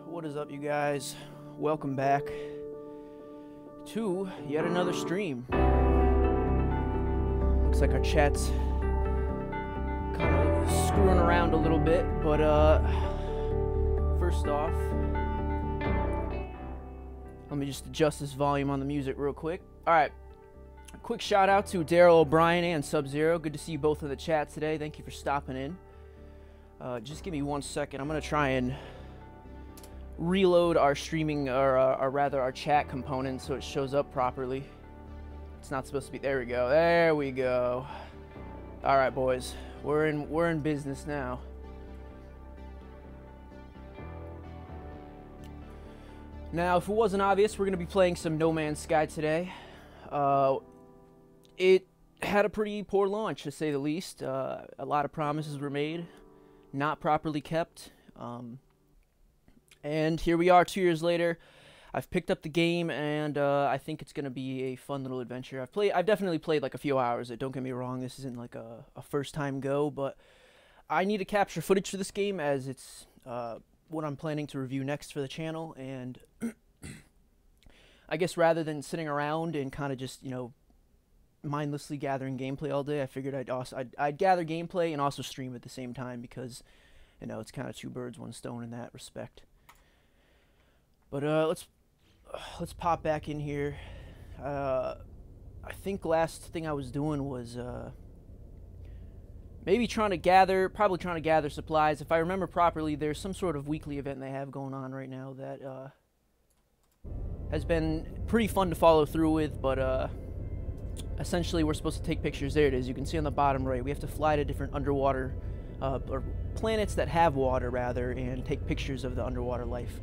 What is up, you guys? Welcome back to yet another stream. Looks like our chat's kind of screwing around a little bit, but first off, let me just adjust this volume on the music real quick. Alright, quick shout out to Daryl O'Brien and Sub-Zero. Good to see you both in the chat today. Thank you for stopping in. Just give me 1 second. I'm going to try and reload our streaming, or rather our chat component, so it shows up properly. It's not supposed to be. There we go. There we go. All right, boys. We're in business now. Now, if it wasn't obvious, we're going to be playing some No Man's Sky today. It had a pretty poor launch, to say the least. A lot of promises were made, not properly kept. And here we are 2 years later. I've picked up the game, and I think it's going to be a fun little adventure. I've definitely played like a few hours. Don't get me wrong, this isn't like a first-time go, but I need to capture footage for this game, as it's what I'm planning to review next for the channel. And I guess rather than sitting around and kind of just, you know, mindlessly gathering gameplay all day, I figured I'd gather gameplay and also stream at the same time, because, you know, it's kind of two birds, one stone in that respect. But let's pop back in here. I think last thing I was doing was maybe probably trying to gather supplies. If I remember properly, there's some sort of weekly event they have going on right now that has been pretty fun to follow through with, but essentially we're supposed to take pictures. There it is. You can see on the bottom right, we have to fly to different underwater, or planets that have water, rather, and take pictures of the underwater life.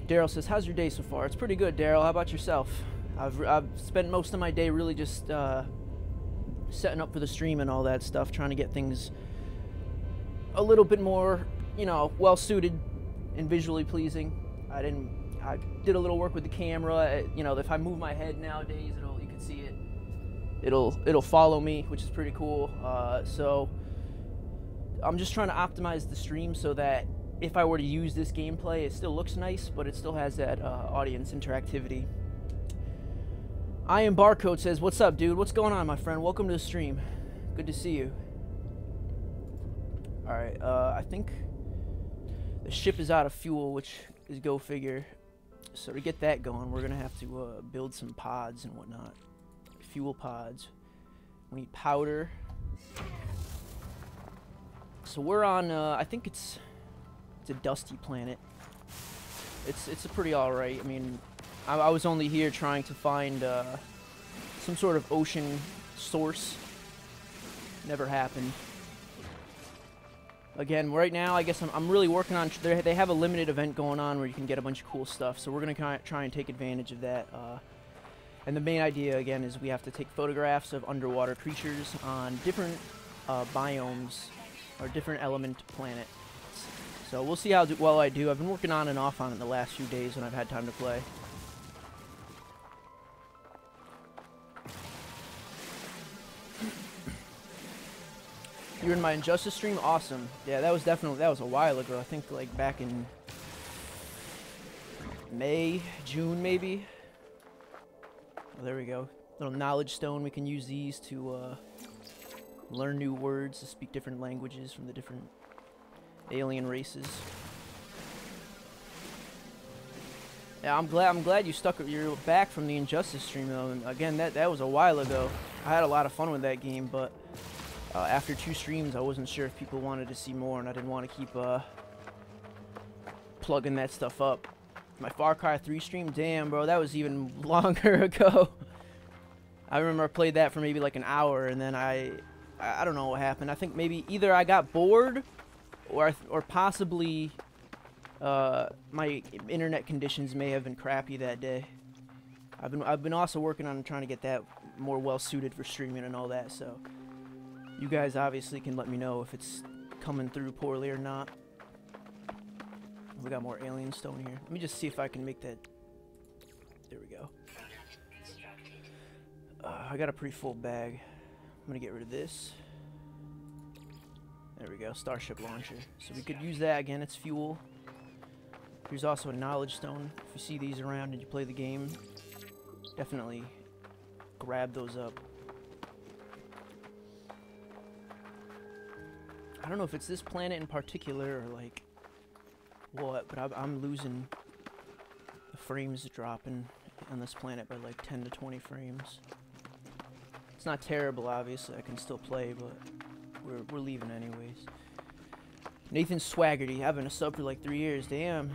Daryl says, how's your day so far? It's pretty good, Daryl. How about yourself? I've spent most of my day really just setting up for the stream and all that stuff, trying to get things a little bit more, you know, well-suited and visually pleasing. I did a little work with the camera. You know, if I move my head nowadays, you can see it. It'll follow me, which is pretty cool. So I'm just trying to optimize the stream so that if I were to use this gameplay, it still looks nice, but it still has that audience interactivity. I Am Barcode says, what's up, dude? What's going on, my friend? Welcome to the stream. Good to see you. Alright, I think the ship is out of fuel, which is go figure. So to get that going, we're going to have to build some pods and whatnot. Fuel pods. We need powder. So we're on, I think it's a dusty planet. It's a pretty alright. I mean, I was only here trying to find some sort of ocean source. Never happened. Again, right now, I guess I'm really working on... They have a limited event going on where you can get a bunch of cool stuff, so we're going to try and take advantage of that. And the main idea, again, is we have to take photographs of underwater creatures on different biomes or different element planets. So we'll see how well I do. I've been working on and off on it the last few days when I've had time to play. You're in my Injustice stream? Awesome. Yeah, that was a while ago. I think like back in May, June maybe. Oh, there we go. Little knowledge stone. We can use these to learn new words, to speak different languages from the different alien races. Yeah, I'm glad you're back from the Injustice stream though. And again, that was a while ago. I had a lot of fun with that game, but after 2 streams, I wasn't sure if people wanted to see more, and I didn't want to keep plugging that stuff up. My Far Cry 3 stream, damn, bro, that was even longer ago. I remember I played that for maybe like an hour, and then I don't know what happened. I think maybe either I got bored, or possibly my internet conditions may have been crappy that day. I've been also working on trying to get that more well suited for streaming and all that, so you guys obviously can let me know if it's coming through poorly or not. We got more alien stone here. Let me just see if I can make that. There we go. I got a pretty full bag. I'm gonna get rid of this. There we go, starship launcher. So we could use that again, it's fuel. Here's also a knowledge stone. If you see these around and you play the game, definitely grab those up. I don't know if it's this planet in particular or like what, but I'm losing the frames dropping on this planet by like 10 to 20 frames. It's not terrible, obviously. I can still play, but we're leaving anyways. Nathan Swaggerty, I've been a sub for like 3 years. Damn.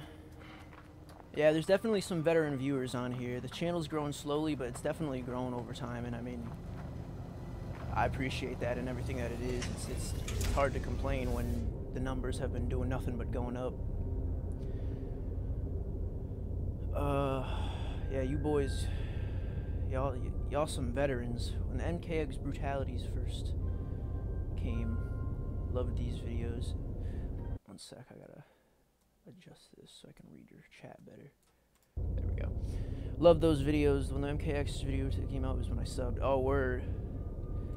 Yeah, there's definitely some veteran viewers on here. The channel's growing slowly, but it's definitely grown over time, and I mean, I appreciate that and everything that it is. It's hard to complain when the numbers have been doing nothing but going up. Yeah, you boys, y'all some veterans. When the MKX brutalities first came, loved these videos. One sec, I gotta adjust this so I can read your chat better. There we go. Love those videos. When the MKX video came out was when I subbed. Oh, word.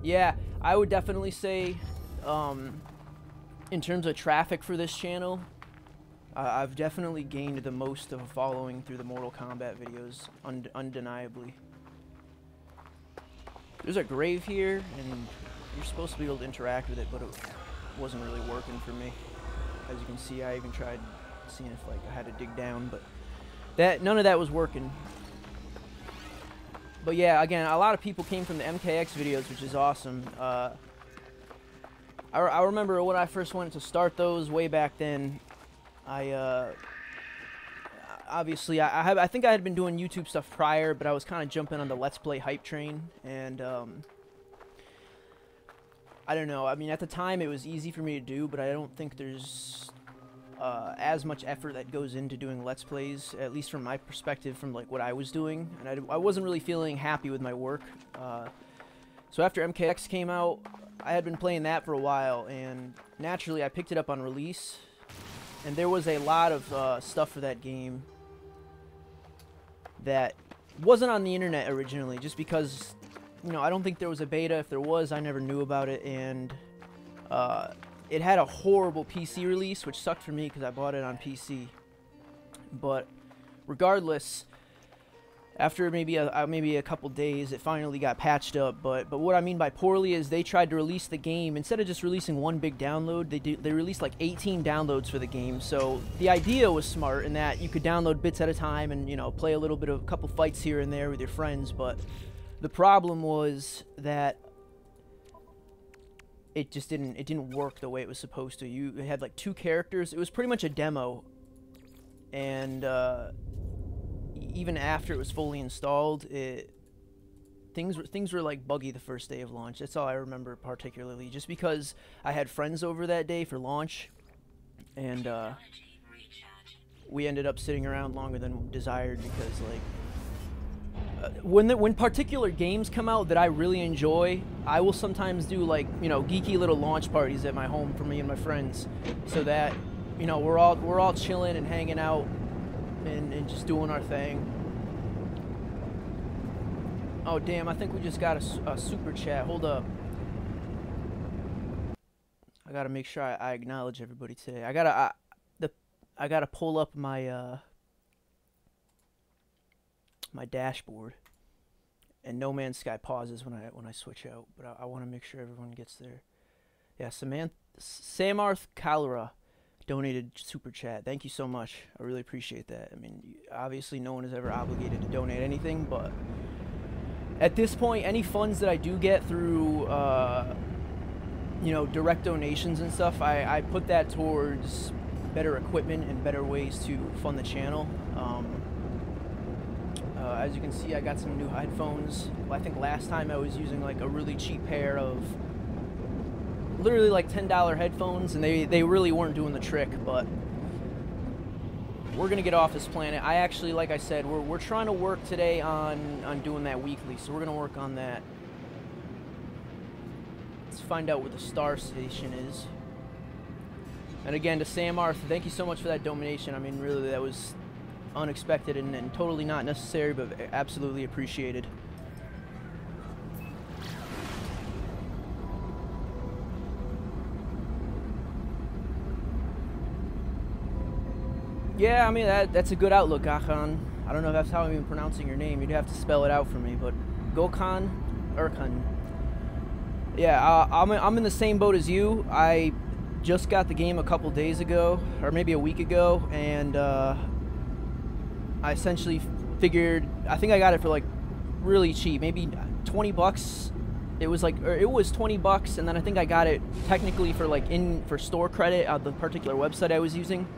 Yeah, I would definitely say, in terms of traffic for this channel, I've definitely gained the most of a following through the Mortal Kombat videos, undeniably. There's a grave here, and you're supposed to be able to interact with it, but it wasn't really working for me. As you can see, I even tried seeing if like I had to dig down, but none of that was working. But yeah, again, a lot of people came from the MKX videos, which is awesome. I remember when I first went to start those way back then. Obviously, I think I had been doing YouTube stuff prior, but I was kind of jumping on the Let's Play hype train, and I don't know. I mean, at the time, it was easy for me to do, but I don't think there's as much effort that goes into doing Let's Plays, at least from my perspective, from like what I was doing, and I wasn't really feeling happy with my work. So after MKX came out, I had been playing that for a while, and naturally I picked it up on release, and there was a lot of stuff for that game that wasn't on the internet originally, just because, you know, I don't think there was a beta. If there was, I never knew about it, and it had a horrible PC release, which sucked for me because I bought it on PC. But regardless, after maybe a couple days, it finally got patched up. But what I mean by poorly is they tried to release the game, instead of just releasing one big download, they released like 18 downloads for the game. So the idea was smart in that you could download bits at a time and, you know, play a little bit of a couple fights here and there with your friends. But the problem was that it just didn't work the way it was supposed to. You had like 2 characters. It was pretty much a demo, and even after it was fully installed, things were like buggy the first day of launch. That's all I remember particularly, just because I had friends over that day for launch, and we ended up sitting around longer than desired because, like, when particular games come out that I really enjoy, I will sometimes do, like, you know, geeky little launch parties at my home for me and my friends, so that, you know, we're all chilling and hanging out and just doing our thing. Oh damn, I think we just got a super chat. Hold up. I gotta make sure I acknowledge everybody today. I gotta pull up my my dashboard, and No Man's Sky pauses when I switch out, but I want to make sure everyone gets there. Yeah, Samarth Kalra donated super chat. Thank you so much. I really appreciate that. I mean, obviously no one is ever obligated to donate anything, but at this point, any funds that I do get through you know, direct donations and stuff, I put that towards better equipment and better ways to fund the channel. As you can see, I got some new headphones. I think last time I was using like a really cheap pair of literally like $10 headphones, and they really weren't doing the trick, but we're gonna get off this planet. I actually, like I said, we're trying to work today on doing that weekly, so we're gonna work on that. Let's find out where the star station is. And again, to Samarth, thank you so much for that donation. I mean, really, that was unexpected and totally not necessary, but absolutely appreciated. Yeah, I mean, that's a good outlook, Akhan. I don't know if that's how I'm even pronouncing your name. You'd have to spell it out for me, but Gokhan Urkhan. Yeah, I'm in the same boat as you. I just got the game a couple days ago, or maybe a week ago, and I essentially figured, I think I got it for like really cheap, maybe 20 bucks. It was like, or it was 20 bucks, and then I think I got it technically for like for store credit at the particular website I was using.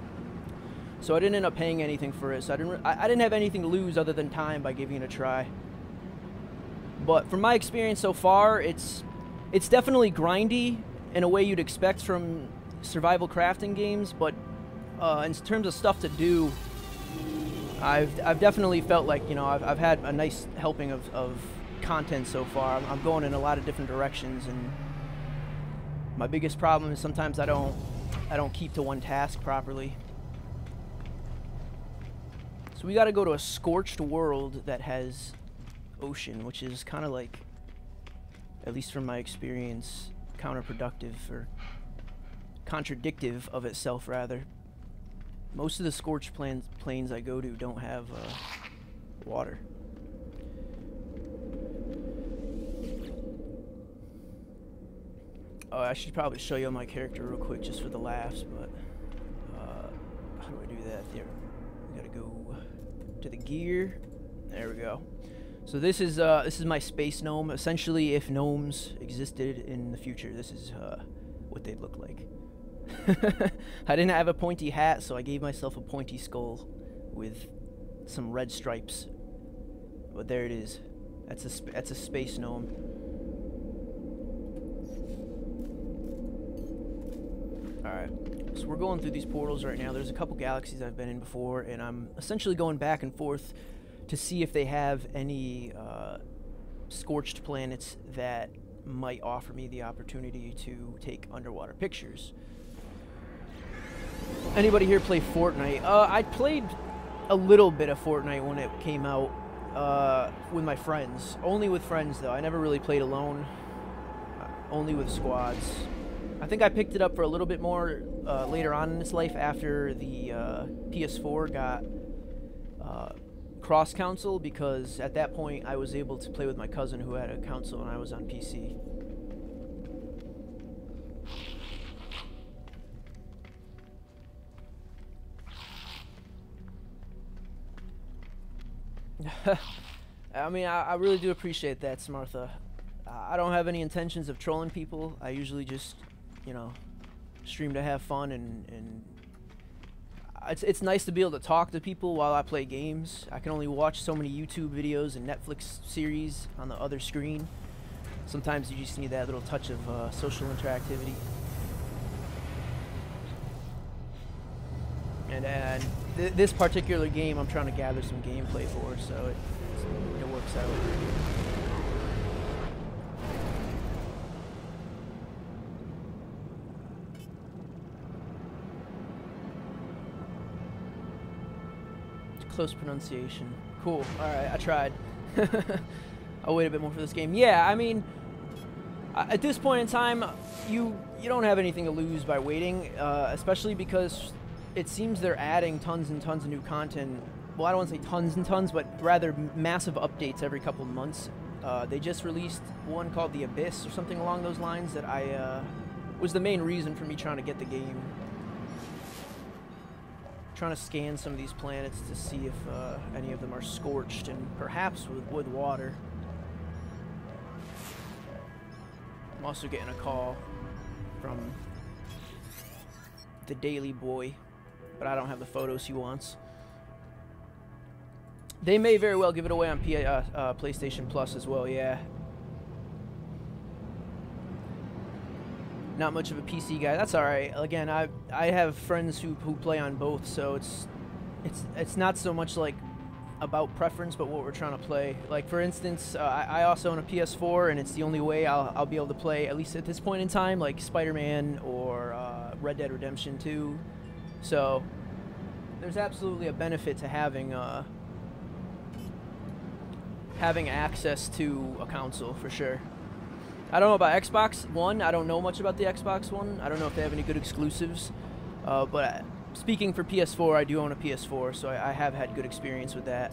So I didn't end up paying anything for it. So I didn't have anything to lose other than time by giving it a try. But from my experience so far, it's definitely grindy in a way you'd expect from survival crafting games. But in terms of stuff to do, I've definitely felt like, you know, I've had a nice helping of content so far. I'm going in a lot of different directions, and my biggest problem is sometimes I don't keep to one task properly. So we got to go to a scorched world that has ocean, which is kind of like, at least from my experience, counterproductive, or contradictive of itself, rather. Most of the scorched plains I go to don't have water. Oh, I should probably show you my character real quick just for the laughs, but how do I do that? There, we gotta go to the gear. There we go. So this is my space gnome. Essentially, if gnomes existed in the future, this is what they'd look like. I didn't have a pointy hat, so I gave myself a pointy skull with some red stripes. But there it is. That's a space gnome. Alright, so we're going through these portals right now. There's a couple galaxies I've been in before, and I'm essentially going back and forth to see if they have any scorched planets that might offer me the opportunity to take underwater pictures. Anybody here play Fortnite? I played a little bit of Fortnite when it came out with my friends. Only with friends, though. I never really played alone. Only with squads. I think I picked it up for a little bit more later on in its life after the PS4 got cross-console, because at that point I was able to play with my cousin who had a console and I was on PC. I mean, I really do appreciate that, Smartha. I don't have any intentions of trolling people. I usually just, you know, stream to have fun, and it's nice to be able to talk to people while I play games. I can only watch so many YouTube videos and Netflix series on the other screen. Sometimes you just need that little touch of social interactivity. And this particular game I'm trying to gather some gameplay for, so it works out. Close pronunciation. Cool. Alright, I tried. I'll wait a bit more for this game. Yeah, I mean, at this point in time, you don't have anything to lose by waiting, especially because it seems they're adding tons and tons of new content. Well, I don't want to say tons and tons, but rather massive updates every couple of months. They just released one called The Abyss or something along those lines that was the main reason for me trying to get the game. Trying to scan some of these planets to see if any of them are scorched, and perhaps with water. I'm also getting a call from the Daily Boy, but I don't have the photos he wants. They may very well give it away on PlayStation Plus as well, yeah. Not much of a PC guy. That's all right. Again, I have friends who play on both, so it's not so much like about preference, but what we're trying to play. Like for instance, I also own a PS4, and it's the only way I'll be able to play, at least at this point in time, like Spider-Man or Red Dead Redemption 2. So there's absolutely a benefit to having access to a console for sure. I don't know about Xbox One. I don't know much about the Xbox One. I don't know if they have any good exclusives. But speaking for PS4, I do own a PS4, so I have had good experience with that.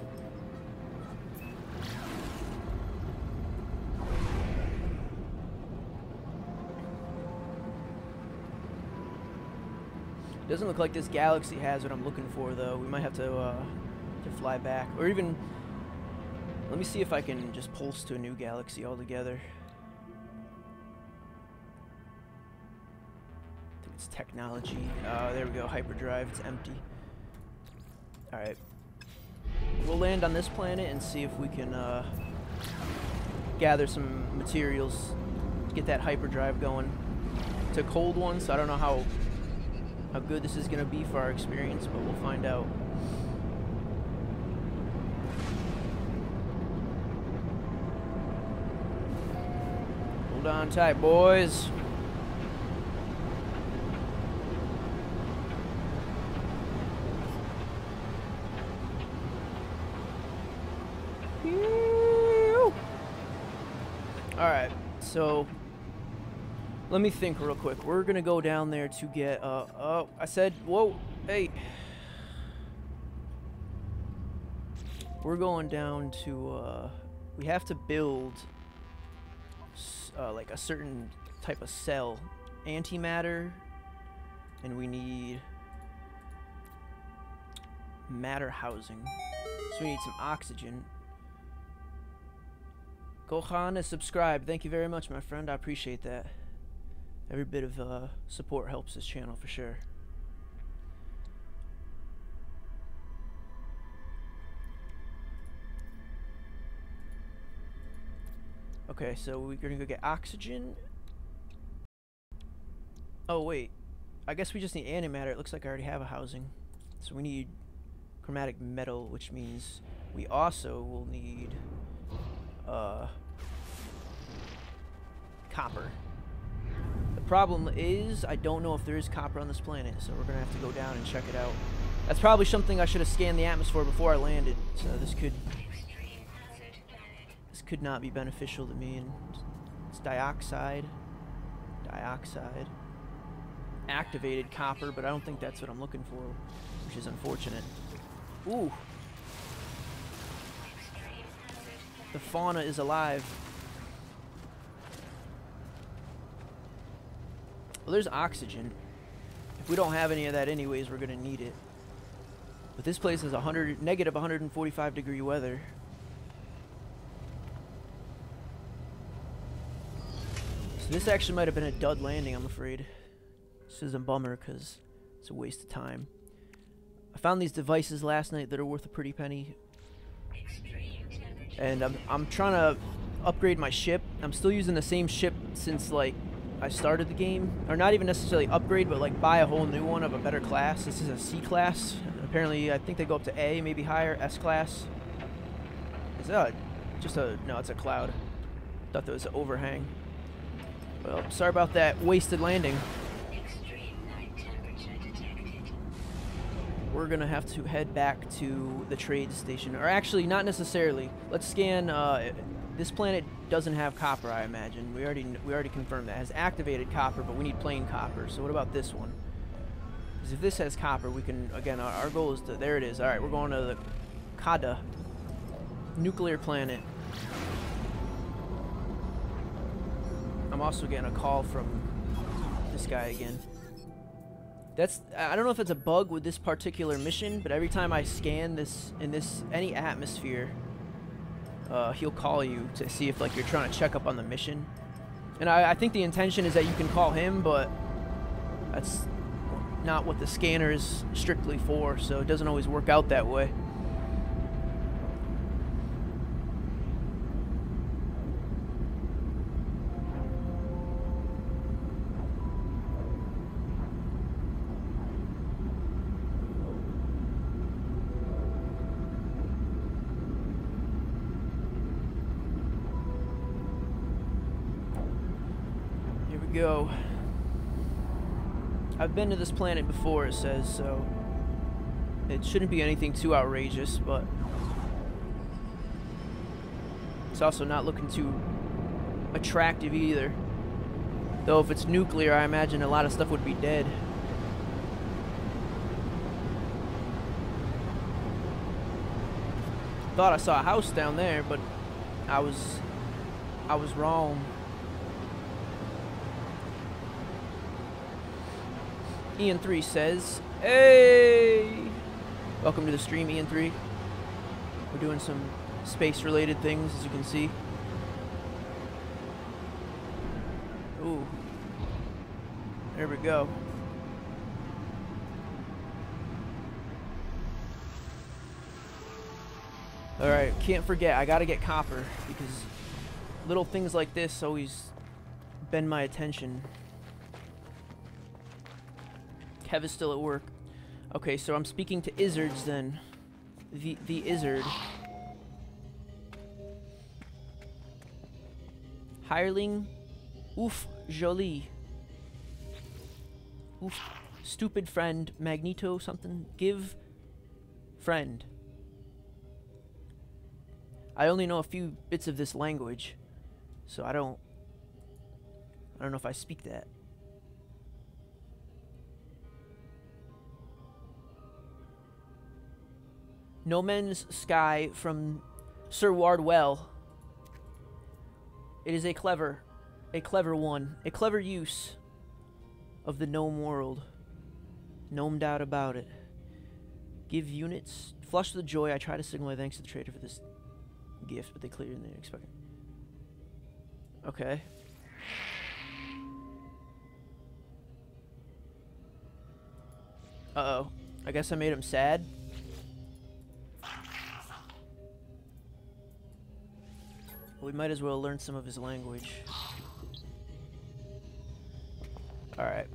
Doesn't look like this galaxy has what I'm looking for, though. We might have to fly back, or even let me see if I can just pulse to a new galaxy altogether. It's technology. There we go. Hyperdrive. It's empty. Alright. We'll land on this planet and see if we can gather some materials to get that hyperdrive going. It's a cold one, so I don't know how good this is going to be for our experience, but we'll find out. Hold on tight, boys. Alright, so let me think real quick. We're gonna go down there to get oh, I said, whoa, hey. We're going down to we have to build like a certain type of cell, antimatter, and we need matter housing. So we need some oxygen. Gohan is subscribed. Thank you very much, my friend. I appreciate that. Every bit of support helps this channel for sure. Okay, so we're gonna go get oxygen. Oh wait, I guess we just need antimatter. It looks like I already have a housing. So we need chromatic metal, which means we also will need copper. The problem is I don't know if there is copper on this planet, so we're gonna have to go down and check it out. That's probably something I should have scanned the atmosphere before I landed, so this could not be beneficial to me. And it's dioxide. Activated copper, but I don't think that's what I'm looking for, which is unfortunate. Ooh. The fauna is alive. Well, there's oxygen. If we don't have any of that anyways, we're gonna need it. But this place is negative 145-degree weather. So this actually might have been a dud landing, I'm afraid. This is a bummer because it's a waste of time. I found these devices last night that are worth a pretty penny. And I'm trying to upgrade my ship. I'm still using the same ship since like I started the game. Or not even necessarily upgrade, but like buy a whole new one of a better class. This is a C class. Apparently I think they go up to A, maybe higher, S class. Is that just a... no, it's a cloud. Thought that was an overhang. Well, sorry about that wasted landing. We're gonna have to head back to the trade station, or actually not necessarily. Let's scan. This planet doesn't have copper, I imagine. We already confirmed that. It has activated copper, but we need plain copper. So what about this one? Because if this has copper, we can, again, our goal is to, there it is. All right, we're going to the Kada nuclear planet. I'm also getting a call from this guy again. I don't know if it's a bug with this particular mission, but every time I scan this in any atmosphere, he'll call you to see if like you're trying to check up on the mission. And I think the intention is that you can call him, but that's not what the scanner is strictly for, so it doesn't always work out that way. Go. I've been to this planet before, it says, so it shouldn't be anything too outrageous, but it's also not looking too attractive either. Though if it's nuclear, I imagine a lot of stuff would be dead. Thought I saw a house down there, but I was wrong. Ian3 says, hey! Welcome to the stream, Ian3. We're doing some space-related things, as you can see. Ooh. There we go. Alright, can't forget, I gotta get copper, because little things like this always bend my attention. Kev is still at work. Okay, so I'm speaking to Izzards then. The Izzard. Hireling. Oof, jolie. Oof, stupid friend. Magneto something. Give. Friend. I only know a few bits of this language, so I don't know if I speak that. No Man's Sky from Sir Wardwell. It is a clever one. A clever use of the gnome world. No doubt about it. Give units Flushed with joy, I try to signal my thanks to the trader for this gift, but they clearly didn't expect it. Okay. Uh-oh. I guess I made him sad. We might as well learn some of his language. Alright.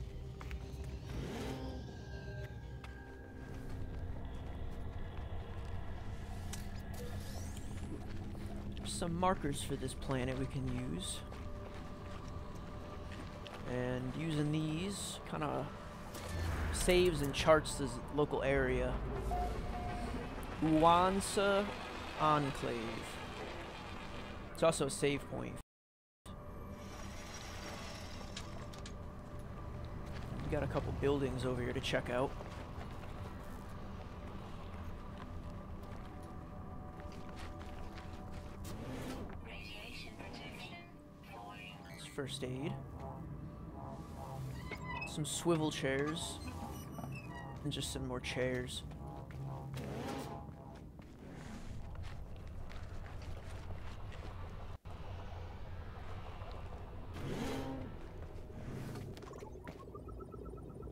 Some markers for this planet we can use. And using these kind of saves and charts this local area. Uwansa Enclave. It's also a save point. We got a couple buildings over here to check out. It's first aid. Some swivel chairs. And just some more chairs.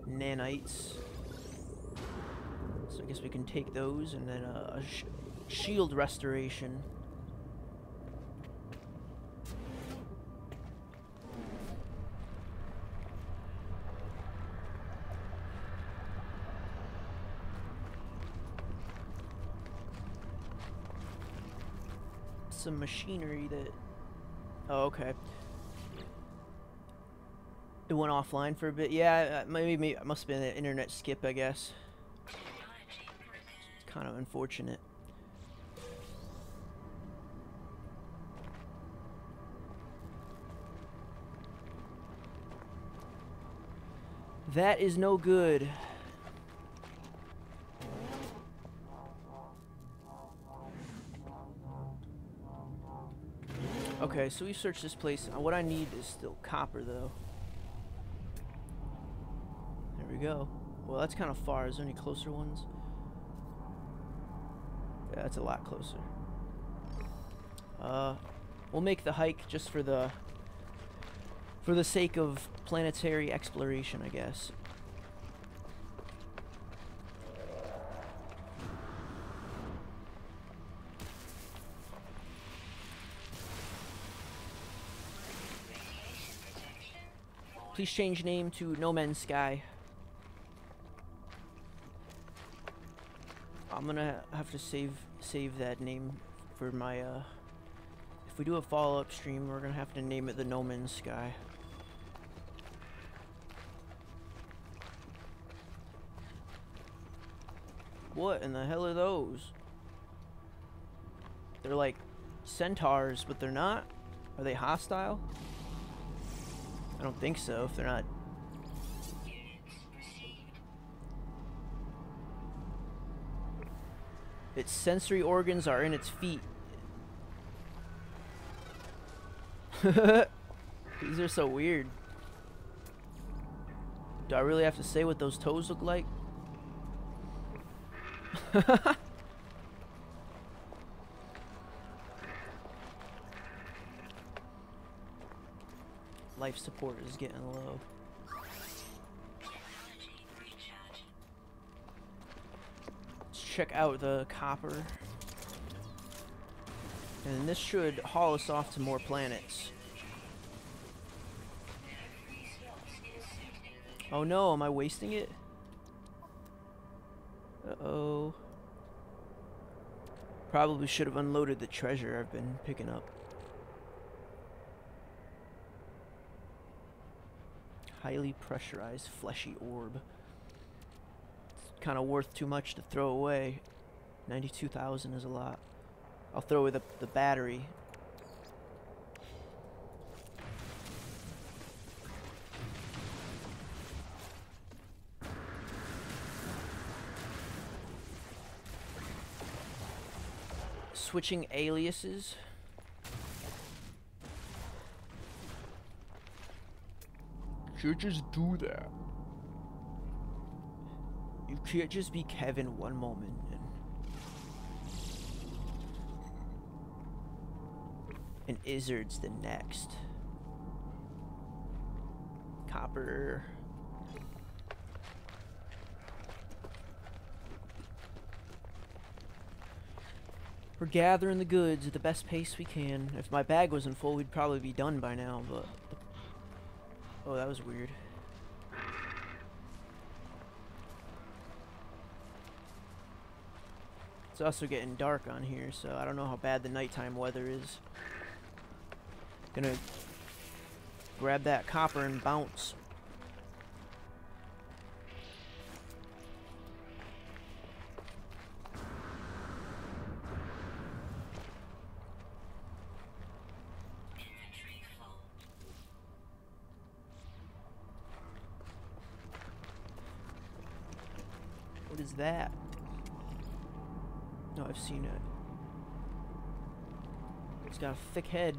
Nanites. So I guess we can take those, and then a shield restoration. Some machinery that... Oh, okay. It went offline for a bit. Yeah, maybe it must have been an internet skip, I guess. It's kind of unfortunate. That is no good. Okay, so we've searched this place. What I need is still copper, though. There we go. Well, that's kind of far. Is there any closer ones? Yeah, that's a lot closer. We'll make the hike just for the sake of planetary exploration, I guess. Please change name to No Man's Sky. I'm gonna have to save that name for my if we do a follow-up stream, we're gonna have to name it the No Man's Sky. What in the hell are those? They're like centaurs, but they're not. Are they hostile? I don't think so, if they're not. Its sensory organs are in its feet. These are so weird. Do I really have to say what those toes look like? Life support is getting low. Let's check out the copper. And this should haul us off to more planets. Oh no, am I wasting it? Uh-oh. Probably should have unloaded the treasure I've been picking up. Highly pressurized fleshy orb. It's kind of worth too much to throw away. 92,000 is a lot. I'll throw away the battery. Switching aliases. Should just do that. You can't just be Kevin one moment and And Izzard's the next. Copper. We're gathering the goods at the best pace we can. If my bag wasn't full, we'd probably be done by now, but... Oh, that was weird. It's also getting dark on here, so I don't know how bad the nighttime weather is. Gonna grab that copper and bounce. What is that? No, I've seen it. It's got a thick head.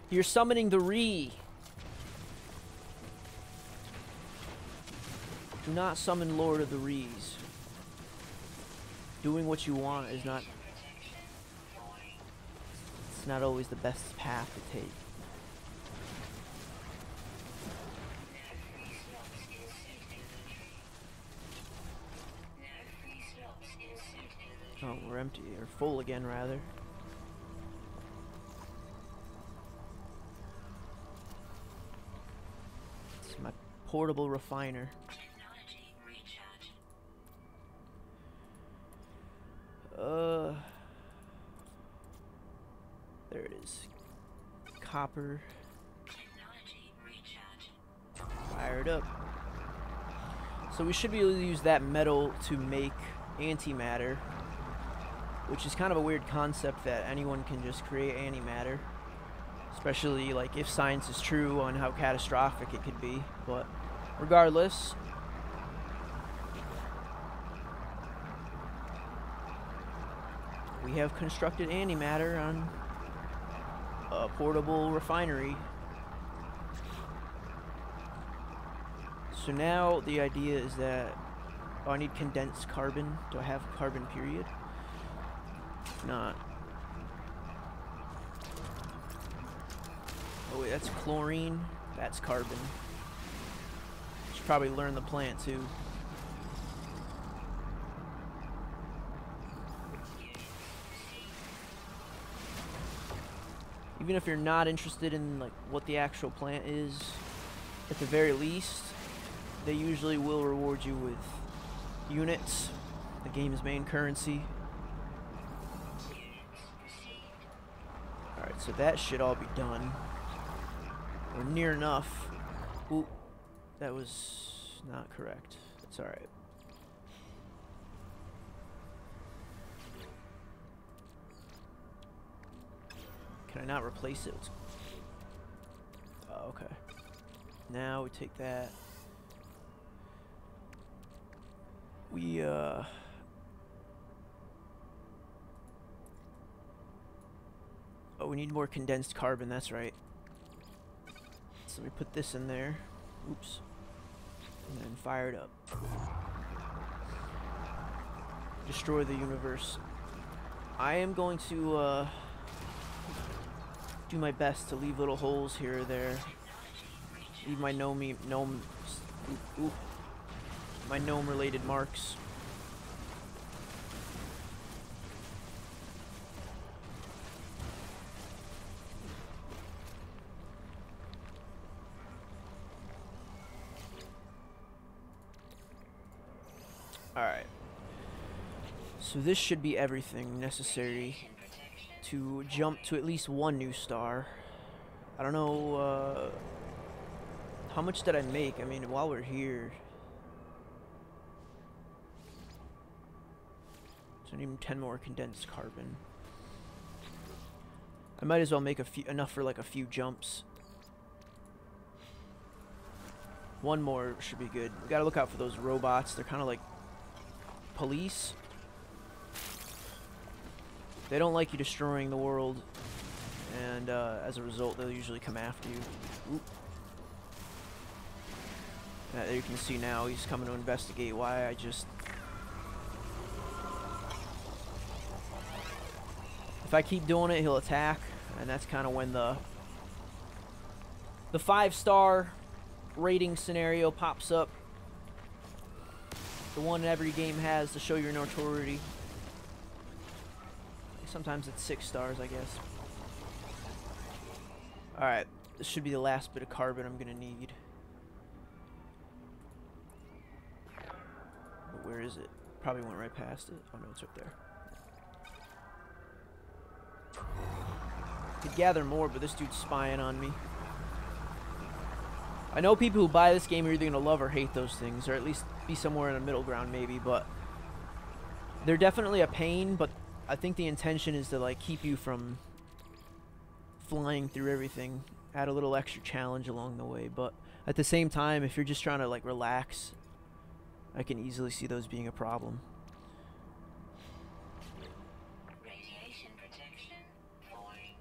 You're summoning the Re. Do not summon Lord of the Rees. Doing what you want is not... It's not always the best path to take. Oh, we're empty, or full again, rather. It's my portable refiner. There it is. Copper. Fire it up. So we should be able to use that metal to make antimatter. Which is kind of a weird concept that anyone can just create antimatter. Especially like if science is true on how catastrophic it could be. But regardless. We have constructed antimatter on a portable refinery. So now the idea is that... Oh, I need condensed carbon. Do I have carbon period? Not. Oh wait, that's chlorine. That's carbon. Should probably learn the plant too. Even if you're not interested in like what the actual plant is, at the very least, they usually will reward you with units, the game's main currency. Alright, so that should all be done. Or near enough. Ooh, that was not correct. That's alright. Can I not replace it? Oh, okay. Now we take that. We, oh, we need more condensed carbon, that's right. So we put this in there. Oops. And then fire it up. Destroy the universe. I am going to, do my best to leave little holes here or there. Leave my gnome my gnome related marks. Alright. So this should be everything necessary to jump to at least one new star. I don't know, how much did I make? I mean, while we're here... So I need 10 more condensed carbon. I might as well make enough for like a few jumps. One more should be good. We gotta look out for those robots. They're kind of like police. They don't like you destroying the world, and as a result, they'll usually come after you. Oop. There you can see now he's coming to investigate why I just If I keep doing it, he'll attack, and that's kind of when the 5-star rating scenario pops up. The one every game has to show your notoriety. Sometimes it's 6 stars, I guess. Alright, this should be the last bit of carbon I'm gonna need. But where is it? Probably went right past it. Oh no, it's up there. Could gather more, but this dude's spying on me. I know people who buy this game are either gonna love or hate those things, or at least be somewhere in the middle ground maybe, but they're definitely a pain, but I think the intention is to like keep you from flying through everything, add a little extra challenge along the way, but at the same time, if you're just trying to like relax, I can easily see those being a problem. Radiation protection falling.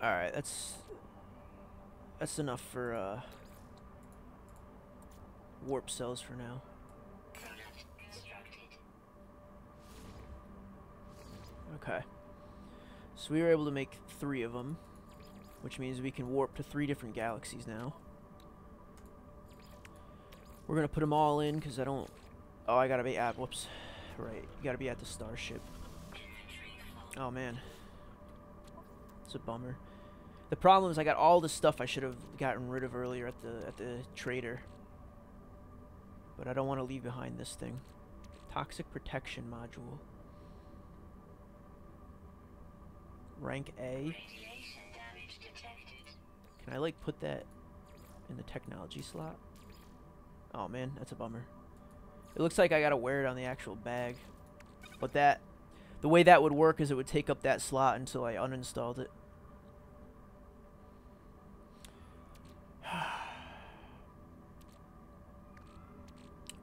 Alright, that's enough for warp cells for now. Product constructed. Okay. So we were able to make 3 of them, which means we can warp to 3 different galaxies now. We're gonna put them all in because I don't. Oh, I gotta be at. Whoops. Right. You gotta be at the starship. Oh man. It's a bummer. The problem is I got all the stuff I should have gotten rid of earlier at the trader. But I don't want to leave behind this thing. Toxic protection module. Rank A. Radiation damage detected. Can I like put that in the technology slot? Oh man, that's a bummer. It looks like I gotta wear it on the actual bag. But the way that would work is it would take up that slot until I uninstalled it.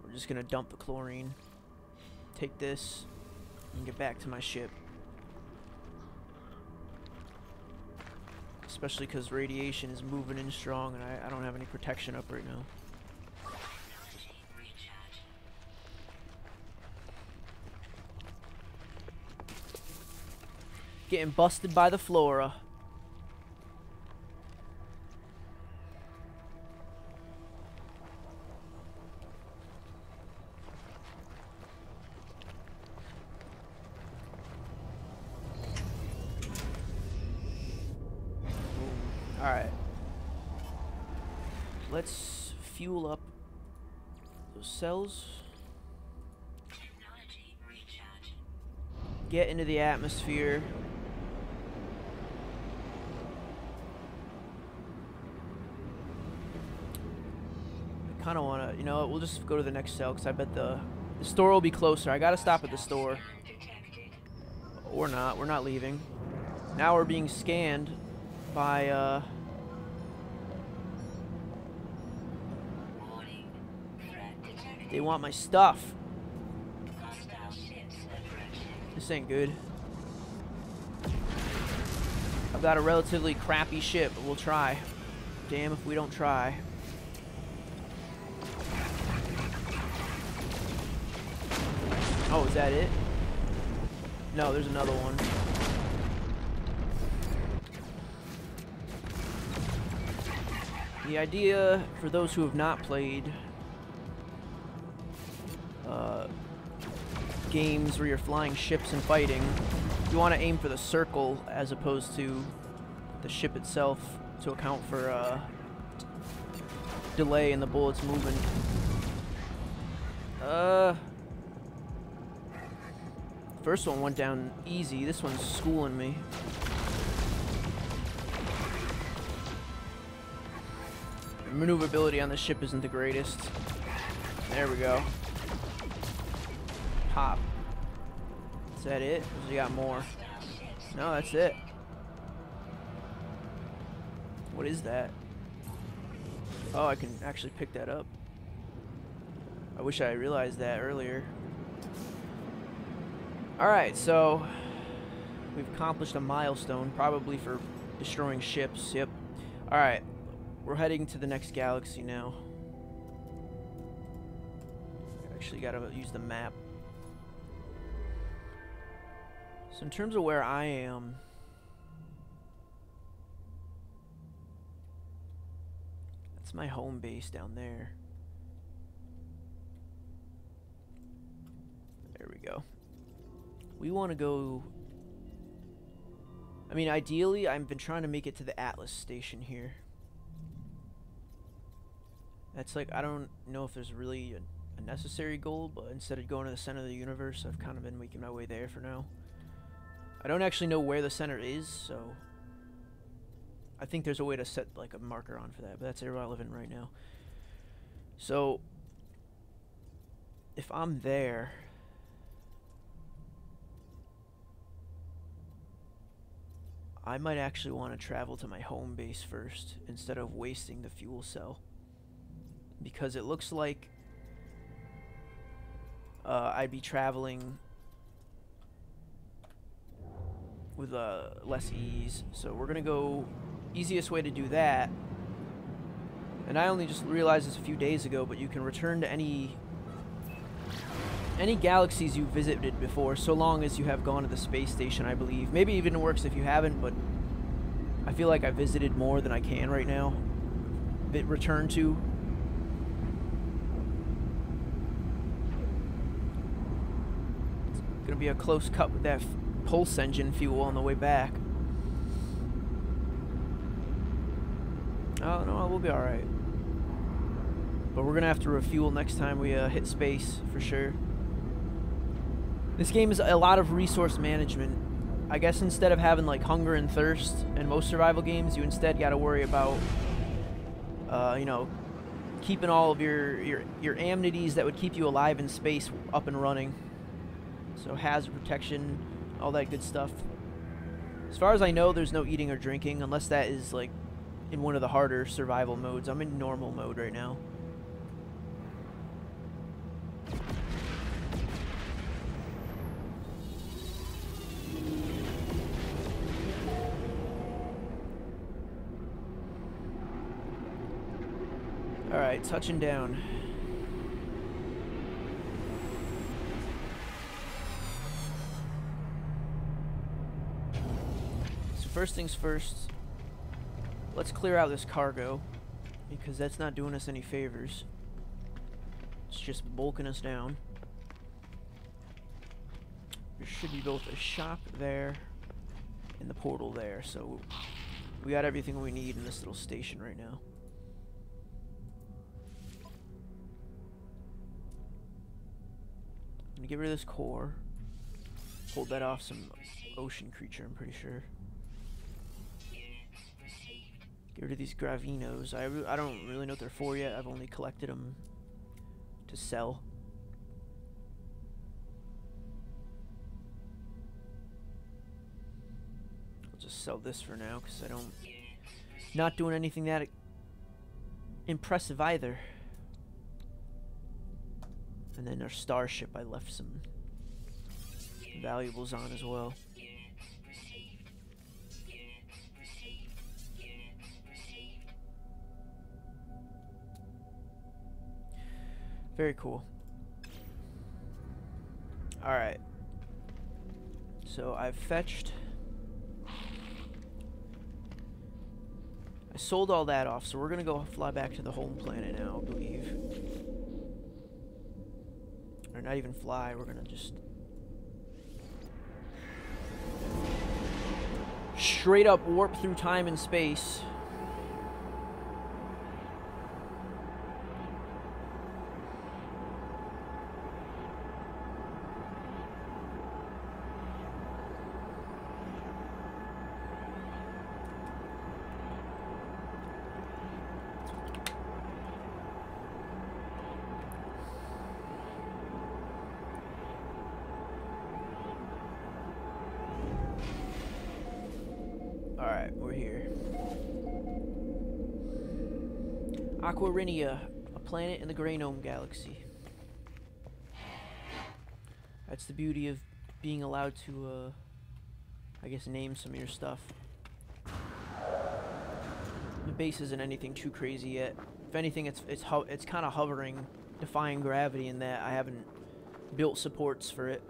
We're just gonna dump the chlorine, take this, and get back to my ship. Especially because radiation is moving in strong and I don't have any protection up right now. Getting busted by the flora. Alright. Let's fuel up those cells. Technology recharge. Get into the atmosphere. I kind of want to, you know what, we'll just go to the next cell because I bet the store will be closer. I got to stop at the store. Or not. We're not leaving. Now we're being scanned by, they want my stuff. This ain't good. I've got a relatively crappy ship, but we'll try. Damn if we don't try. Oh, is that it? No, there's another one. The idea, for those who have not played games where you're flying ships and fighting, you want to aim for the circle as opposed to the ship itself to account for delay in the bullets moving. First one went down easy. This one's schooling me. Maneuverability on the ship isn't the greatest. There we go. Pop. Is that it? Or we got more? No, that's it. What is that? Oh, I can actually pick that up. I wish I realized that earlier. Alright, so we've accomplished a milestone, probably for destroying ships. Yep. Alright, we're heading to the next galaxy now. Actually gotta use the map. So in terms of where I am, that's my home base down there. There we go. We want to go... I mean, ideally, I've been trying to make it to the Atlas station here. That's like, I don't know if there's really a necessary goal, but instead of going to the center of the universe, I've kind of been making my way there for now. I don't actually know where the center is, so I think there's a way to set like a marker on for that, but that's irrelevant right now. So if I'm there, I might actually want to travel to my home base first instead of wasting the fuel cell, because it looks like I'd be traveling with less ease. So we're gonna go easiest way to do that, and I only just realized this a few days ago, but you can return to any galaxies you visited before, so long as you have gone to the space station, I believe. Maybe even works if you haven't, but I feel like I visited more than I can right now return to. It's gonna be a close cut with that pulse engine fuel on the way back. Oh no, we'll be alright. But we're gonna have to refuel next time we hit space, for sure. This game is a lot of resource management. I guess instead of having like hunger and thirst in most survival games, you instead gotta worry about, you know, keeping all of your amenities that would keep you alive in space up and running. So hazard protection, all that good stuff. As far as I know, there's no eating or drinking, unless that is like in one of the harder survival modes. I'm in normal mode right now. Alright, touching down. So first things first, let's clear out this cargo, because that's not doing us any favors. It's just bulking us down. There should be both a shop there and the portal there, so we got everything we need in this little station right now. I'm gonna get rid of this core. Hold that off some ocean creature, I'm pretty sure. Get rid of these gravinos. I don't really know what they're for yet. I've only collected them to sell. I'll just sell this for now, because I don't... Not doing anything that impressive either. And then our starship, I left some valuables on as well. Very cool. Alright. So I've fetched... I sold all that off, so we're gonna go fly back to the home planet now, I believe. Or not even fly, we're gonna just straight up warp through time and space. Alright, we're here. Aquarinia, a planet in the Grey Gnome galaxy. That's the beauty of being allowed to, I guess, name some of your stuff. The base isn't anything too crazy yet. If anything, it's kind of hovering, defying gravity in that I haven't built supports for it.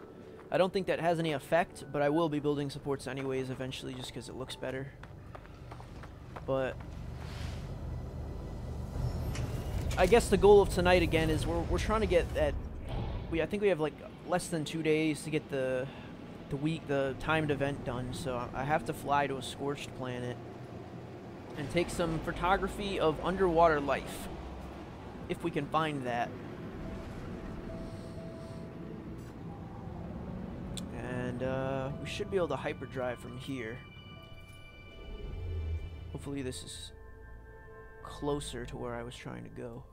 I don't think that has any effect, but I will be building supports anyways eventually just because it looks better. But I guess the goal of tonight again is we're trying to get that. I think we have like less than 2 days to get the timed event done. So I have to fly to a scorched planet and take some photography of underwater life, if we can find that. And we should be able to hyperdrive from here. Hopefully this is closer to where I was trying to go.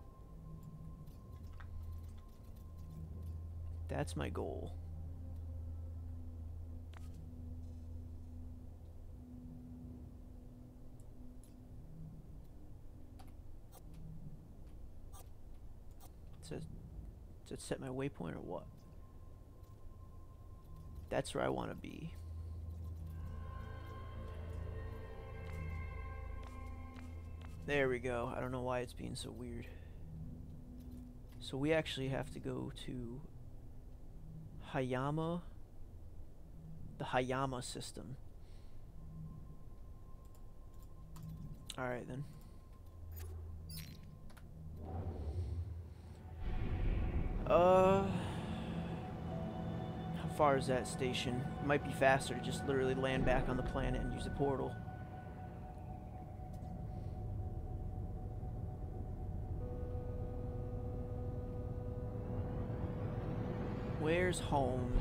That's my goal. Does it set my waypoint or what? That's where I want to be. There we go. I don't know why it's being so weird. So we actually have to go to Hayama, the Hayama system. Alright then. How far is that station? It might be faster to just literally land back on the planet and use the portal. Where's home?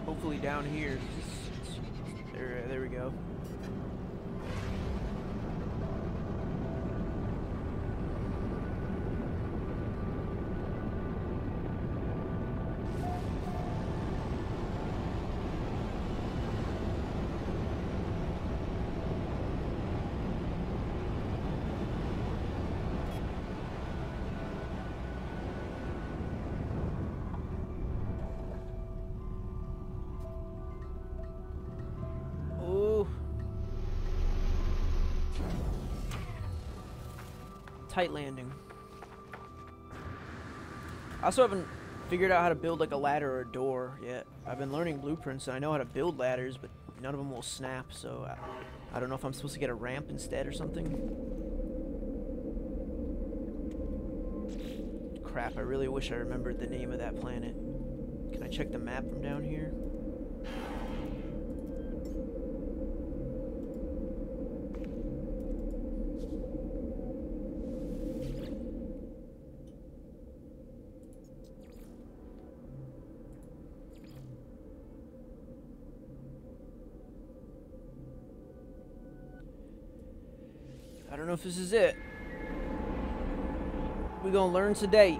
Hopefully down here. There we go. Tight landing. I also haven't figured out how to build like a ladder or a door yet. I've been learning blueprints and I know how to build ladders, but none of them will snap, so I don't know if I'm supposed to get a ramp instead or something. Crap, I really wish I remembered the name of that planet. Can I check the map from down here? I don't know if this is it. We're gonna learn today.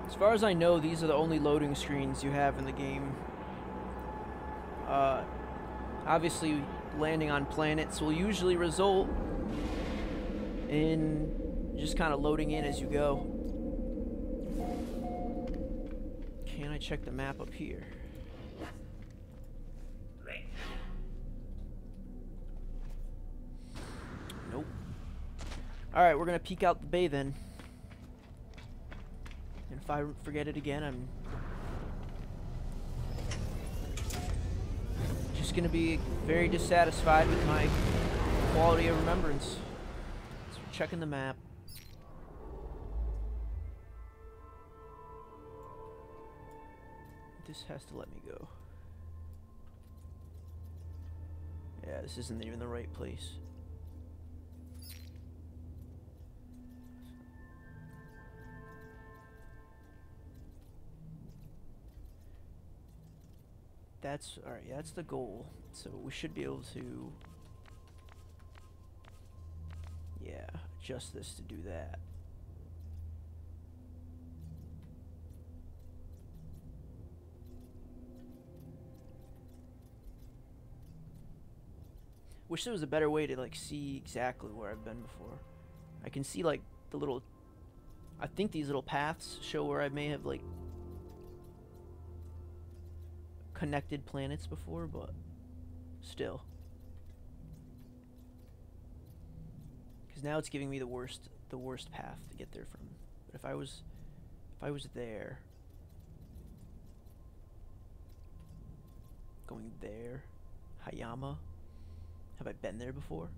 As far as I know, these are the only loading screens you have in the game. Obviously, landing on planets will usually result in just kind of loading in as you go. Can I check the map up here? Nope. Alright, we're gonna peek out the bay then. And if I forget it again, I'm just gonna be very dissatisfied with my quality of remembrance. So we're checking the map. This has to let me go. Yeah, this isn't even the right place. That's alright, yeah, that's the goal. So we should be able to, yeah, adjust this to do that. Wish there was a better way to like see exactly where I've been before. I can see like the little, I think these little paths show where I may have like connected planets before, but still. Because now it's giving me the worst path to get there from. But if I was there, going there, Hayama, have I been there before?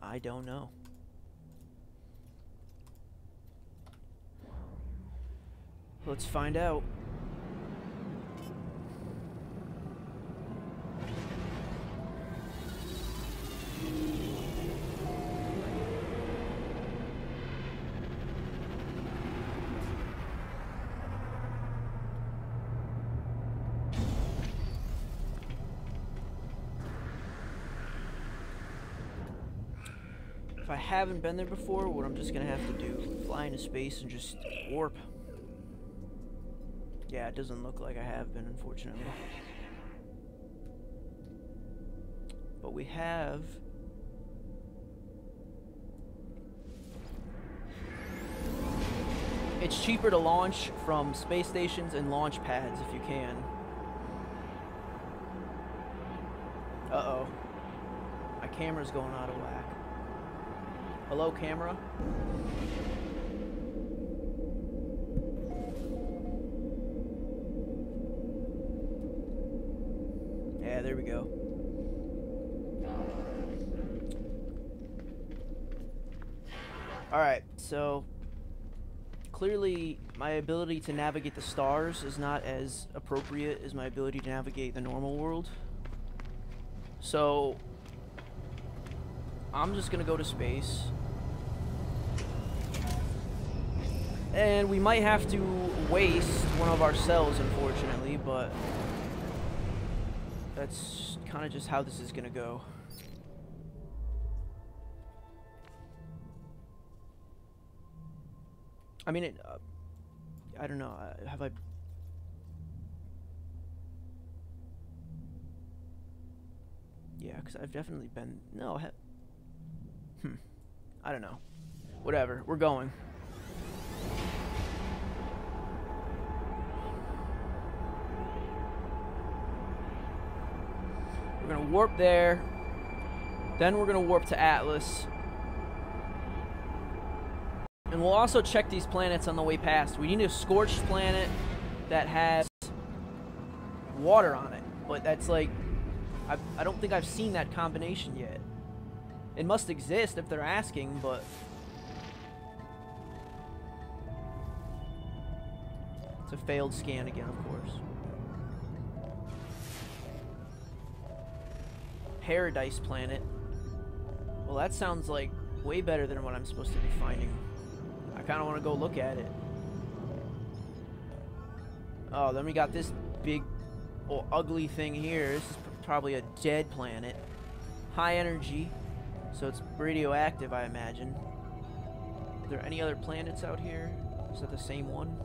I don't know. Let's find out. If I haven't been there before, what I'm just gonna have to do, fly into space and just warp. Yeah, it doesn't look like I have been, unfortunately. But we have... It's cheaper to launch from space stations and launch pads if you can. Uh-oh. My camera's going out of whack. Hello, camera? Yeah, there we go. Alright, so clearly my ability to navigate the stars is not as appropriate as my ability to navigate the normal world. So I'm just gonna go to space. And we might have to waste one of our cells, unfortunately, but that's kind of just how this is gonna go. I mean, I don't know, have I... Yeah, because I've definitely been... No, I don't know. Whatever, we're going. We're gonna warp there. Then we're gonna warp to Atlas. And we'll also check these planets on the way past. We need a scorched planet that has water on it. But that's like... I don't think I've seen that combination yet. It must exist if they're asking, but... It's a failed scan again, of course. Paradise planet. Well, that sounds like way better than what I'm supposed to be finding. I kind of want to go look at it. Oh, then we got this big, ugly thing here. This is probably a dead planet. High energy, so it's radioactive, I imagine. Are there any other planets out here? Is that the same one?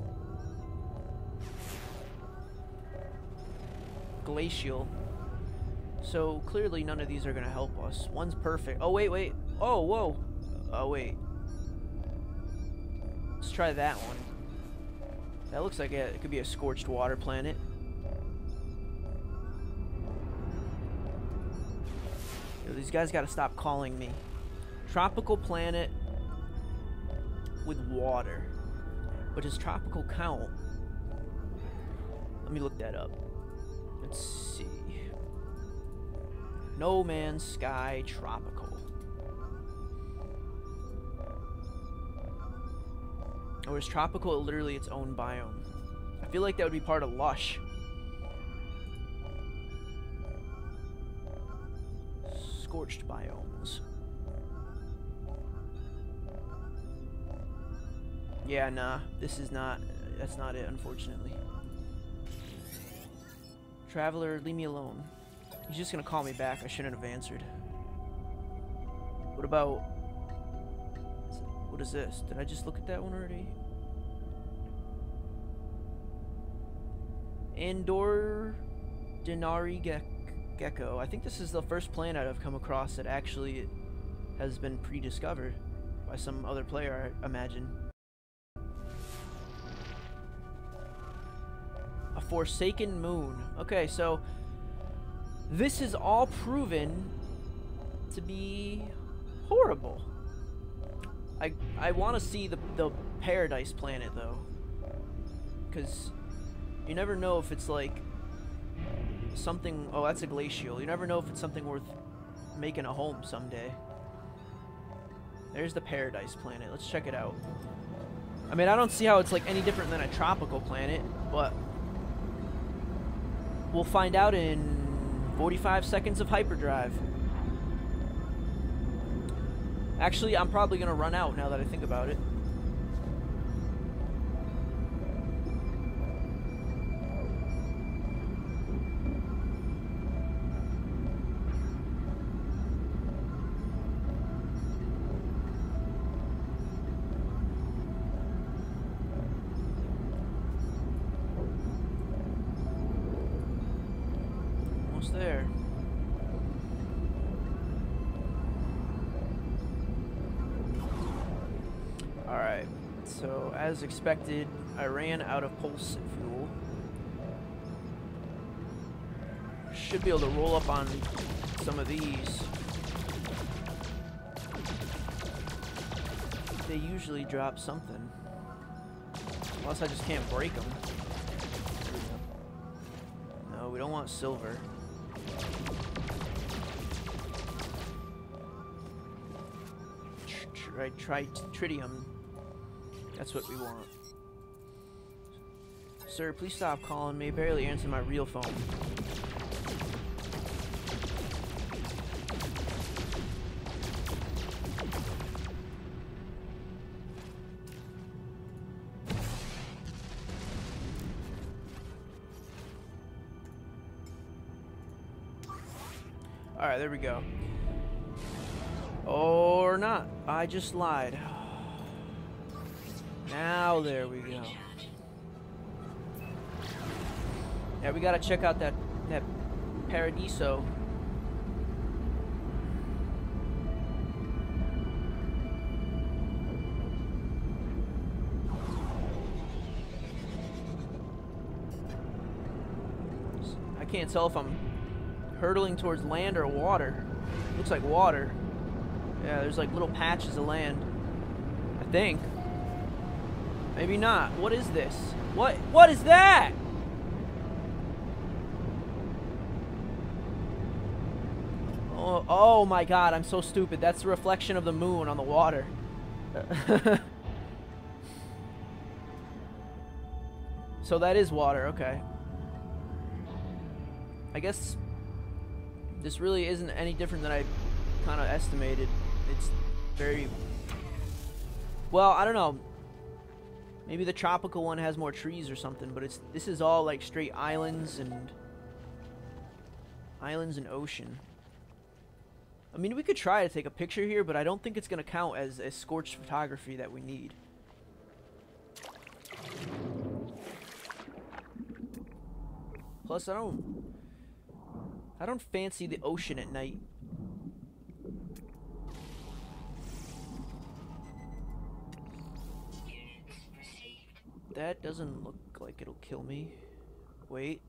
Glacial. So clearly none of these are gonna help us. One's perfect. Oh wait, wait. Oh, whoa. Oh wait. Let's try that one. That looks like it could be a scorched water planet. Yo, these guys gotta stop calling me. Tropical planet with water. But does tropical count? Let me look that up. Let's see. No Man's Sky tropical. Or is tropical literally its own biome? I feel like that would be part of Lush. Scorched biomes. Yeah, nah. This is not... That's not it, unfortunately. Traveler, leave me alone. He's just gonna call me back. I shouldn't have answered. What about... What is this? Did I just look at that one already? Andor Denari Gecko. I think this is the first planet I've come across that actually has been pre-discovered by some other player, I imagine. A Forsaken Moon. Okay, so this is all proven to be horrible. I want to see the paradise planet though, because you never know if it's like something. Oh, that's a glacial. You never know if it's something worth making a home someday. There's the paradise planet. Let's check it out. I mean, I don't see how it's like any different than a tropical planet, but we'll find out in 45 seconds of hyperdrive. Actually, I'm probably gonna run out now that I think about it. Almost there. Alright, so as expected, I ran out of pulse fuel. Should be able to roll up on some of these. They usually drop something. Unless I just can't break them. No, we don't want silver. Try tritium. That's what we want. Sir, please stop calling me. Barely answer my real phone. Alright, there we go. Or not. I just lied. Now there we go. Yeah, we gotta check out that Paradiso. I can't tell if I'm hurtling towards land or water. Looks like water. Yeah, there's like little patches of land. I think. Maybe not. What is this? What is that? Oh my god, I'm so stupid. That's the reflection of the moon on the water. So that is water, okay. I guess this really isn't any different than I kind of estimated. It's very... Well, I don't know. Maybe the tropical one has more trees or something, but this is all like straight islands and ocean. I mean, we could try to take a picture here, but I don't think it's going to count as scorched photography that we need. Plus, I don't fancy the ocean at night. That doesn't look like it'll kill me. Wait.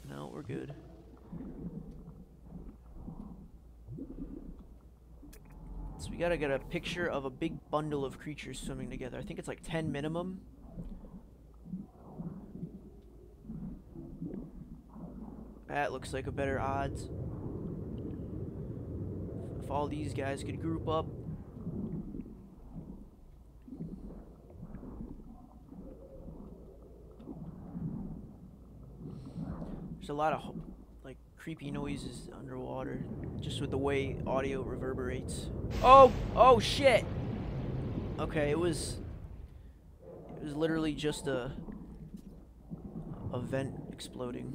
No, we're good. So we gotta get a picture of a big bundle of creatures swimming together. I think it's like 10 minimum. That looks like a better odds. If all these guys could group up. There's a lot of like creepy noises underwater, just with the way audio reverberates. Oh shit. Okay, it was literally just a vent exploding.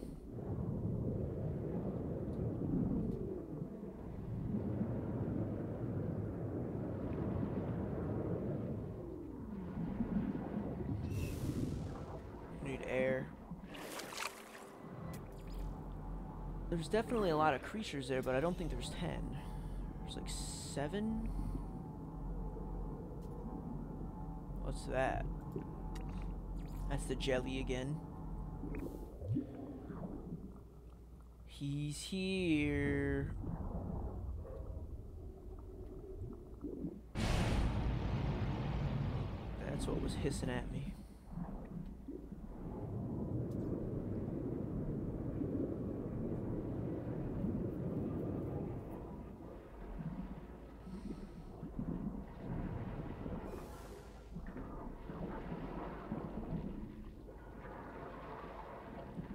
Need air. There's definitely a lot of creatures there, but I don't think there's 10. There's like 7? What's that? That's the jelly again. He's here. That's what was hissing at me.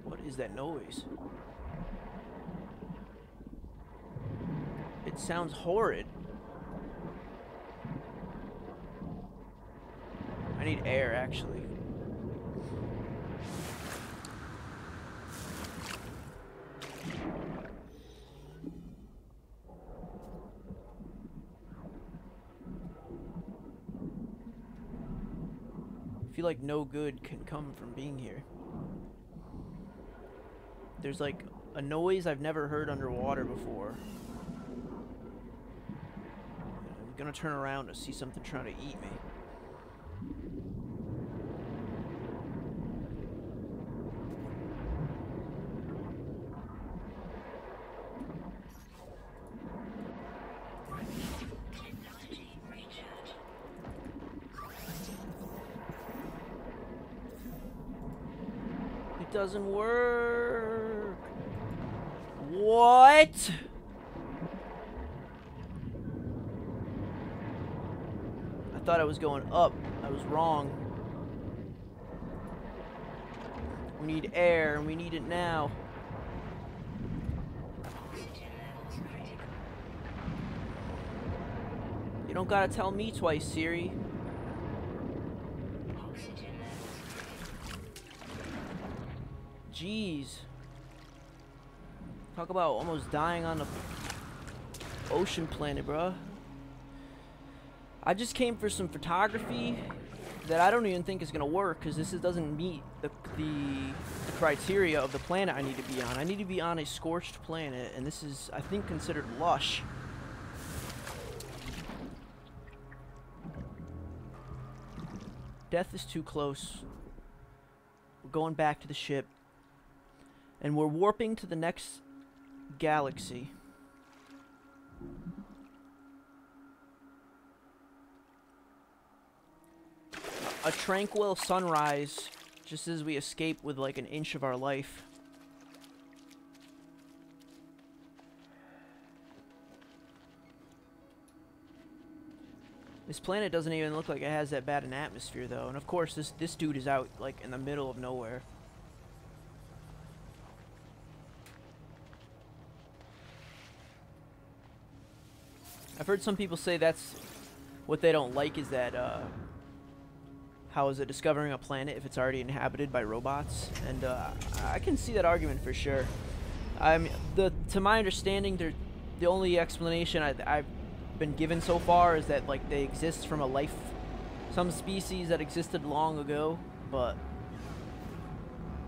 What is that noise? It sounds horrid. I need air, actually. I feel like no good can come from being here. There's like a noise I've never heard underwater before. I'm gonna turn around to see something trying to eat me. Technology recharge. It doesn't work. What? I thought I was going up. I was wrong. We need air, and we need it now. Oxygen levels critical. You don't gotta tell me twice, Siri. Oxygen levels critical. Jeez. Talk about almost dying on the ocean planet, bruh. I just came for some photography that I don't even think is gonna work because this doesn't meet the criteria of the planet I need to be on. I need to be on a scorched planet, and this is, I think, considered lush. Death is too close. We're going back to the ship, and we're warping to the next galaxy. A tranquil sunrise, just as we escape with like an inch of our life. This planet doesn't even look like it has that bad an atmosphere though, and of course this dude is out like in the middle of nowhere. I've heard some people say that's what they don't like, is that how is it discovering a planet if it's already inhabited by robots? And I can see that argument for sure. To my understanding, the only explanation I've been given so far is that like they exist from some species that existed long ago, but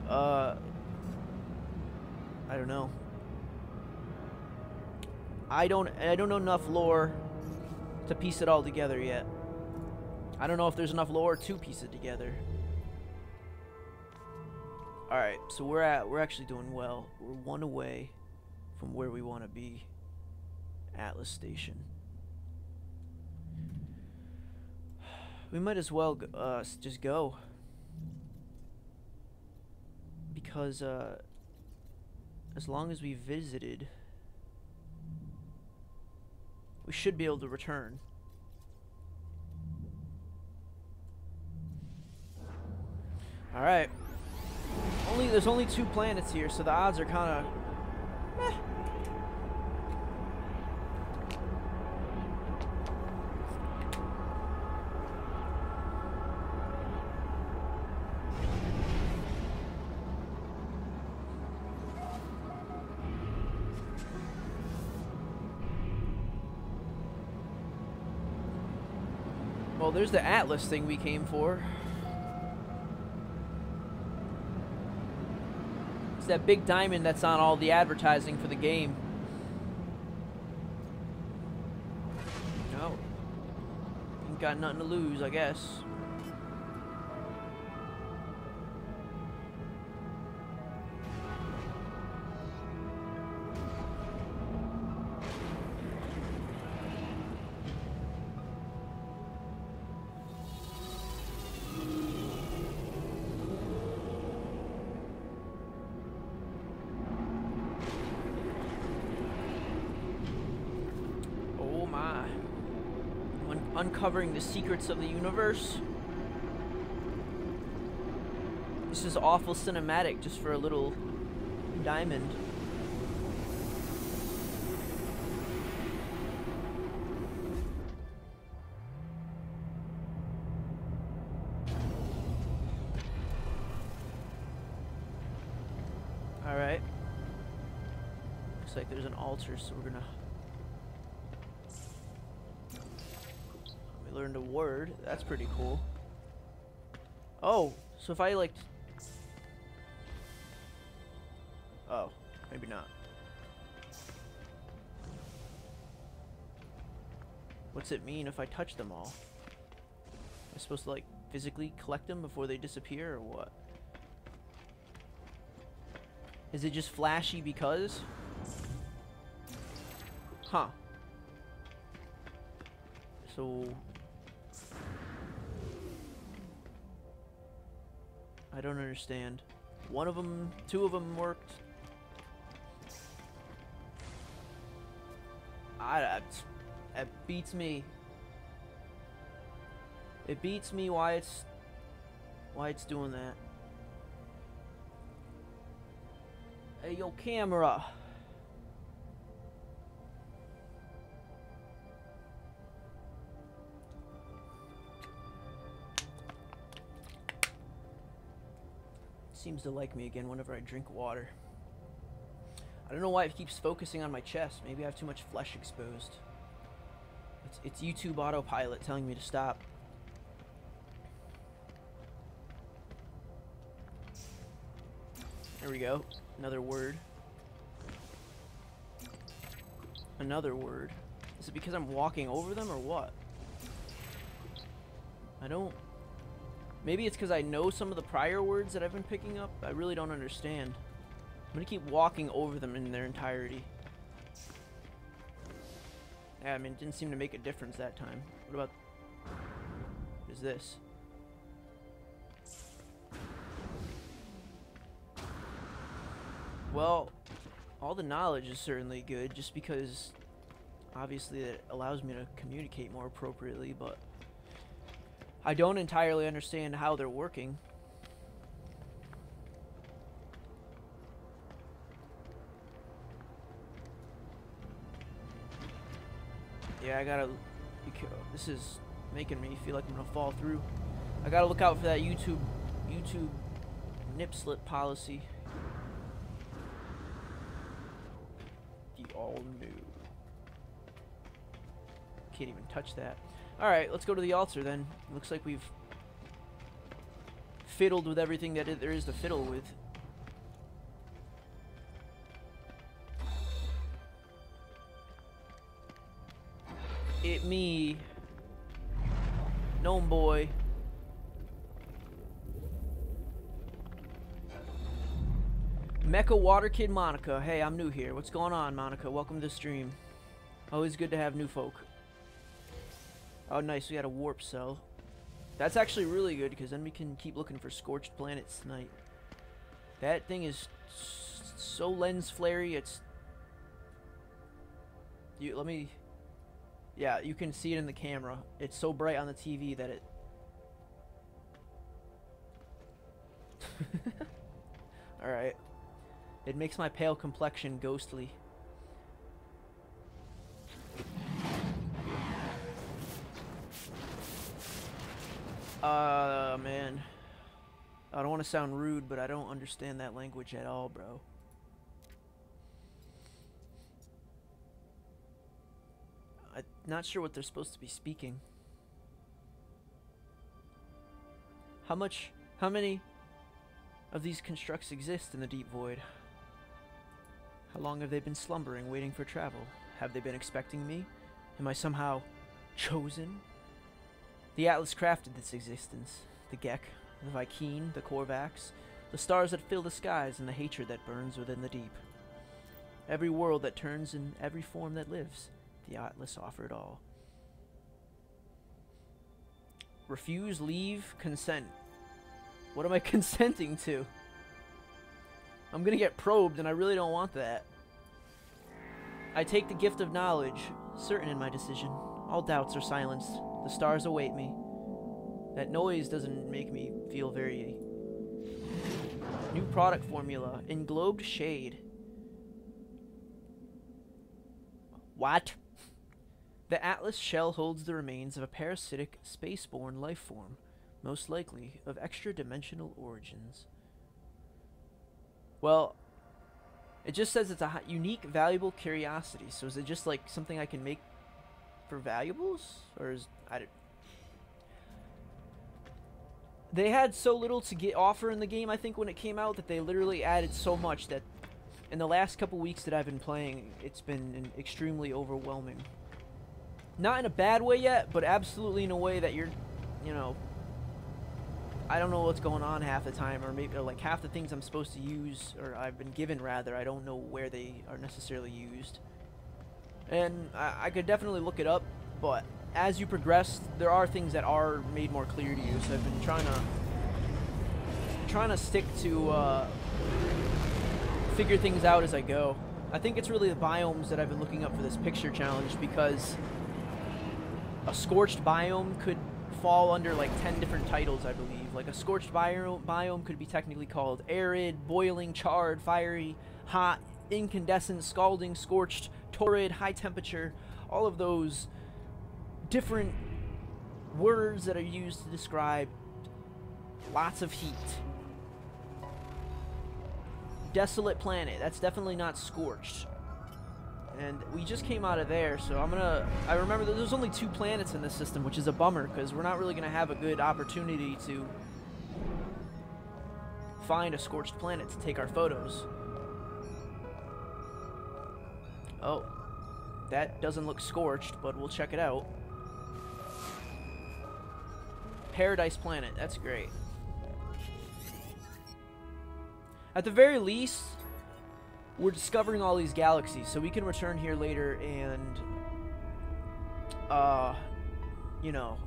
I don't know. I don't know enough lore to piece it all together yet. I don't know if there's enough lore to piece it together. Alright, so we're actually doing well. We're one away from where we want to be. Atlas Station. We might as well just go. Because as long as we visited, we should be able to return. Alright. There's only 2 planets here, so the odds are kinda meh. Well, there's the Atlas thing we came for. It's that big diamond that's on all the advertising for the game. No. Ain't got nothing to lose, I guess. uncovering the secrets of the universe. This is awful cinematic just for a little diamond. Alright. Looks like there's an altar, so we're gonna... We learned a word. That's pretty cool. Oh, so if I like... Oh, maybe not. What's it mean if I touch them all? Am I supposed to like physically collect them before they disappear or what? Is it just flashy because? Huh. So... I don't understand. One of them, two of them worked. That beats me. It beats me why it's doing that. Hey, yo, camera. Seems to like me again whenever I drink water. I don't know why it keeps focusing on my chest. Maybe I have too much flesh exposed. It's YouTube autopilot telling me to stop. There we go. Another word. Another word. Is it because I'm walking over them or what? I don't... Maybe it's because I know some of the prior words that I've been picking up. I really don't understand. I'm gonna keep walking over them in their entirety. Yeah, I mean, it didn't seem to make a difference that time. What about... What is this? Well, all the knowledge is certainly good, just because obviously it allows me to communicate more appropriately, but I don't entirely understand how they're working. Yeah, I gotta... This is making me feel like I'm gonna fall through. I gotta look out for that YouTube nip slip policy. The all new. Can't even touch that. Alright, let's go to the altar then. Looks like we've fiddled with everything that there is to fiddle with. It me, Gnome boy. Mecha Water Kid Monica. Hey, I'm new here. What's going on, Monica? Welcome to the stream. Always good to have new folk. Oh, nice. We got a warp cell. That's actually really good because then we can keep looking for scorched planets tonight. That thing is so lens flary. It's... Let me... Yeah, you can see it in the camera. It's so bright on the TV that it... Alright. It makes my pale complexion ghostly. Man. I don't want to sound rude, but I don't understand that language at all, bro. I'm not sure what they're supposed to be speaking. How many of these constructs exist in the deep void? How long have they been slumbering, waiting for travel? Have they been expecting me? Am I somehow chosen? The Atlas crafted this existence. The Gek, the Vy'keen, the Korvax, the stars that fill the skies, and the hatred that burns within the deep. Every world that turns in every form that lives. The Atlas offered all. Refuse, leave, consent. What am I consenting to? I'm gonna get probed, and I really don't want that. I take the gift of knowledge, certain in my decision. All doubts are silenced. The stars await me. That noise doesn't make me feel very... New product formula. Englobed shade. What? The Atlas shell holds the remains of a parasitic, spaceborne life form, most likely of extra-dimensional origins. Well, it just says it's a unique, valuable curiosity. So is it just like something I can make for valuables? Or is... They had so little to offer in the game, I think, when it came out, that they literally added so much that in the last couple weeks that I've been playing, it's been extremely overwhelming. Not in a bad way yet, but absolutely in a way that you're, you know, I don't know what's going on half the time, or maybe like half the things I'm supposed to use, or I've been given rather, I don't know where they are necessarily used. And I could definitely look it up, but as you progress, there are things that are made more clear to you. So I've been trying to stick to figure things out as I go. I think it's really the biomes that I've been looking up for this picture challenge, because a scorched biome could fall under like 10 different titles, I believe. Like a scorched biome could be technically called arid, boiling, charred, fiery, hot, incandescent, scalding, scorched, torrid, high temperature. All of those different words that are used to describe lots of heat. Desolate planet, that's definitely not scorched. And we just came out of there, so I remember that there's only 2 planets in this system, which is a bummer, because we're not really going to have a good opportunity to find a scorched planet to take our photos. Oh, that doesn't look scorched, but we'll check it out. Paradise planet, that's great. At the very least, we're discovering all these galaxies, so we can return here later and, you know,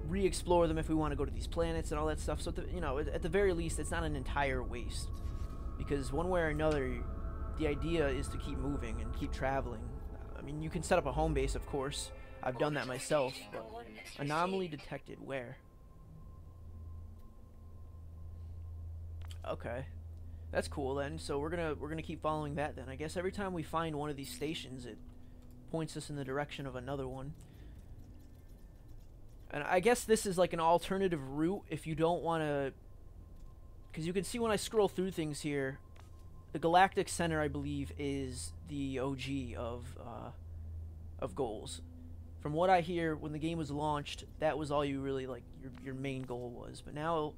re-explore them if we want to go to these planets and all that stuff. So, you know, at the very least, it's not an entire waste, because one way or another, the idea is to keep moving and keep traveling. I mean, you can set up a home base, of course. I've done that myself, but anomaly detected. Where? Okay. That's cool then. So we're gonna keep following that then. I guess every time we find one of these stations, it points us in the direction of another one. And I guess this is like an alternative route if you don't want to, because you can see when I scroll through things here, the Galactic Center, I believe, is the OG of goals. From what I hear, when the game was launched, that was all you really, like, your main goal was. But now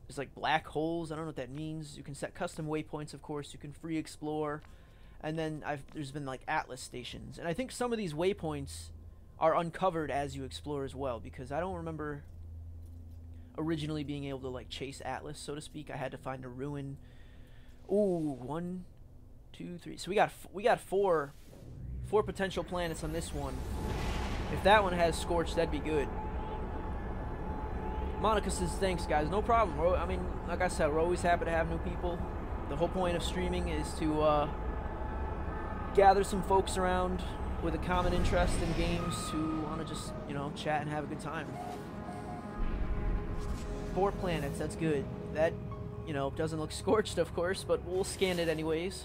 there's like black holes. I don't know what that means. You can set custom waypoints, of course. You can free explore, and then there's been like Atlas stations, and I think some of these waypoints are uncovered as you explore as well, because I don't remember originally being able to like chase Atlas, so to speak. I had to find a ruin. Ooh, 1, 2, 3. So we got four potential planets on this one. If that one has scorched, that'd be good. Monica says, thanks, guys. No problem. I mean, like I said, we're always happy to have new people. The whole point of streaming is to gather some folks around with a common interest in games who want to just, you know, chat and have a good time. 4 planets, that's good. That, you know, doesn't look scorched, of course, but we'll scan it anyways.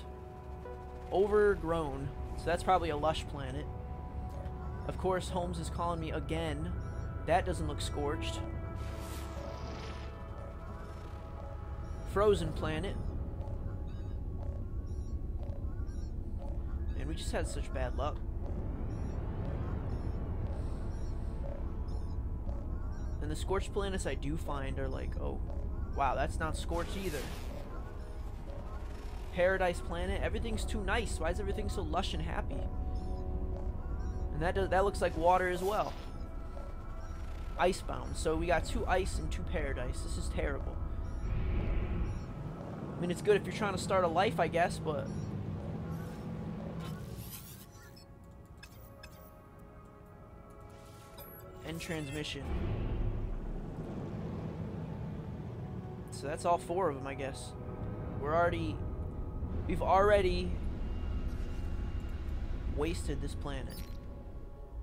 Overgrown. So that's probably a lush planet. Of course, Holmes is calling me again. That doesn't look scorched. Frozen planet. And we just had such bad luck. And the scorched planets I do find are like, oh, wow, that's not scorched either. Paradise planet. Everything's too nice. Why is everything so lush and happy? And that looks like water as well. Icebound. So we got 2 ice and 2 paradise. This is terrible. I mean, it's good if you're trying to start a life, I guess, but... End transmission. So that's all 4 of them, I guess. We've already wasted this planet.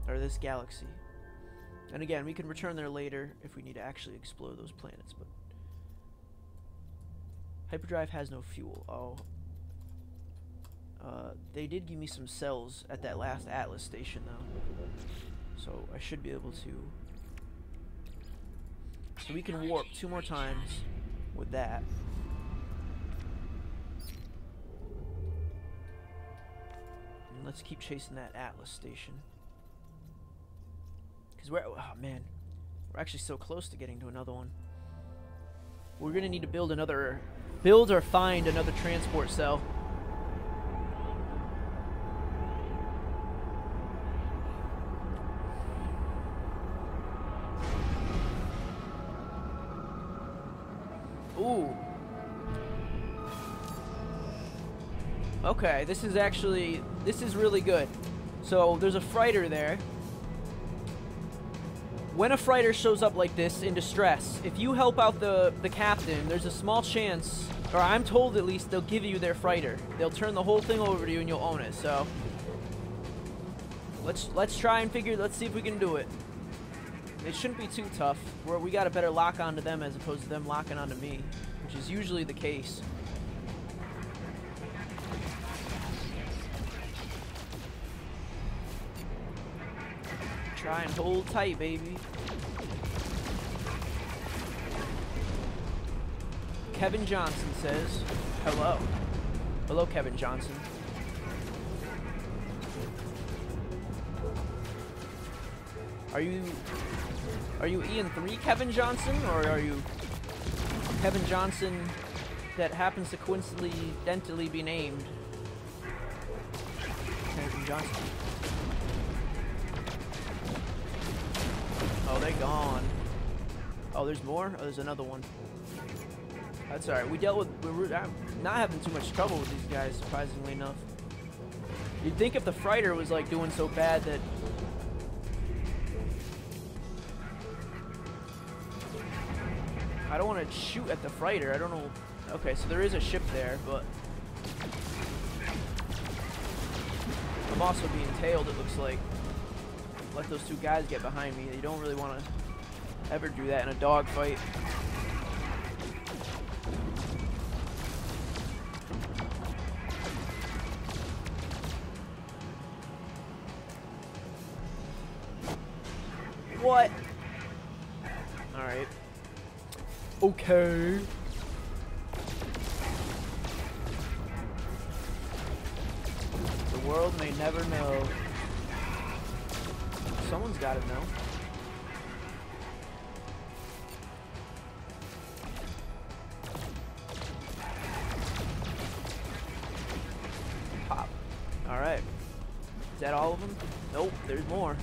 or this galaxy. And again, we can return there later if we need to actually explore those planets, but hyperdrive has no fuel. Oh. They did give me some cells at that last Atlas station though. So I should be able to. So we can warp 2 more times with that. And let's keep chasing that Atlas station. Because we're, oh man, we're actually so close to getting to another one. We're gonna need to build or find another transport cell. Ooh. Okay, this is really good. So there's a freighter there. When a freighter shows up like this in distress, if you help out the captain, there's a small chance, or I'm told at least, they'll give you their freighter. They'll turn the whole thing over to you and you'll own it. So let's try and let's see if we can do it. It shouldn't be too tough. We got a better lock onto them as opposed to them locking onto me, which is usually the case. Try and hold tight, baby. Kevin Johnson says, hello. Hello, Kevin Johnson. Are you Ian 3 Kevin Johnson, or are you Kevin Johnson that happens to coincidentally be named Kevin Johnson? Oh, they're gone. Oh, there's more? Oh, there's another one. That's alright. We're not having too much trouble with these guys, surprisingly enough. You'd think if the freighter was like doing so bad that I don't want to shoot at the freighter. I don't know. Okay, so there is a ship there, but I'm also being tailed, it looks like. Let those 2 guys get behind me. You don't really want to ever do that in a dogfight. What? Alright. Okay. The world may never know. Someone's got to know. Pop. Alright. Is that all of them? Nope, there's more.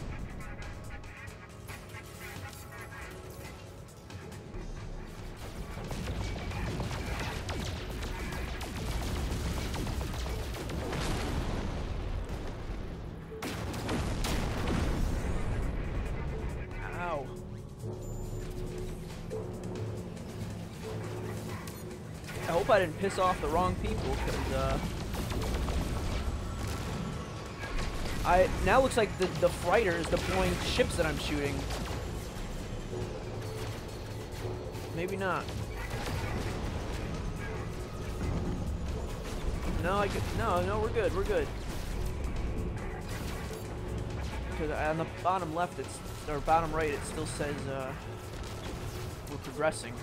I hope I didn't piss off the wrong people, because now looks like the freighter is deploying ships that I'm shooting. Maybe not. No, no, we're good, we're good. Because on the bottom left, or bottom right, it still says we're progressing.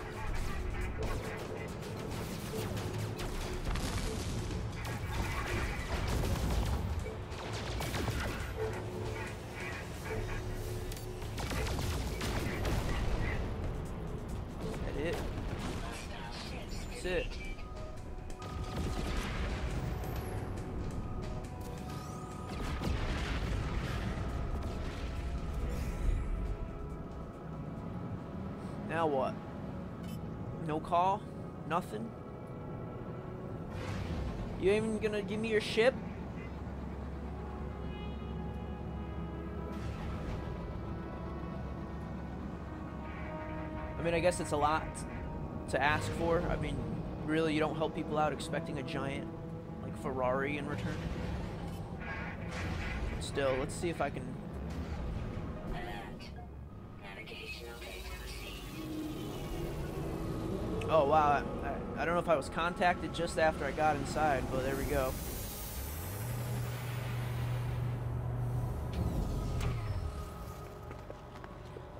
That's it. Now what? No call? Nothing? You ain't even gonna give me your ship? I mean, I guess it's a lot to ask for. I mean, really, you don't help people out expecting a giant, like, Ferrari in return. Still, let's see if I can Oh, wow. I don't know if I was contacted just after I got inside, but there we go.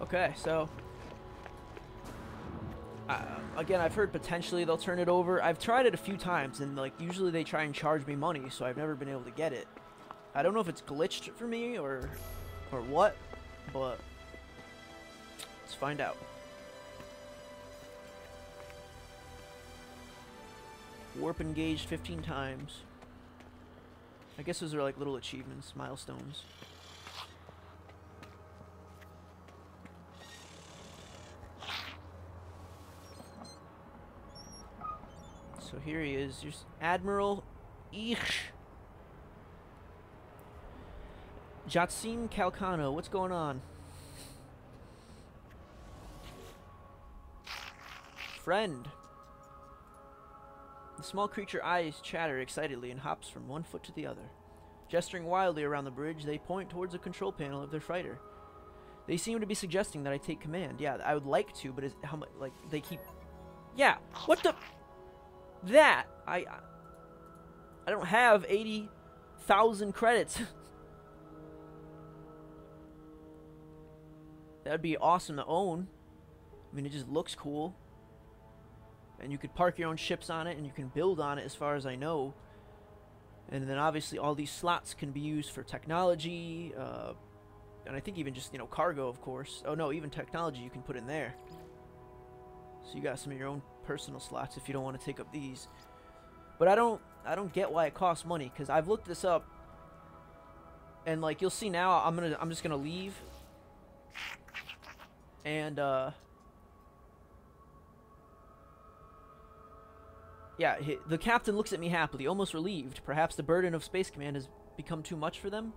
Okay, so... again, I've heard potentially they'll turn it over. I've tried it a few times, and like usually they try and charge me money, so I've never been able to get it. I don't know if it's glitched for me or what, but let's find out. Warp engaged 15 times. I guess those are like little achievements, milestones. So here he is, just Admiral Ish. Jatsim Calcano, what's going on? Friend. The small creature eyes chatter excitedly and hops from one foot to the other. Gesturing wildly around the bridge, they point towards the control panel of their fighter. They seem to be suggesting that I take command. Yeah, I would like to, but how much? Like they keep. Yeah, what the? That I don't have 80,000 credits. That'd be awesome to own. I mean, it just looks cool. And you could park your own ships on it, and you can build on it as far as I know. And then obviously all these slots can be used for technology, and I think even just, you know, cargo, of course. Oh no, even technology you can put in there. So you got some of your own personal slots if you don't want to take up these. But I don't get why it costs money, because I've looked this up, and like you'll see now, I'm just gonna leave. And yeah, the captain looks at me happily, almost relieved. Perhaps the burden of Space Command has become too much for them.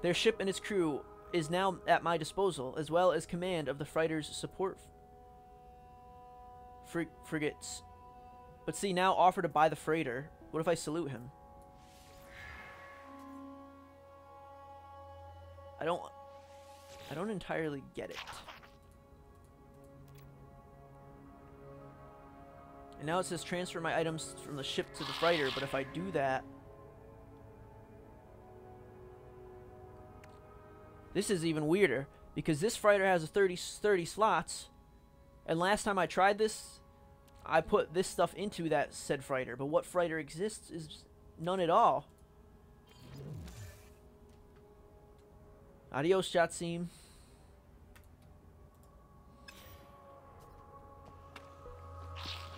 Their ship and its crew is now at my disposal, as well as command of the freighter's support frigates. But see, now offer to buy the freighter. What if I salute him? I don't entirely get it. And now it says transfer my items from the ship to the freighter, but if I do that... This is even weirder, because this freighter has a 30 slots, and last time I tried this, I put this stuff into that said freighter, but what freighter exists is none at all. Adios, Jatsim.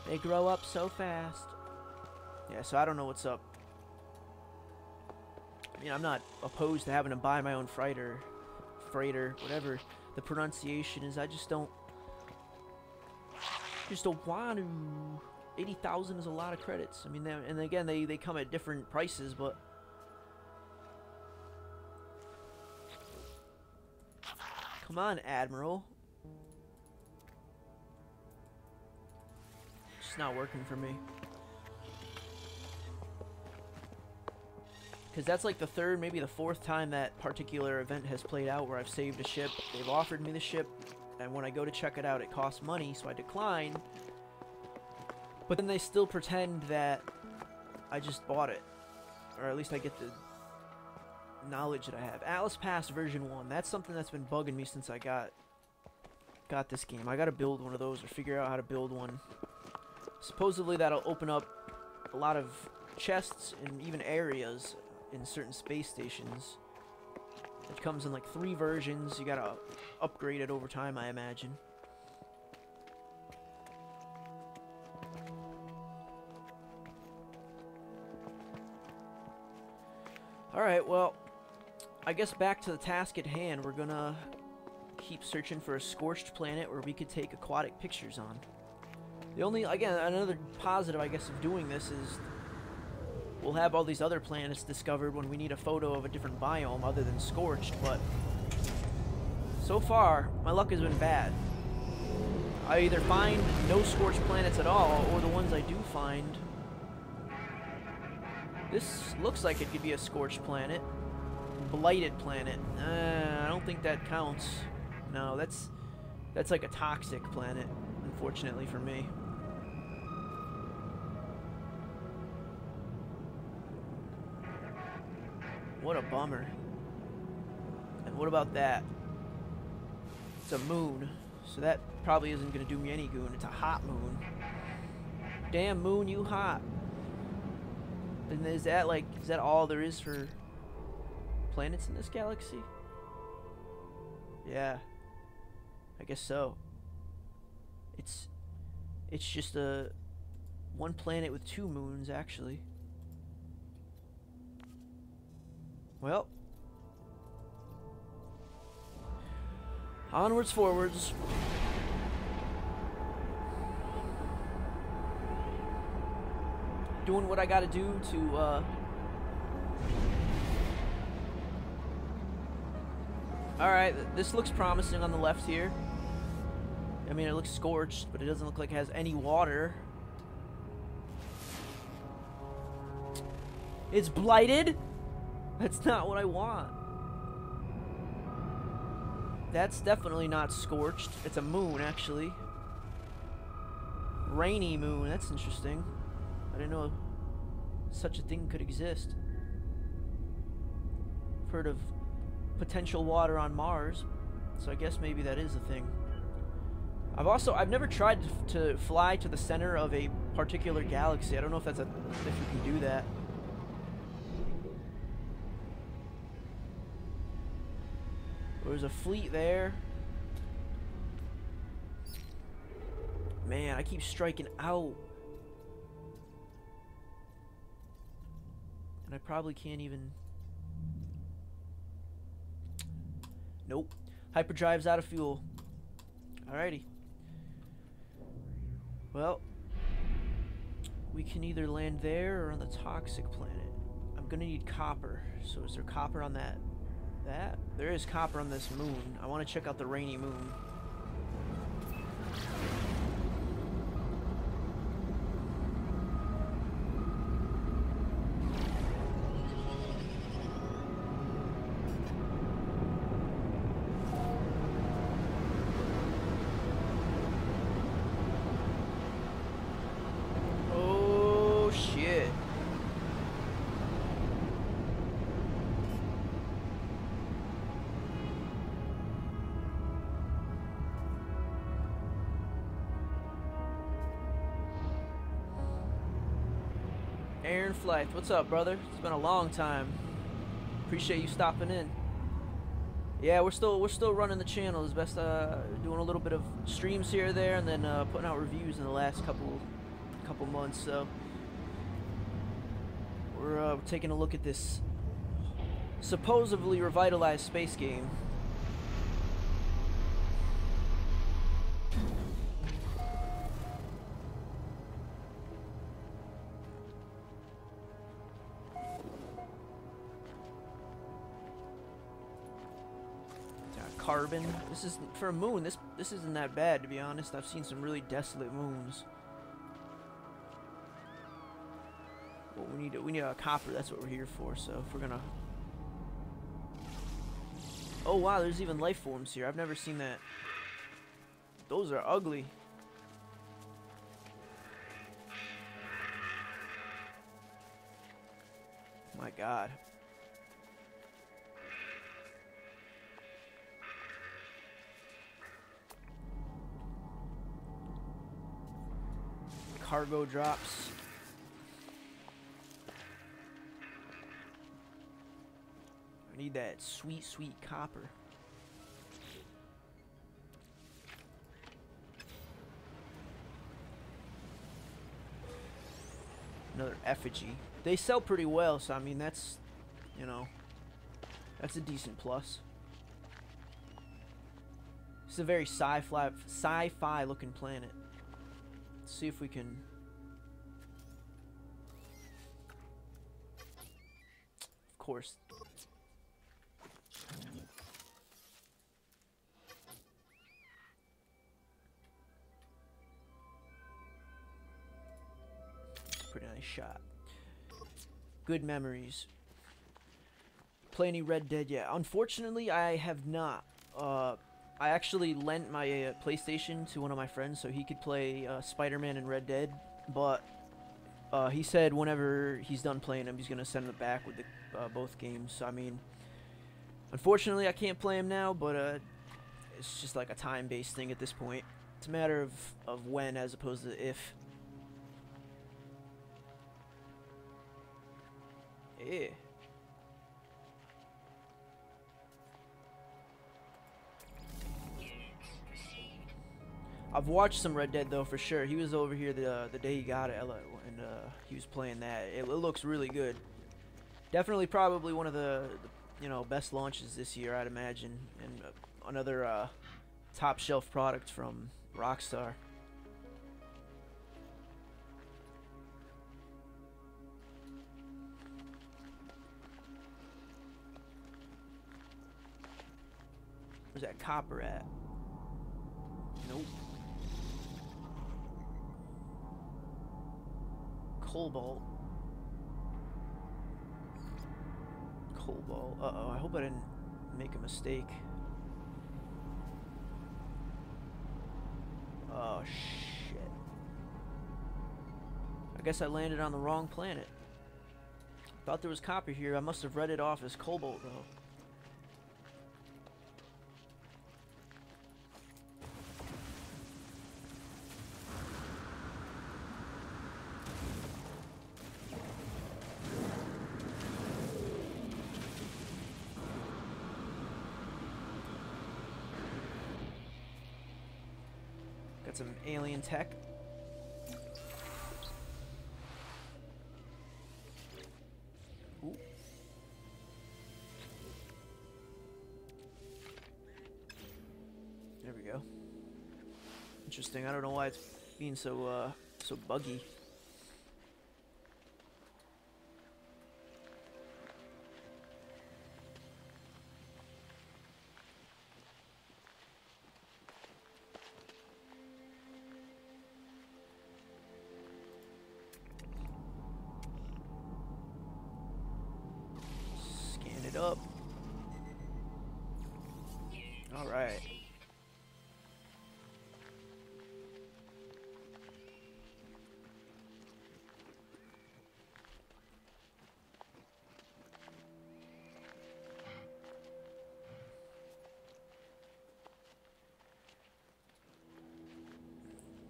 They grow up so fast. Yeah, so I don't know what's up. I mean, I'm not opposed to having to buy my own freighter, whatever the pronunciation is. I just don't want to. 80,000 is a lot of credits. I mean, and again, they come at different prices, but come on, Admiral. It's not working for me. Because that's like the third, maybe the fourth time that particular event has played out where I've saved a ship. They've offered me the ship, and when I go to check it out, it costs money, so I decline. But then they still pretend that I just bought it. Or at least I get the knowledge that I have. Atlas Pass version 1. That's something that's been bugging me since I got this game. I gotta build one of those or figure out how to build one. Supposedly that'll open up a lot of chests and even areas in certain space stations. It comes in like 3 versions. You gotta upgrade it over time, I imagine. Alright, well, I guess back to the task at hand. We're gonna keep searching for a scorched planet where we could take aquatic pictures on. The only, again, another positive, I guess, of doing this is we'll have all these other planets discovered when we need a photo of a different biome other than scorched, but so far, my luck has been bad. I either find no scorched planets at all, or the ones I do find... This looks like it could be a scorched planet. Blighted planet. I don't think that counts. No, that's like a toxic planet, unfortunately for me. What a bummer. And what about that? It's a moon. So that probably isn't going to do me any good. It's a hot moon. Damn moon, you hot. And is that all there is for planets in this galaxy? Yeah. I guess so. It's just one planet with 2 moons, actually. Well. Onwards, forwards. Doing what I gotta do to, Alright, this looks promising on the left here. I mean, it looks scorched, but it doesn't look like it has any water. It's blighted? That's not what I want. That's definitely not scorched. It's a moon, actually. Rainy moon. That's interesting. I didn't know such a thing could exist. I've heard of potential water on Mars, so I guess maybe that is a thing. I've never tried to fly to the center of a particular galaxy. I don't know if if you can do that. There's a fleet there. Man, I keep striking out. And I probably can't even... Nope. Hyperdrive's out of fuel. Alrighty. Well, we can either land there or on the toxic planet. I'm gonna need copper. So is there copper on that? There is copper on this moon. I want to check out the rainy moon. Oh shit. Aaron Flythe, what's up, brother? It's been a long time. Appreciate you stopping in. Yeah, we're still running the channel as best. Doing a little bit of streams here or there, and then putting out reviews in the last couple months. So we're taking a look at this supposedly revitalized space game. Carbon. This is for a moon. This isn't that bad, to be honest. I've seen some really desolate moons. Well, we need a copper. That's what we're here for. So if we're gonna. Oh wow, there's even life forms here. I've never seen that. Those are ugly. My God. Cargo drops. I need that sweet, sweet copper. Another effigy. They sell pretty well, so I mean that's, you know, that's a decent plus. It's a very sci-fi looking planet. See if we can. Of course. Pretty nice shot. Good memories. Play any Red Dead yet? Unfortunately, I have not. I actually lent my PlayStation to one of my friends so he could play Spider-Man and Red Dead, but He said whenever he's done playing them, he's gonna send them back with the both games. So I mean, unfortunately, I can't play him now, but it's just like a time-based thing at this point. It's a matter of when as opposed to if. Yeah. I've watched some Red Dead though for sure. He was over here the day he got it, and he was playing that. It looks really good. Definitely, probably one of the best launches this year, I'd imagine, and another top shelf product from Rockstar. Where's that copper at? Nope. Cobalt. Cobalt. Uh-oh, I hope I didn't make a mistake. Oh, shit. I guess I landed on the wrong planet. Thought there was copper here. I must have read it off as cobalt, though. Got some alien tech. Ooh. There we go. Interesting. I don't know why it's being so so buggy. Up. All right.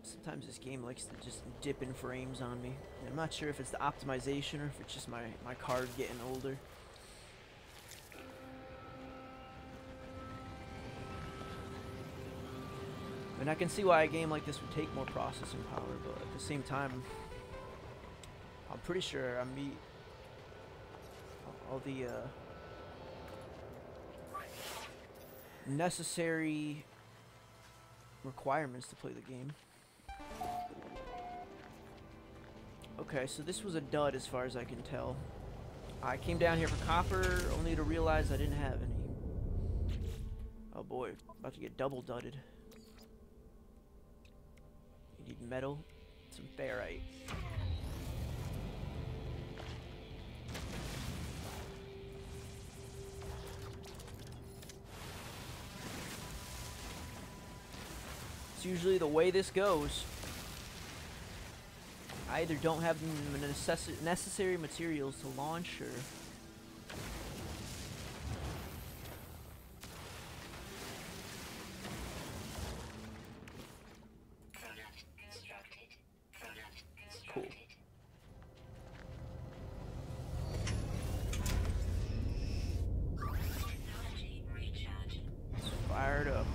Sometimes this game likes to just dip in frames on me. I'm not sure if it's the optimization or if it's just my card getting older. And I can see why a game like this would take more processing power, but at the same time, I'm pretty sure I meet all the necessary requirements to play the game. Okay, so this was a dud as far as I can tell. I came down here for copper, only to realize I didn't have any. Oh boy, about to get double dudded. You need metal, some ferrite. It's usually the way this goes. I either don't have the necessary materials to launch, or cool. It's fired up.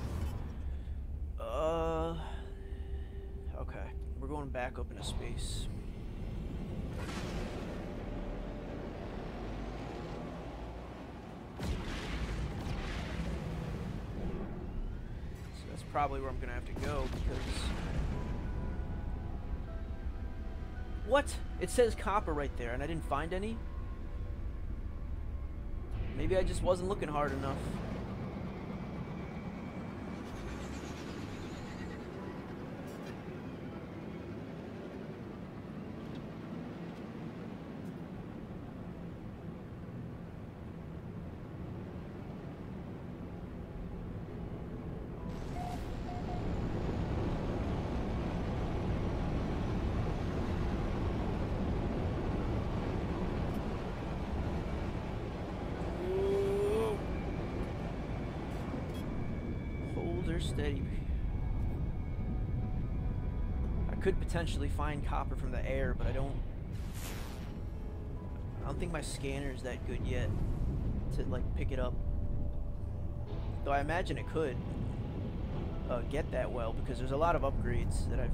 Okay. We're going back up into space. So that's probably where I'm gonna have to go, because... What? It says copper right there, and I didn't find any? Maybe I just wasn't looking hard enough. steady. I could potentially find copper from the air, but I don't think my scanner is that good yet to like pick it up. Though I imagine it could get that well, because there's a lot of upgrades that I've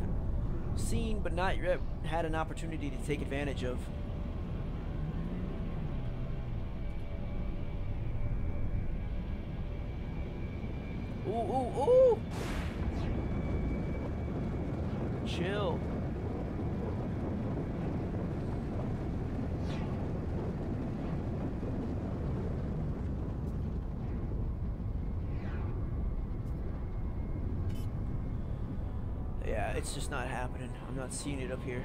seen but not yet had an opportunity to take advantage of. Ooh, ooh, ooh! Chill. Yeah, it's just not happening. I'm not seeing it up here.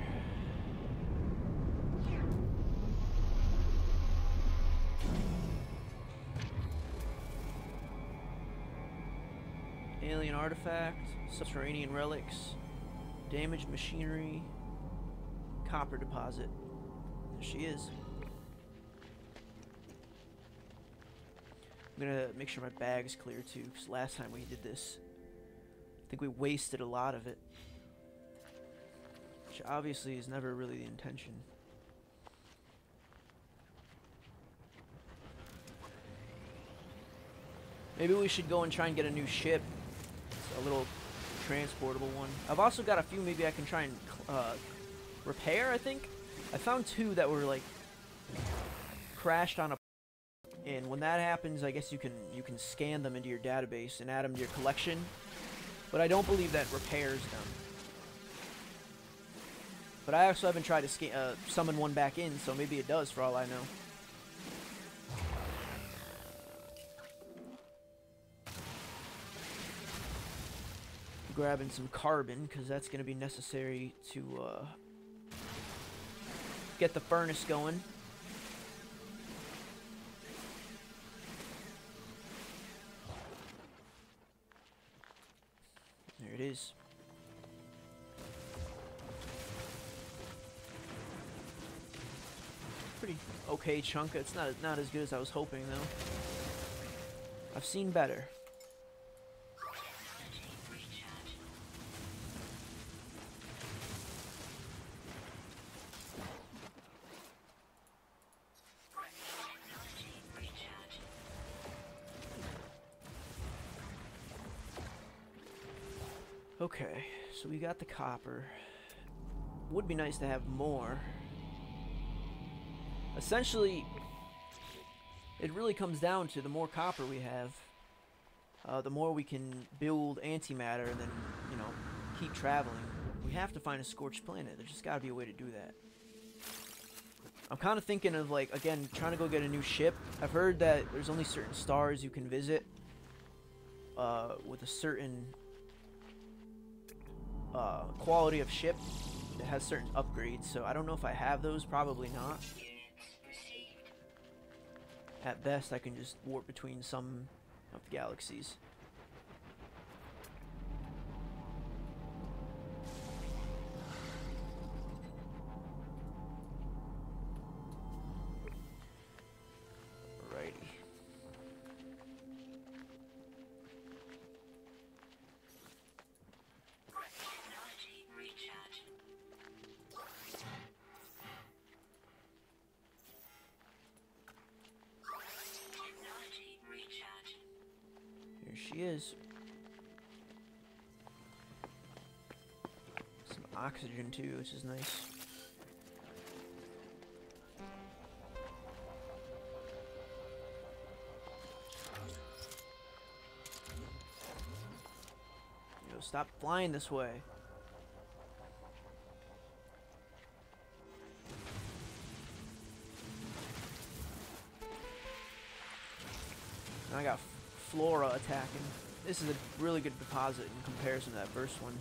Alien artifact, subterranean relics, damaged machinery, copper deposit. There she is. I'm gonna make sure my bag's clear too, because last time we did this, I think we wasted a lot of it. Which obviously is never really the intention. Maybe we should go and try and get a new ship. A little transportable one. I've also got a few maybe I can try and repair, I think. I found 2 that were like crashed on a, and when that happens, I guess you can scan them into your database and add them to your collection. But I don't believe that repairs them. But I also haven't tried to summon one back in, so maybe it does for all I know. Grabbing some carbon, because that's going to be necessary to get the furnace going. There it is. Pretty okay chunk. It's not as good as I was hoping, though. I've seen better. Okay, so we got the copper. Would be nice to have more. Essentially, it really comes down to the more copper we have, the more we can build antimatter and then, you know, keep traveling. We have to find a scorched planet. There's just got to be a way to do that. I'm kind of thinking of, like, again, trying to go get a new ship. I've heard that there's only certain stars you can visit with a certain quality of ship that has certain upgrades, so I don't know if I have those. Probably not. At best, I can just warp between some of the galaxies. Alrighty. Here she is. Some oxygen too, which is nice. Yo, stop flying this way. I got Flora attacking. This is a really good deposit in comparison to that first one.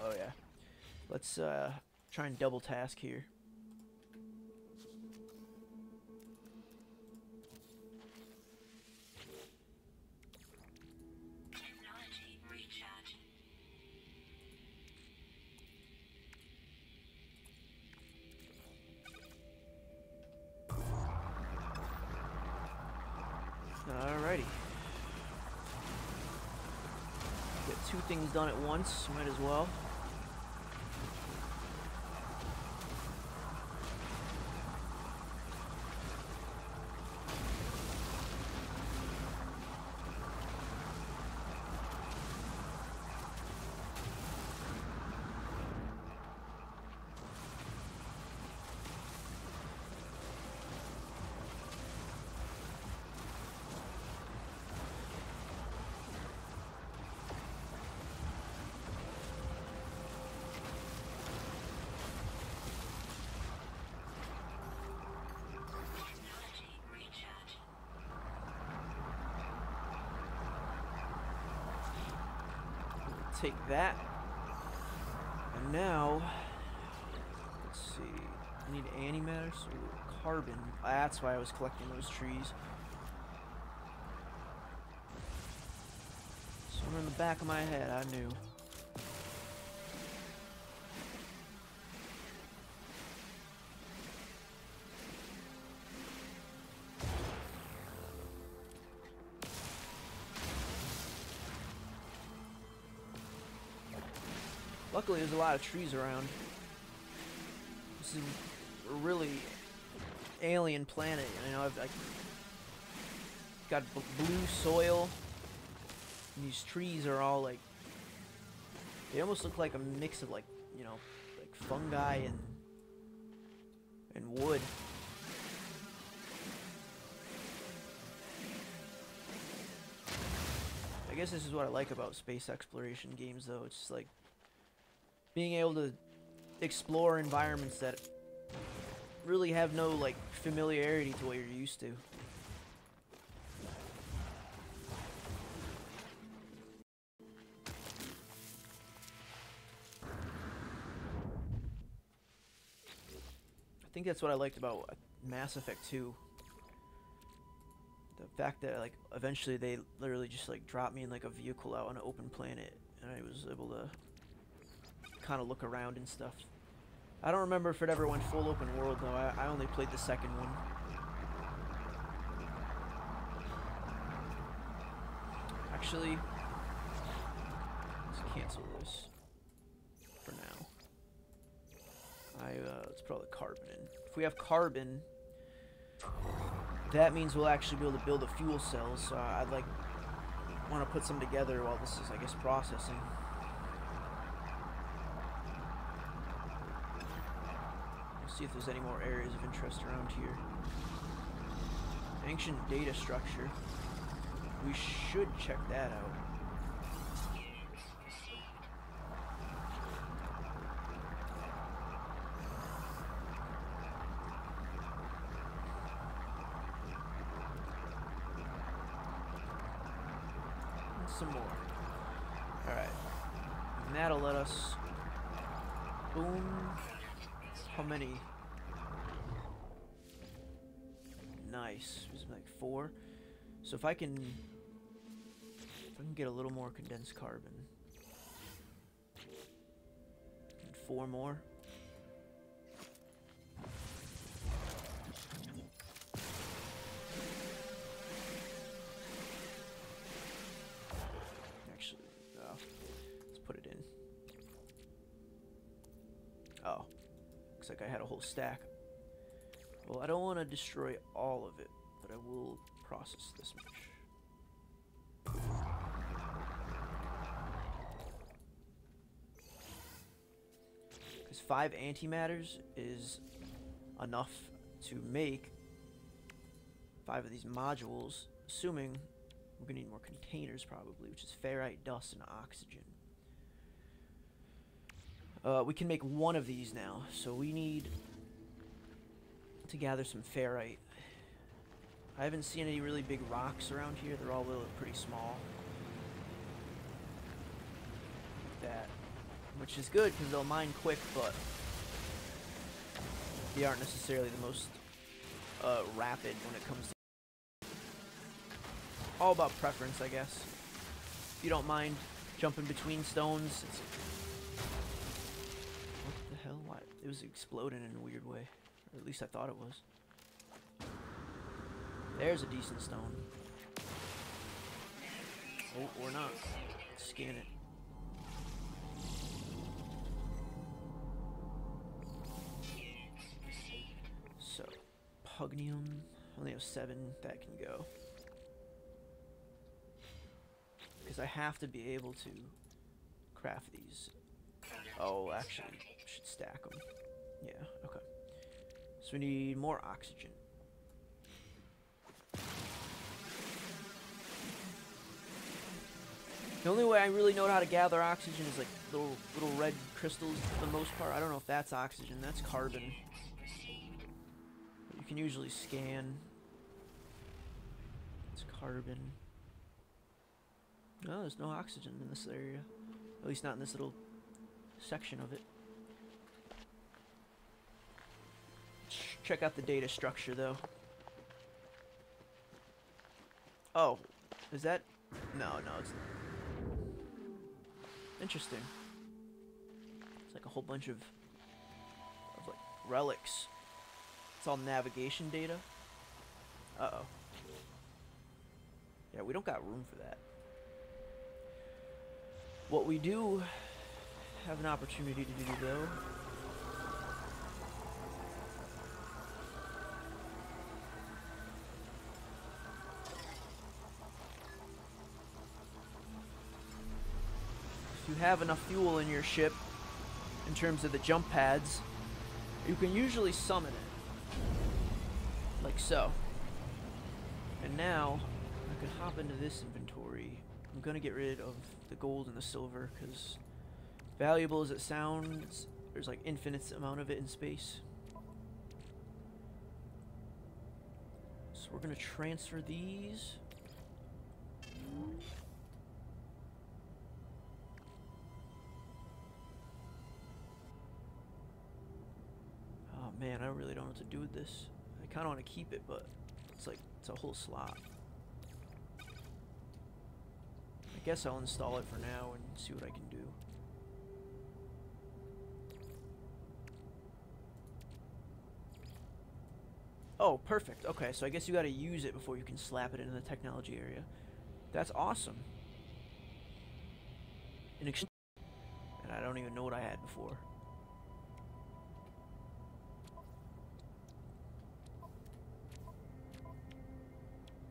Oh yeah. Let's try and double task here. two things done at once. Might as well. Take that. And now, let's see. I need antimatter, so carbon. That's why I was collecting those trees. Somewhere in the back of my head, I knew. Luckily, there's a lot of trees around. This is a really alien planet. You know, I've got blue soil. And these trees are all like, they almost look like a mix of like, you know, like fungi and wood. I guess this is what I like about space exploration games, though. It's just like being able to explore environments that really have no like familiarity to what you're used to. I think that's what I liked about Mass Effect 2. The fact that like eventually they literally just like dropped me in like a vehicle out on an open planet, and I was able to kind of look around and stuff. I don't remember if it ever went full open world though. I only played the second one. Actually, let's cancel this for now. Let's put all the carbon in. If we have carbon, that means we'll actually be able to build a fuel cell. So I'd like want to put some together while this is, I guess, processing. See if there's any more areas of interest around here. Ancient data structure. We should check that out. And some more. Alright. And that'll let us... Boom. How many? Nice. There's like 4. So if I can get a little more condensed carbon. And 4 more. Actually, let's put it in. Oh. Looks like I had a whole stack. Well, I don't want to destroy all of it, but I will process this much. Because 5 antimatters is enough to make 5 of these modules, assuming we're going to need more containers probably, which is ferrite, dust, and oxygen. We can make 1 of these now, so we need to gather some ferrite. I haven't seen any really big rocks around here. They're all pretty small. Like that. Which is good because they'll mine quick, but they aren't necessarily the most rapid when it comes to... All about preference, I guess. If you don't mind jumping between stones, it's... What the hell? Why? It was exploding in a weird way. Or at least I thought it was. There's a decent stone. Oh, or not. Scan it. Hugnium. Only have 7 that can go. Because I have to be able to craft these. Oh, actually, I should stack them. Yeah, okay. So we need more oxygen. The only way I really know how to gather oxygen is like little red crystals for the most part. I don't know if that's oxygen, that's carbon. You can usually scan. It's carbon. No, there's no oxygen in this area. At least not in this little section of it. Check out the data structure though. Oh, is that? No, it's not. Interesting. It's like a whole bunch of like relics. It's all navigation data. Uh-oh. Yeah, we don't got room for that. What we do have an opportunity to do though. If you have enough fuel in your ship, in terms of the jump pads, you can usually summon it. Like so. And now, I can hop into this inventory. I'm gonna get rid of the gold and the silver, because valuable as it sounds, there's like infinite amount of it in space. So we're gonna transfer these. Oh man, I really don't know what to do with this. I kind of want to keep it, but it's like, it's a whole slot. I guess I'll install it for now and see what I can do. Oh, perfect. Okay, so I guess you gotta use it before you can slap it into the technology area. That's awesome. And I don't even know what I had before.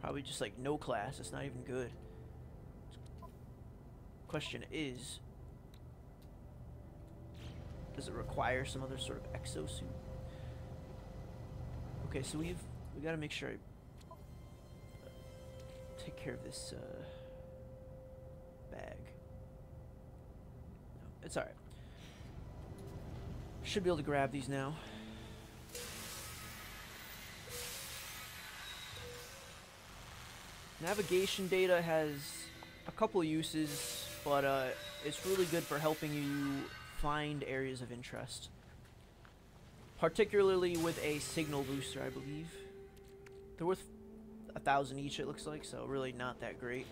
Probably just like no class. It's not even good. Question is, does it require some other sort of exosuit? Okay, so we gotta make sure I take care of this bag. No, it's alright. Should be able to grab these now. Navigation data has a couple uses, but it's really good for helping you find areas of interest. Particularly with a signal booster, I believe. They're worth 1,000 each, it looks like, so really not that great.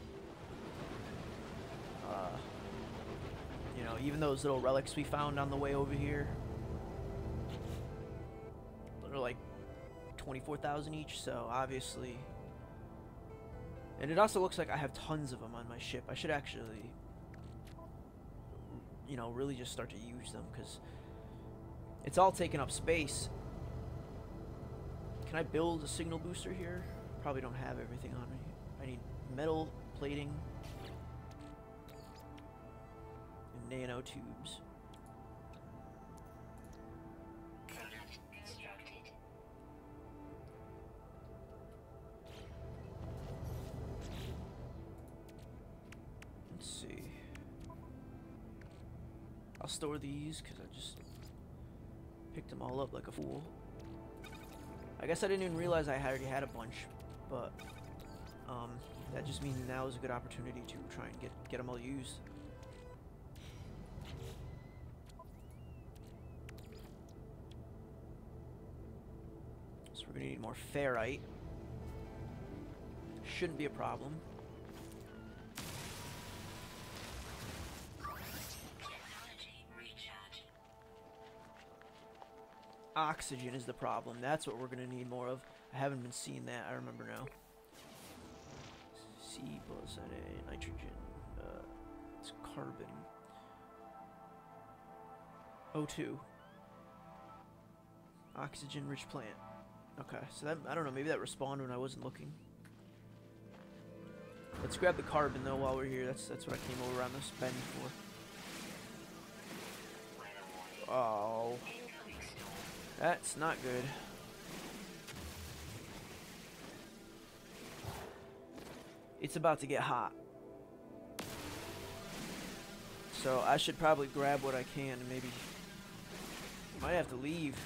You know, even those little relics we found on the way over here, they're like 24,000 each, so obviously. And it also looks like I have tons of them on my ship. I should actually, you know, really just start to use them, because it's all taking up space. Can I build a signal booster here? Probably don't have everything on me. I need metal plating and nano tubes. Product constructed. Let's see. I'll store these because I just picked them all up like a fool. I guess I didn't even realize I already had a bunch, but that just means now is a good opportunity to try and get them all used. So we're gonna need more ferrite. Shouldn't be a problem. Technology recharge. Oxygen is the problem. That's what we're gonna need more of. I haven't been seeing that. I remember now. C plus Na, nitrogen. It's carbon. O2. Oxygen-rich plant. Okay, so that, I don't know, maybe that respawned when I wasn't looking. Let's grab the carbon though while we're here. That's what I came over on this bend for. Oh. That's not good. It's about to get hot. So I should probably grab what I can and maybe might have to leave.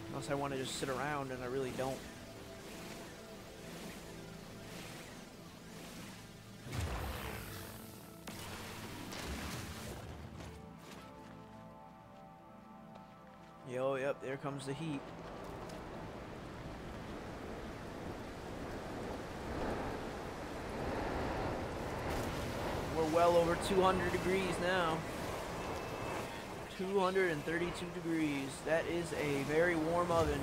Unless I want to just sit around and I really don't. Yo, yep, there comes the heat. We're well over 200 degrees now. 232 degrees. That is a very warm oven.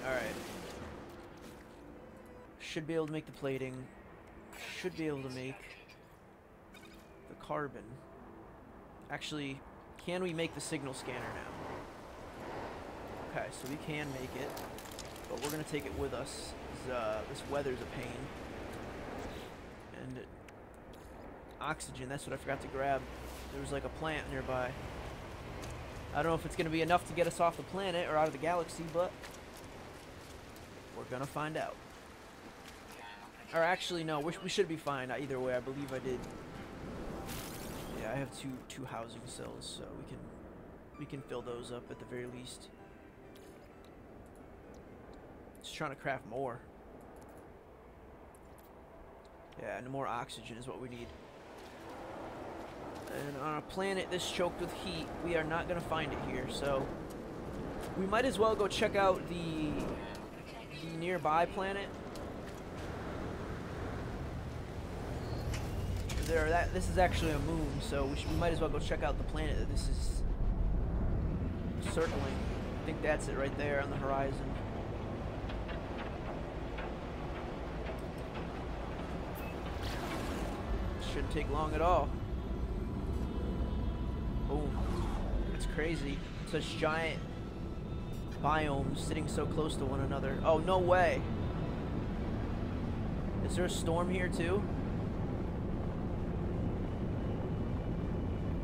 Alright. Should be able to make the plating. Should be able to make the carbon. Actually, can we make the signal scanner now? Okay, so we can make it, but we're going to take it with us. This weather's a pain. And oxygen, that's what I forgot to grab. There was like a plant nearby. I don't know if it's going to be enough to get us off the planet or out of the galaxy, but we're going to find out. Or actually, no, we should be fine either way. I believe I did. Yeah, I have two housing cells, so we can fill those up at the very least. Just trying to craft more. Yeah, and more oxygen is what we need. And on a planet this choked with heat, we are not going to find it here, so we might as well go check out the nearby planet. This is actually a moon, so we might as well go check out the planet that this is circling. I think that's it right there on the horizon. Shouldn't take long at all. Boom. That's crazy. Such giant biomes sitting so close to one another. Oh, no way. Is there a storm here too?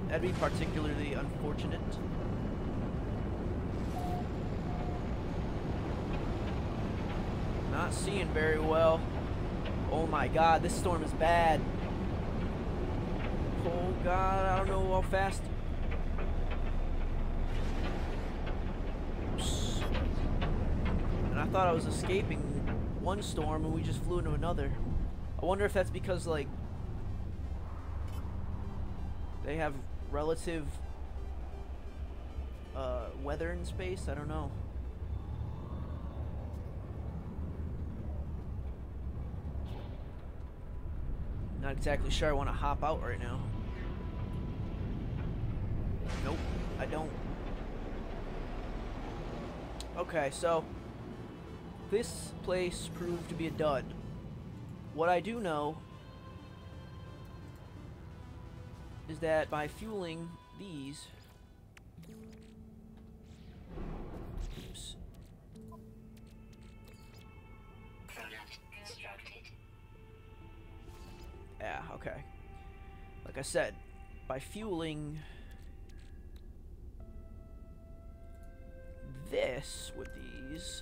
That'd be particularly unfortunate. Not seeing very well. Oh my god, this storm is bad. Oh god, I don't know how fast. And I thought I was escaping one storm and we just flew into another. I wonder if that's because, like, they have relative weather in space? I don't know. Not exactly sure I want to hop out right now. Nope, I don't. Okay, so this place proved to be a dud. What I do know is that by fueling these, oops. Product constructed. Yeah, okay. Like I said, by fueling this with these,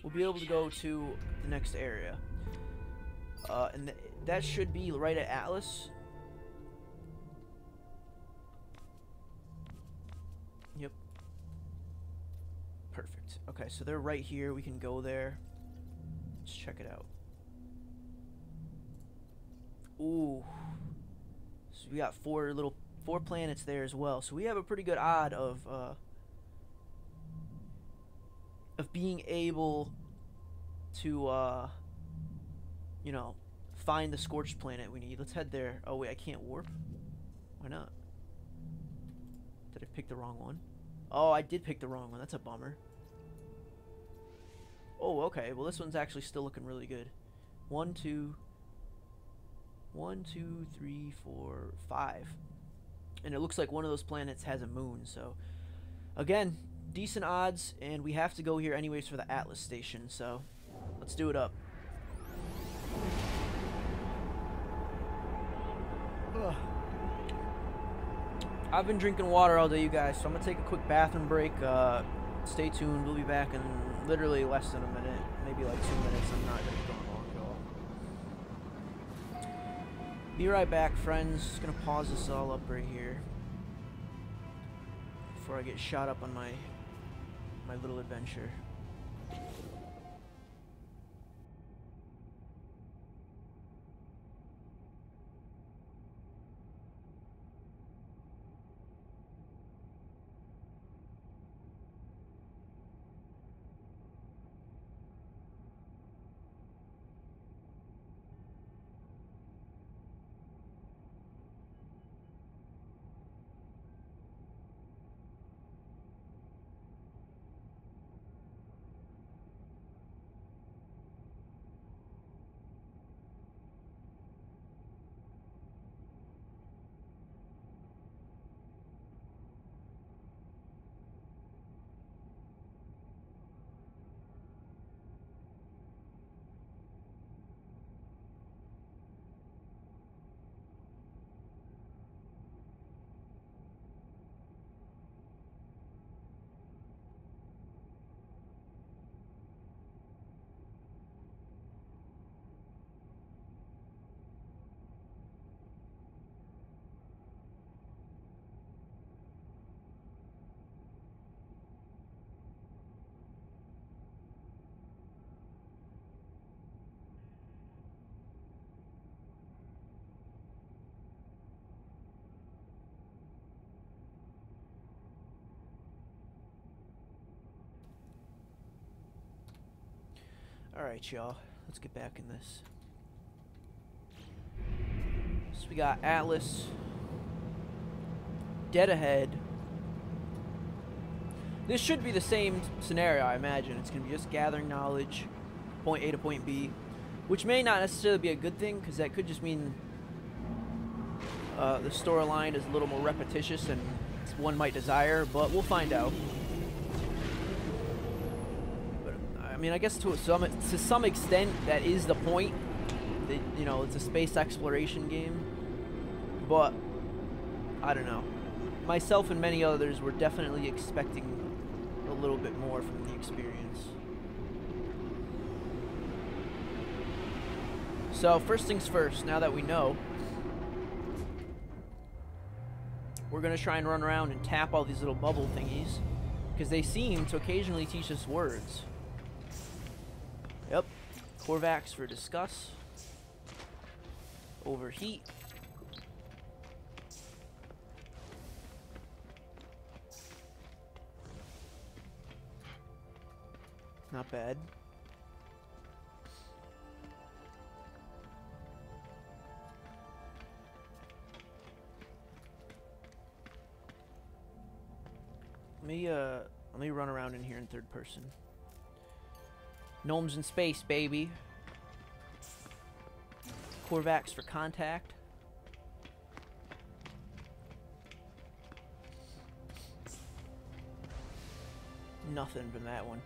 we'll be able to go to the next area. And that should be right at Atlas. Yep. Perfect. Okay, so they're right here. We can go there. Let's check it out. Ooh. So we got four planets there as well. So we have a pretty good odd of being able to you know, find the scorched planet we need. Let's head there. Oh wait, I can't warp. Why not? Did I pick the wrong one? Oh, I did pick the wrong one. That's a bummer. Oh, okay. Well, this one's actually still looking really good. 1, 2, 1, 2, 3, 4, 5. And it looks like one of those planets has a moon, so again, decent odds, and we have to go here anyways for the Atlas station, so let's do it up. Ugh. I've been drinking water all day, you guys, so I'm gonna take a quick bathroom break. Stay tuned, we'll be back in literally less than a minute, maybe like 2 minutes. I'm not gonna be going long at all. Be right back, friends. Just gonna pause this all up right here before I get shot up on my little adventure. Alright, y'all. Let's get back in this. So we got Atlas. Dead ahead. This should be the same scenario, I imagine. It's going to be just gathering knowledge, point A to point B, which may not necessarily be a good thing, because that could just mean the storyline is a little more repetitious than one might desire, but we'll find out. I mean, I guess to some extent that is the point. That, you know, it's a space exploration game, but I don't know. Myself and many others were definitely expecting a little bit more from the experience. So first things first. Now that we know, we're gonna try and run around and tap all these little bubble thingies, because they seem to occasionally teach us words. Yep. Korvax for discuss. Overheat. Not bad. Let me run around in here in third person. Gnomes in space, baby. Korvax for contact. Nothing from that one.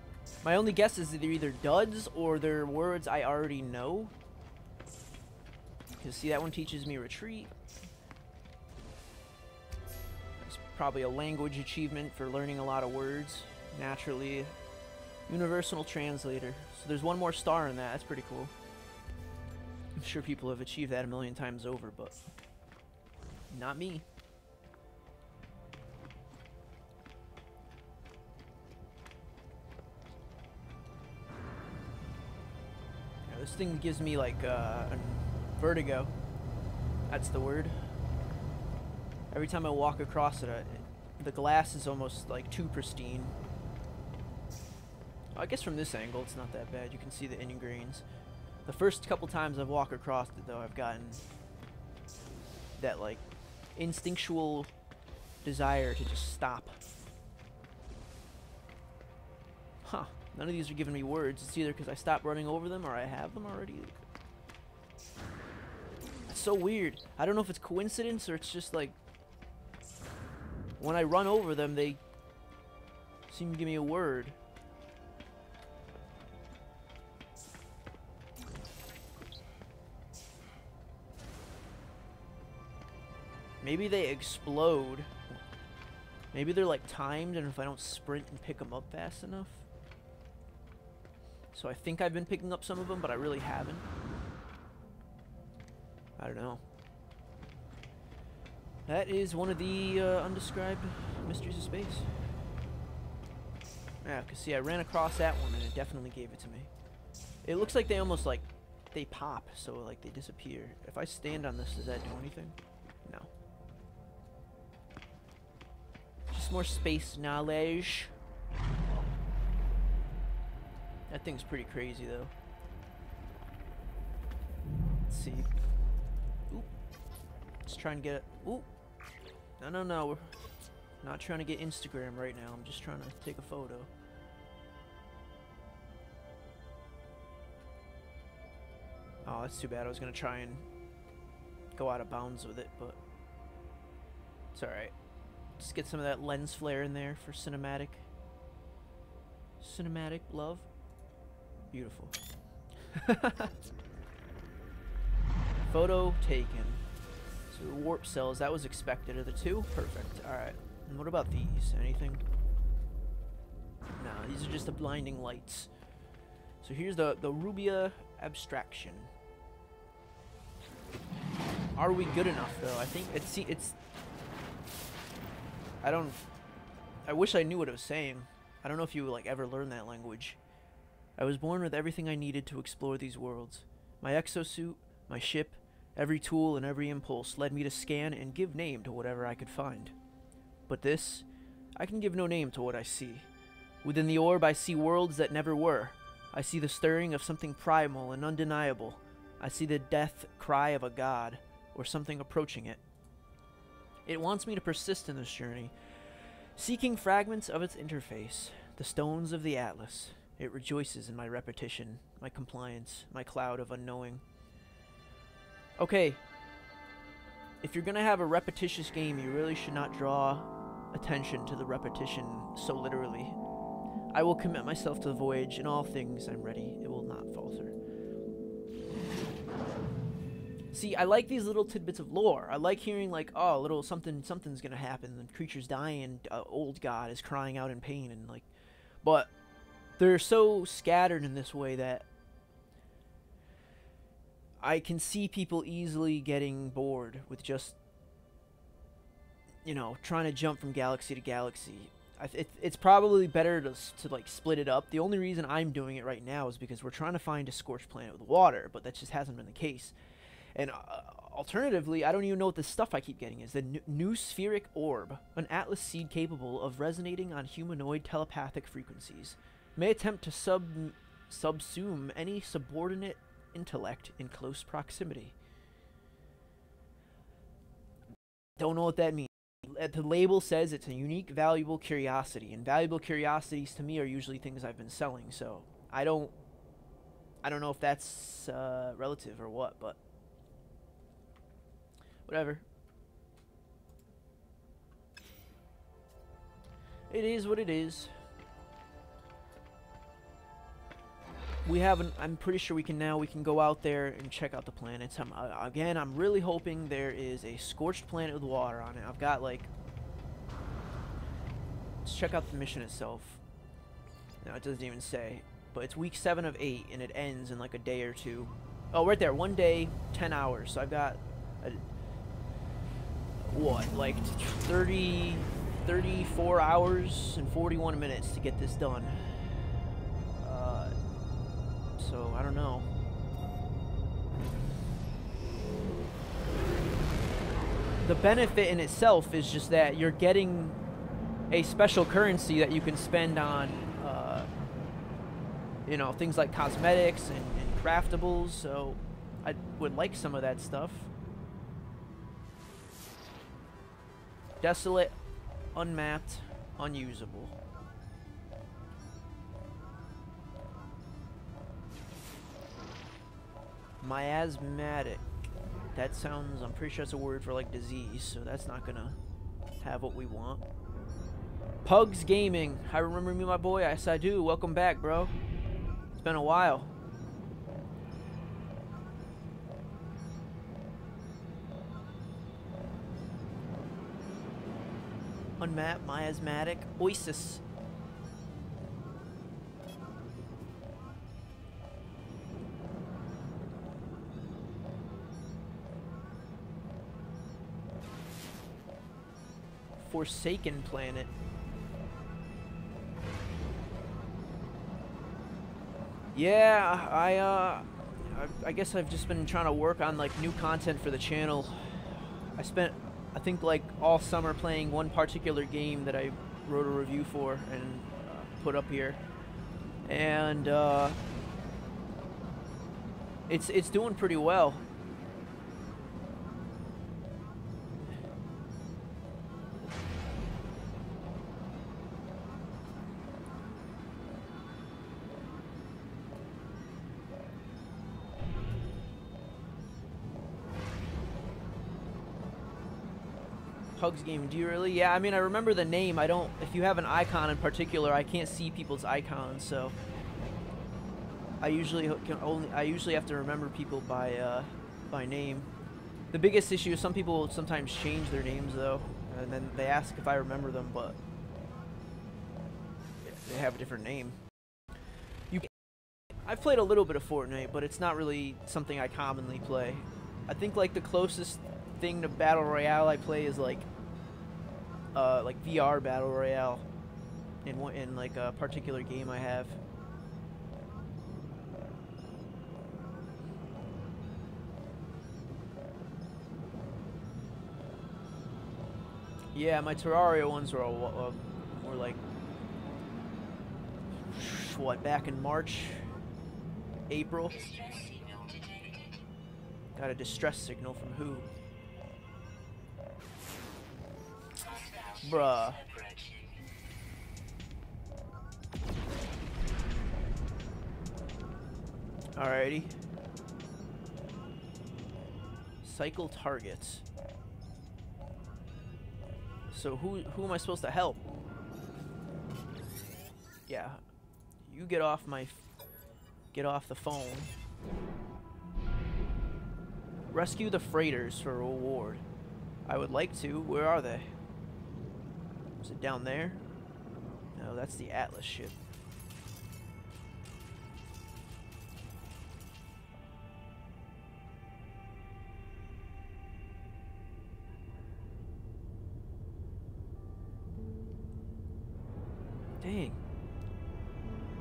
My only guess is that they're either duds or they're words I already know. Because see, that one teaches me retreat. It's probably a language achievement for learning a lot of words. Naturally. Universal translator. So there's one more star in that. That's pretty cool. I'm sure people have achieved that a million times over, but not me. Yeah, this thing gives me like vertigo. That's the word. Every time I walk across it, the glass is almost like too pristine. I guess from this angle it's not that bad. You can see the ingrains. The first couple times I've walked across it, though, I've gotten that like instinctual desire to just stop. Huh. None of these are giving me words. It's either because I stopped running over them or I have them already. so weird. I don't know if it's coincidence or it's just like when I run over them, they seem to give me a word. Maybe they explode. Maybe they're like timed, and if I don't sprint and pick them up fast enough. So I think I've been picking up some of them, but I really haven't. I don't know. That is one of the undescribed mysteries of space. Yeah, because see, I ran across that one, and it definitely gave it to me. It looks like they almost, like, they pop, so, like, they disappear. If I stand on this, does that do anything? No. Just more space knowledge. That thing's pretty crazy, though. Let's see. Oop. Just trying to get it. Oop. No. We're not trying to get Instagram right now. I'm just trying to take a photo. Oh, that's too bad. I was going to try and go out of bounds with it, but it's alright. Just get some of that lens flare in there for cinematic love. Beautiful. Photo taken. So warp cells, that was expected. Are the two? Perfect. Alright. And what about these? Anything? Nah, these are just the blinding lights. So here's the Rubia abstraction. Are we good enough though? I think it's I wish I knew what it was saying. I don't know if you like ever learned that language. I was born with everything I needed to explore these worlds. My exosuit, my ship, every tool and every impulse led me to scan and give name to whatever I could find. But this, I can give no name to what I see. Within the orb I see worlds that never were. I see the stirring of something primal and undeniable. I see the death cry of a god, or something approaching it. It wants me to persist in this journey, seeking fragments of its interface, the stones of the Atlas. It rejoices in my repetition, my compliance, my cloud of unknowing. Okay, if you're gonna have a repetitious game, you really should not draw attention to the repetition so literally. I will commit myself to the voyage. In all things I'm ready. It will not falter. See, I like these little tidbits of lore. I like hearing like, oh, little something's gonna happen. The creature's dying, and old god is crying out in pain, and like, but they're so scattered in this way that I can see people easily getting bored with just, you know, trying to jump from galaxy to galaxy. It's probably better to like split it up. The only reason I'm doing it right now is because we're trying to find a scorched planet with water, but that just hasn't been the case. And alternatively, I don't even know what this stuff I keep getting is. The new spheric orb, an atlas seed capable of resonating on humanoid telepathic frequencies, may attempt to subsume any subordinate intellect in close proximity. Don't know what that means. The label says it's a unique, valuable curiosity, and valuable curiosities to me are usually things I've been selling. So I don't know if that's relative or what, but whatever. It is what it is. We haven't. I'm pretty sure we can go out there and check out the planets. Again, I'm really hoping there is a scorched planet with water on it. I've got like. Let's check out the mission itself. No, it doesn't even say. But it's week 7 of 8, and it ends in like a day or two. Oh, right there. 1 day, 10 hours. So I've got what, like 34 hours and 41 minutes to get this done. So, I don't know. The benefit in itself is just that you're getting a special currency that you can spend on, you know, things like cosmetics and craftables, so I would like some of that stuff. Desolate, unmapped, unusable. Miasmatic. That sounds, I'm pretty sure it's a word for like disease, so that's not gonna have what we want. Pugs Gaming. I remember me, my boy. Yes, I do. Welcome back, bro. It's been a while. Unmap, miasmatic, oasis. Forsaken planet. Yeah, I guess I've just been trying to work on like new content for the channel. I spent, I think, like all summer playing one particular game that I wrote a review for and put up here, and it's doing pretty well. Pugs game, do you really? Yeah, I mean, I remember the name. I don't, if you have an icon in particular, I can't see people's icons, so I usually have to remember people by name. The biggest issue is some people sometimes change their names though, and then they ask if I remember them, but they have a different name. I've played a little bit of Fortnite, but it's not really something I commonly play. I think like the closest thing to Battle Royale I play is like VR Battle Royale in like a particular game I have. Yeah, my Terraria ones were more like, what, back in March, April? Got a distress signal from who? Bruh. Alrighty. Cycle targets. So who am I supposed to help? Yeah. You get off the phone. Rescue the freighters for a reward. I would like to. Where are they? Is it down there? No, that's the Atlas ship. Dang.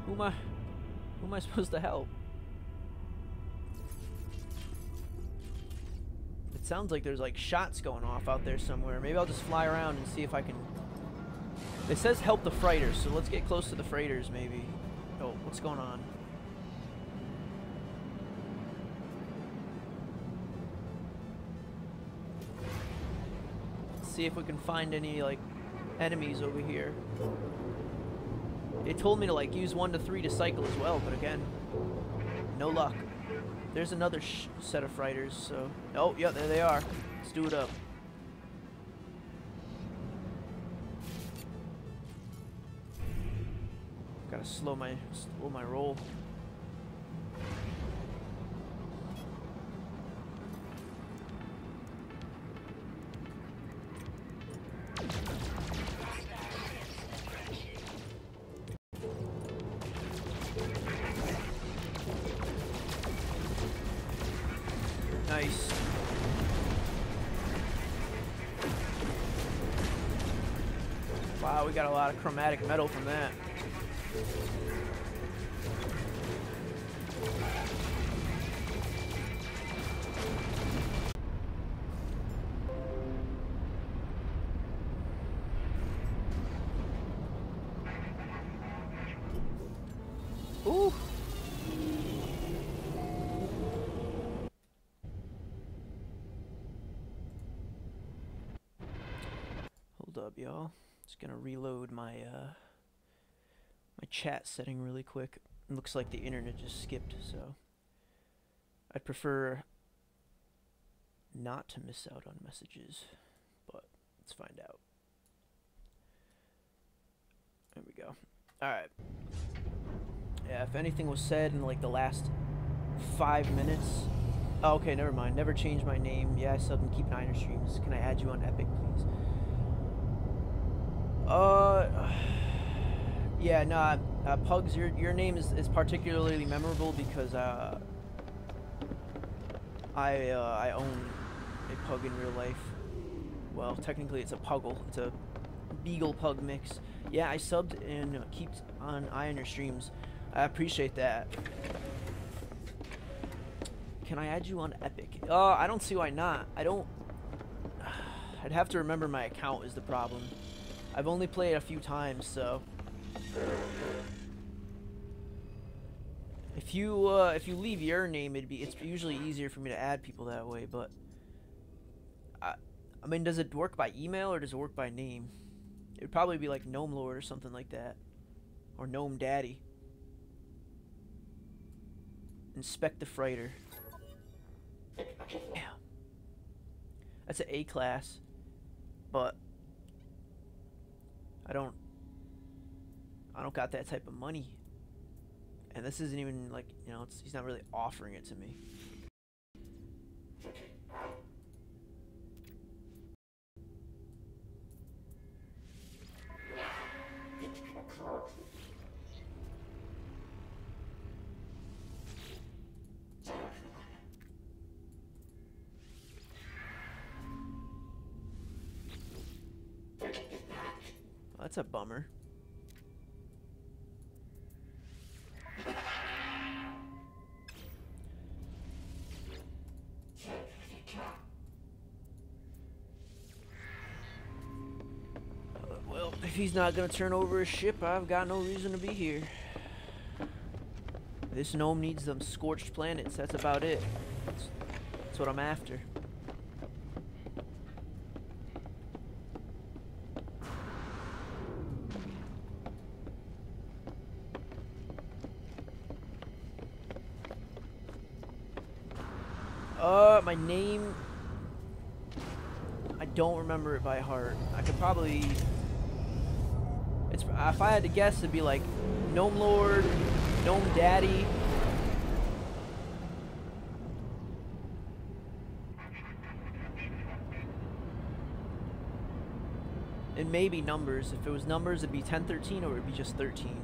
Who am I supposed to help? It sounds like there's like shots going off out there somewhere. Maybe I'll just fly around and see if I can. It says help the freighters, so let's get close to the freighters maybe. Oh, what's going on? Let's see if we can find any like enemies over here. It told me to like use 1 to 3 to cycle as well, but again, no luck. There's another set of freighters, so... Oh, yeah, there they are. Let's do it up. Gotta slow my roll. Nice. Wow, we got a lot of chromatic metal from that. Ooh. Hold up, y'all. Just gonna reload my my chat setting really quick. It looks like the internet just skipped, so I'd prefer not to miss out on messages, but let's find out. There we go. Alright. Yeah, if anything was said in like the last 5 minutes. Oh, okay, never mind. Never change my name. Yeah, I sub and keep Niner streams. Can I add you on Epic, please? Yeah, nah, Pugs, your name is particularly memorable because I own a pug in real life. Well, technically it's a puggle. It's a beagle pug mix. Yeah, I subbed and keep an eye on your streams. I appreciate that. Can I add you on Epic? I don't see why not. I don't. I'd have to remember my account is the problem. I've only played a few times, so. If you leave your name, it's usually easier for me to add people that way. But I mean, does it work by email or does it work by name? It would probably be like Gnome Lord or something like that, or Gnome Daddy. Inspect the freighter. Yeah. That's an A class, but I don't got that type of money. And this isn't even like, you know, he's not really offering it to me. That's a bummer. Well, if he's not gonna turn over his ship, I've got no reason to be here. This gnome needs them scorched planets. That's about it. That's what I'm after. My name, I don't remember it by heart. I could probably, if I had to guess, it'd be like Gnome Lord, Gnome Daddy. And maybe numbers. If it was numbers, it'd be 1013 or it'd be just 13.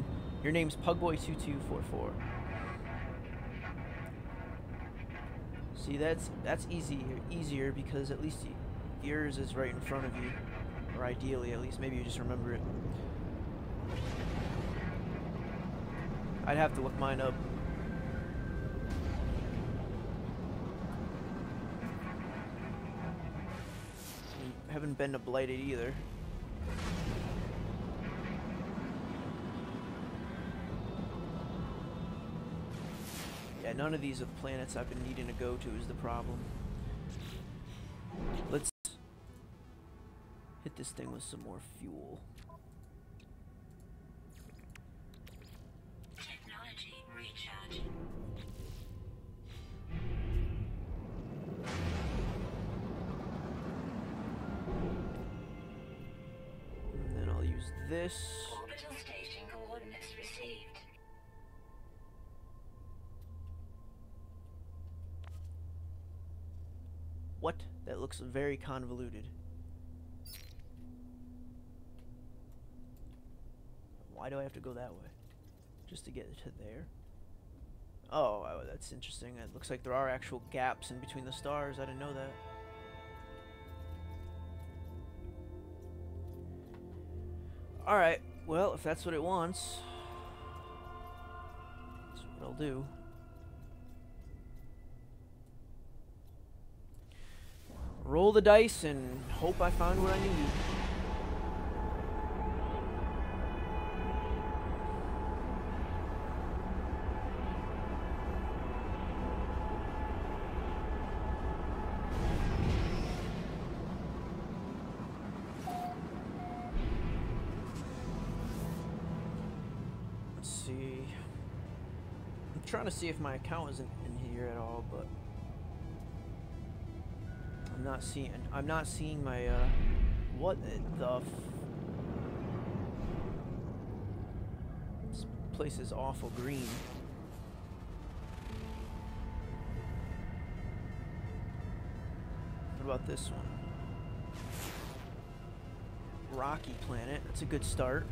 Your name's Pugboy2244. See, that's easier because at least yours is right in front of you, or ideally, at least. Maybe you just remember it. I'd have to look mine up. I haven't been to Blighted either. Yeah, none of these are planets I've been needing to go to is the problem. Let's hit this thing with some more fuel. Technology recharge. And then I'll use this. Orbital station coordinates received. What? That looks very convoluted. Why do I have to go that way? Just to get to there? Oh, that's interesting. It looks like there are actual gaps in between the stars. I didn't know that. Alright, well, if that's what it wants, that's what I'll do. Roll the dice and hope I find what I need. Let's see. I'm trying to see if my account isn't in here at all, but I'm not seeing my, what the f... This place is awful green. What about this one? Rocky planet. That's a good start.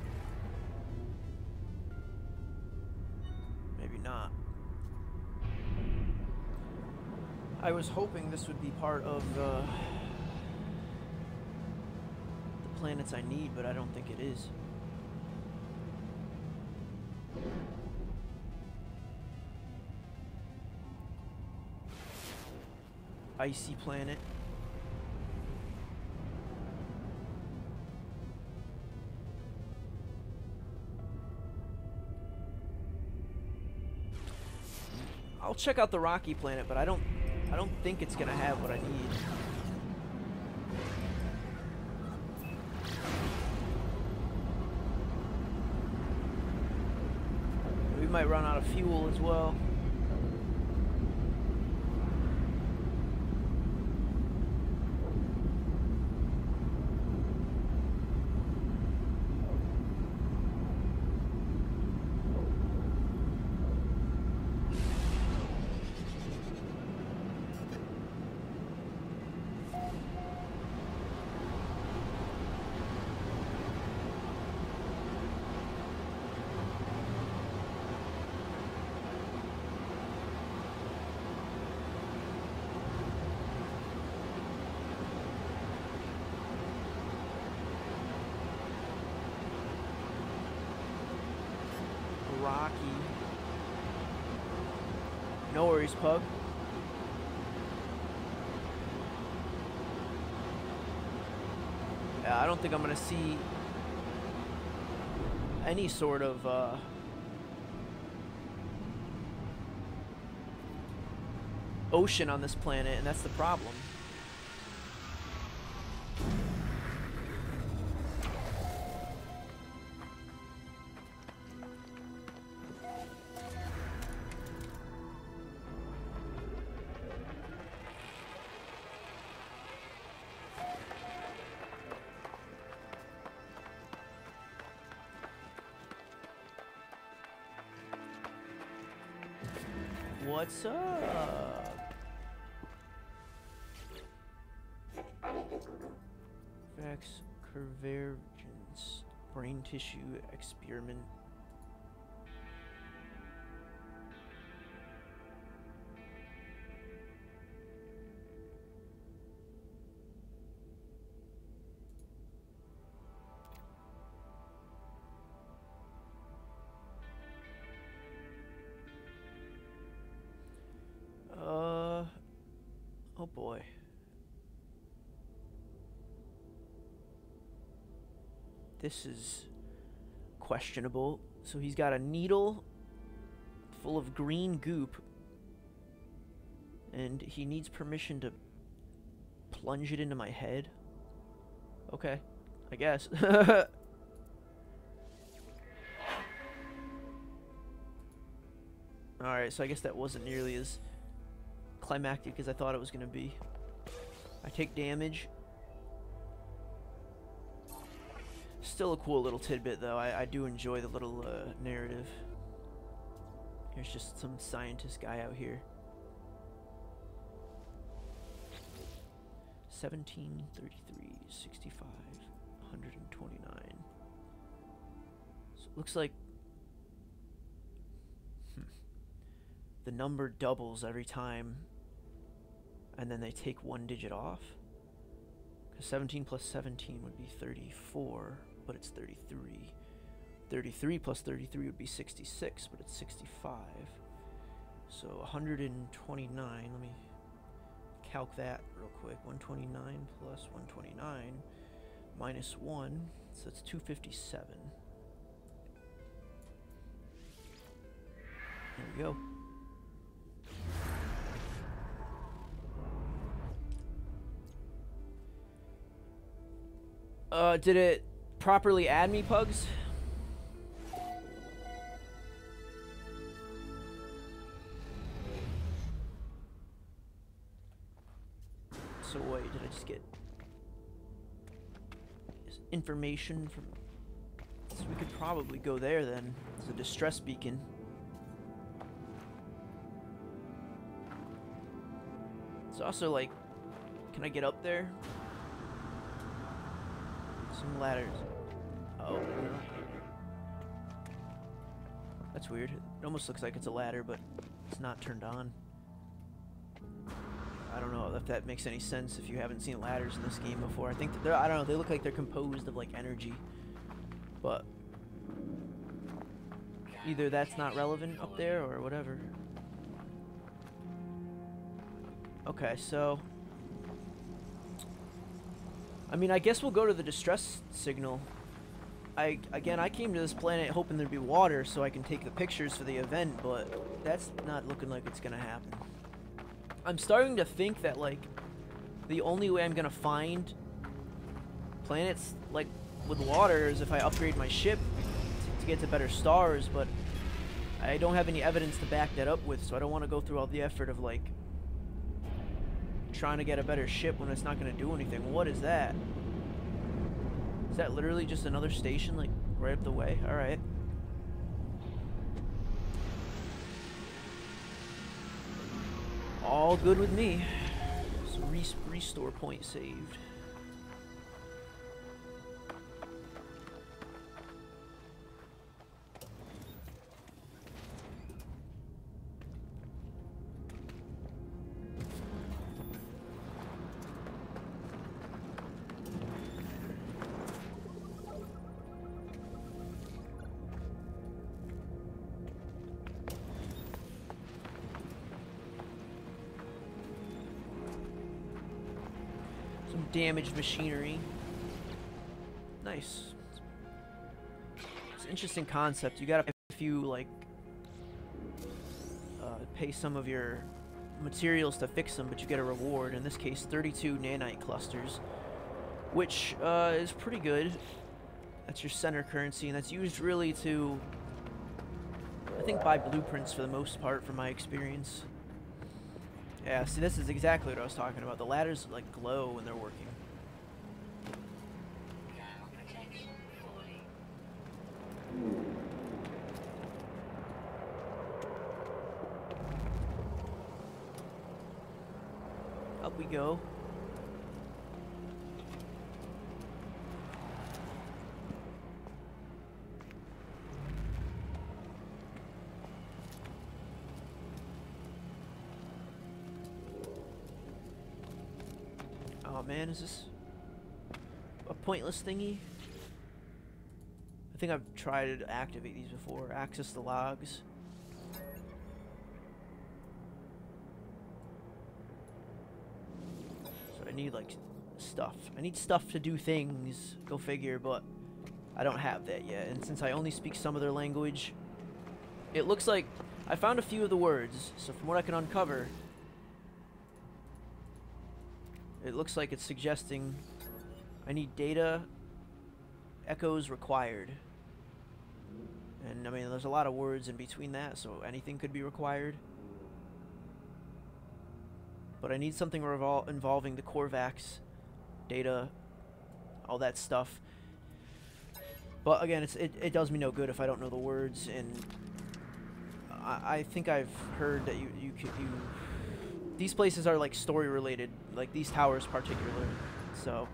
Maybe not. I was hoping this would be part of the planets I need, but I don't think it is. Icy planet. I'll check out the rocky planet, but I don't think it's gonna have what I need. We might run out of fuel as well. Rocky. No worries, Pug. Yeah, I don't think I'm gonna see any sort of ocean on this planet, and that's the problem. What's up? Vex convergence, brain tissue experiment. Oh boy. This is questionable. So he's got a needle full of green goop, and he needs permission to plunge it into my head. Okay, I guess. Alright, so I guess that wasn't nearly as climactic as I thought it was going to be. I take damage. Still a cool little tidbit, though. I do enjoy the little narrative. Here's just some scientist guy out here. 1733, 65, 129. So it looks like the number doubles every time, and then they take one digit off. Because 17 plus 17 would be 34, but it's 33. 33 plus 33 would be 66, but it's 65. So 129, let me calc that real quick. 129 plus 129 minus 1, so it's 257. There we go. Did it properly add me, Pugs? So wait, did I just get information from... So we could probably go there then. It's a distress beacon. It's also like, can I get up there? Some ladders. Oh, no. That's weird. It almost looks like it's a ladder, but it's not turned on. I don't know if that makes any sense if you haven't seen ladders in this game before. I think that they're, I don't know, they look like they're composed of like energy. But either that's not relevant up there or whatever. Okay, so I mean, I guess we'll go to the distress signal. Again, I came to this planet hoping there'd be water so I can take the pictures for the event, but that's not looking like it's gonna happen. I'm starting to think that, like, the only way I'm gonna find planets, like, with water is if I upgrade my ship to get to better stars, but I don't have any evidence to back that up with, so I don't want to go through all the effort of, like, trying to get a better ship when it's not gonna do anything. What is that? Is that literally just another station, like, right up the way? Alright. All good with me. So restore point saved. Damaged machinery. Nice. It's an interesting concept. You gotta, if you like pay some of your materials to fix them, but you get a reward. In this case, 32 nanite clusters, which is pretty good. That's your center currency, and that's used really to, I think, buy blueprints for the most part, from my experience. Yeah, see, this is exactly what I was talking about. The ladders, like, glow when they're working. Up we go. Oh man, is this a pointless thingy? I think I've tried to activate these before. Access the logs. So I need, like, stuff. I need stuff to do things, go figure, but I don't have that yet. And since I only speak some of their language, it looks like I found a few of the words. So from what I can uncover, it looks like it's suggesting I need data echoes required. And I mean, there's a lot of words in between that, so anything could be required. But I need something involving the Korvax data, all that stuff. But again, it does me no good if I don't know the words, and I think I've heard that these places are like story related, like these towers particularly. So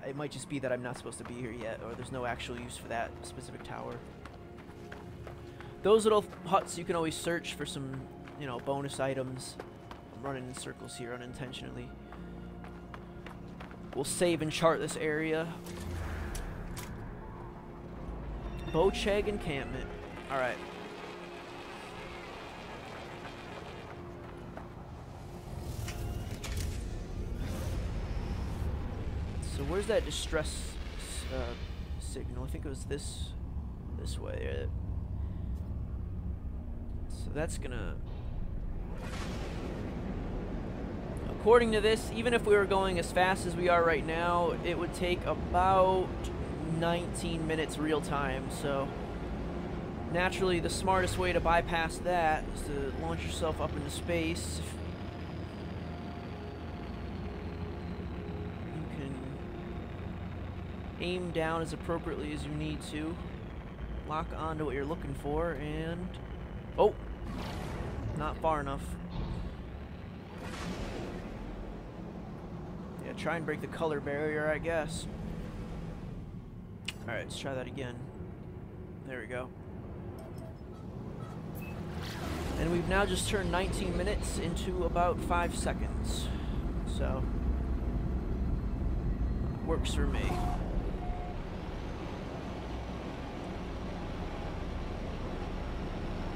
it might just be that I'm not supposed to be here yet, or there's no actual use for that specific tower. Those little huts, you can always search for some, you know, bonus items. I'm running in circles here unintentionally. We'll save and chart this area. Bocheg encampment. Alright. So where's that distress signal? I think it was this way. So that's gonna... According to this, even if we were going as fast as we are right now, it would take about 19 minutes real time. So naturally, the smartest way to bypass that is to launch yourself up into space. Aim down as appropriately as you need to. Lock onto what you're looking for, and... Oh! Not far enough. Yeah, try and break the color barrier, I guess. Alright, let's try that again. There we go. And we've now just turned 19 minutes into about 5 seconds. So, works for me.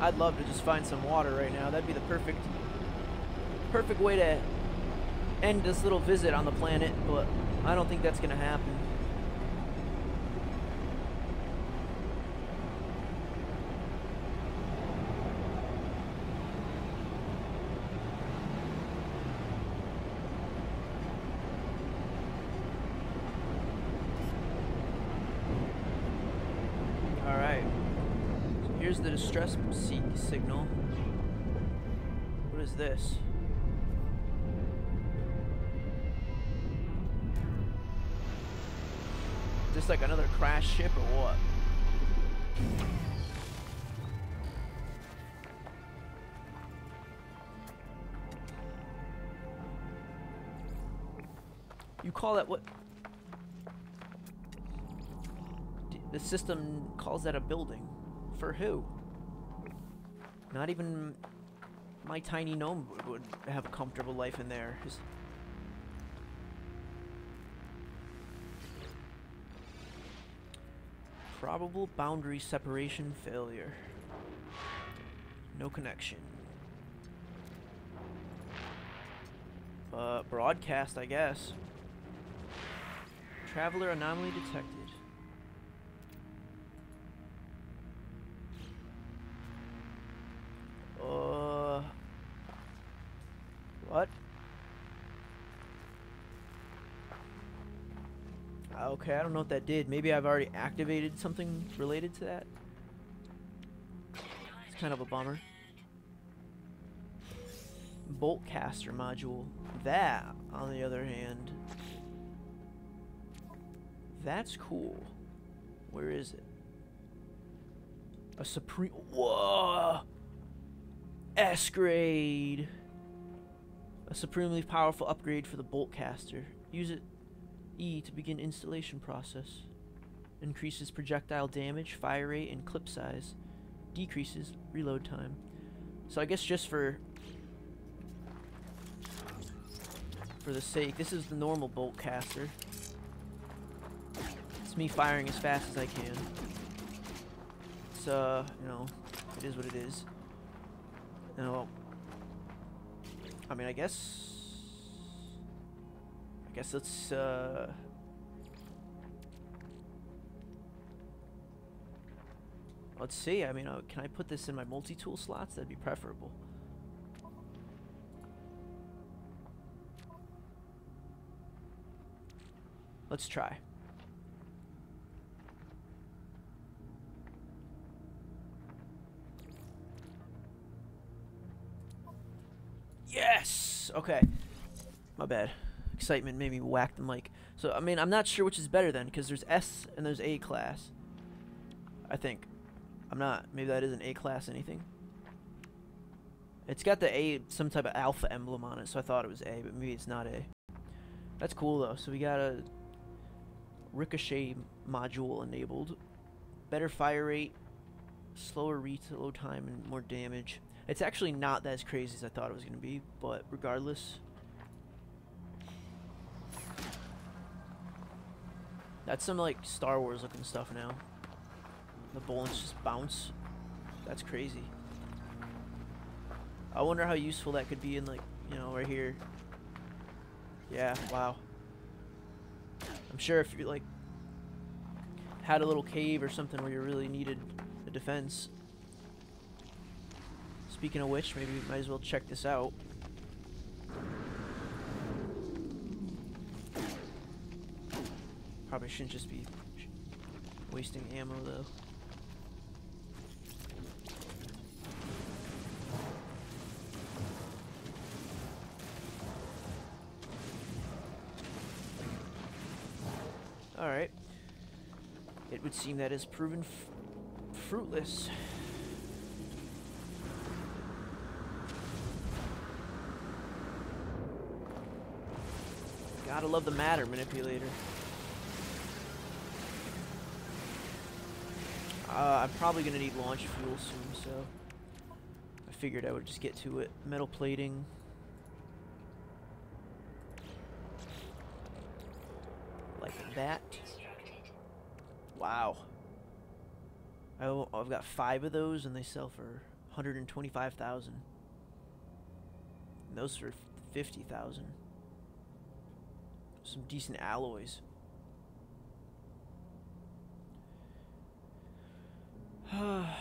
I'd love to just find some water right now. That'd be the perfect way to end this little visit on the planet, but I don't think that's gonna happen. Here's the distress signal. What is this? Is this like another crash ship or what? You call that what? The system calls that a building. For who? Not even my tiny gnome would have a comfortable life in there. Probable boundary separation failure. No connection. Broadcast, I guess. Traveler anomaly detected. What? Okay, I don't know what that did. Maybe I've already activated something related to that. It's kind of a bummer. Bolt caster module. That, on the other hand, that's cool. Where is it? A supreme... Whoa! S-grade! A supremely powerful upgrade for the bolt caster. Use it E to begin installation process. Increases projectile damage, fire rate, and clip size. Decreases reload time. So I guess just for the sake, this is the normal bolt caster. It's me firing as fast as I can. It's you know, it is what it is. Now, I mean, I guess let's let's see. I mean, can I put this in my multi-tool slots? That'd be preferable. Let's try. Yes! Okay. My bad. Excitement made me whack the mic. So, I mean, I'm not sure which is better then, because there's S and there's A class. I think. I'm not. Maybe that isn't A class anything. It's got the A, some type of alpha emblem on it, so I thought it was A, but maybe it's not A. That's cool, though. So we got a ricochet module enabled. Better fire rate, slower reload time, and more damage. It's actually not that as crazy as I thought it was going to be, but regardless. That's some, like, Star Wars looking stuff now. The bullets just bounce. That's crazy. I wonder how useful that could be in, like, you know, right here. Yeah, wow. I'm sure if you, like, had a little cave or something where you really needed a defense. Speaking of which, maybe we might as well check this out. Probably shouldn't just be wasting ammo, though. Alright. it would seem that has proven fruitless. Gotta love the matter manipulator. I'm probably gonna need launch fuel soon, so I figured I would just get to it. Metal plating. Like that. Wow. I've got 5 of those, and they sell for 125,000. And those for 50,000. Some decent alloys.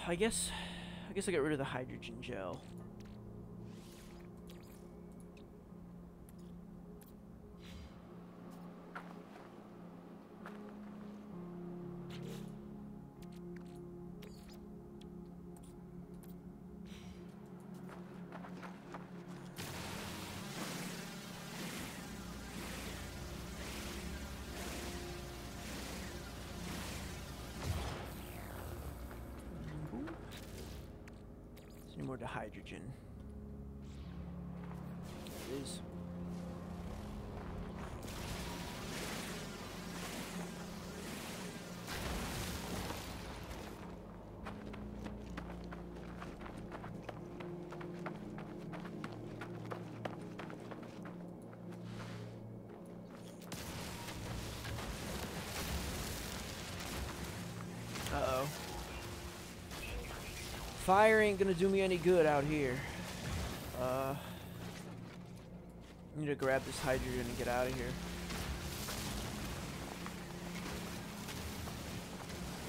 I guess I got rid of the hydrogen gel. More to hydrogen. It is. Uh-oh. Fire ain't gonna do me any good out here. I need to grab this hydrogen and get out of here.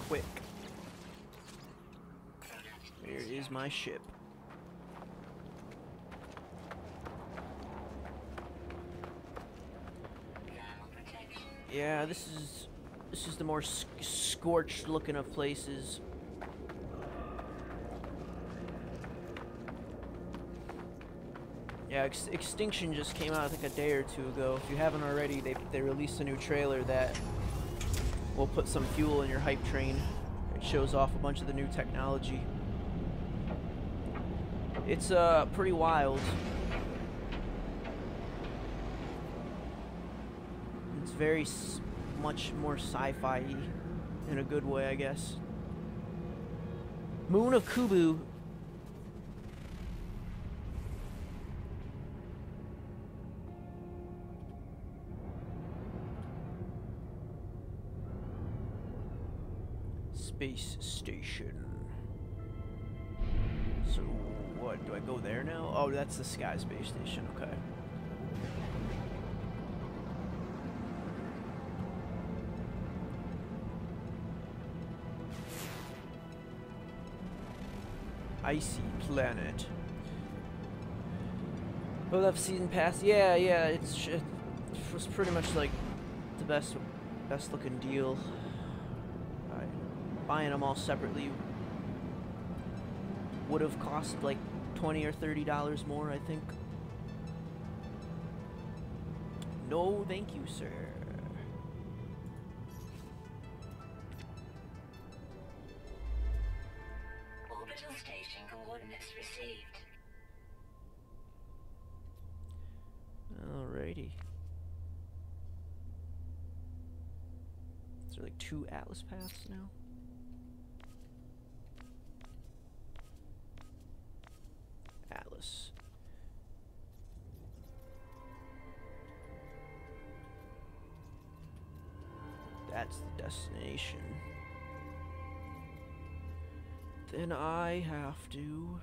Quick. Where is my ship? Yeah, this is the more scorched looking of places. Yeah, Extinction just came out, I think, a day or two ago. If you haven't already, they released a new trailer that will put some fuel in your hype train. It shows off a bunch of the new technology. It's pretty wild. It's very much more sci-fi-y in a good way, I guess. Moon of Kubu. Space station. So, what? Do I go there now? Oh, that's the Sky Space Station. Okay. Icy planet. Oh, that season pass. Yeah, it was pretty much like the best looking deal. Buying them all separately would have cost like $20 or $30 more, I think. No, thank you, sir. Orbital station coordinates received. Alrighty. Is there like 2 Atlas paths now? Atlas. That's the destination. Then I have to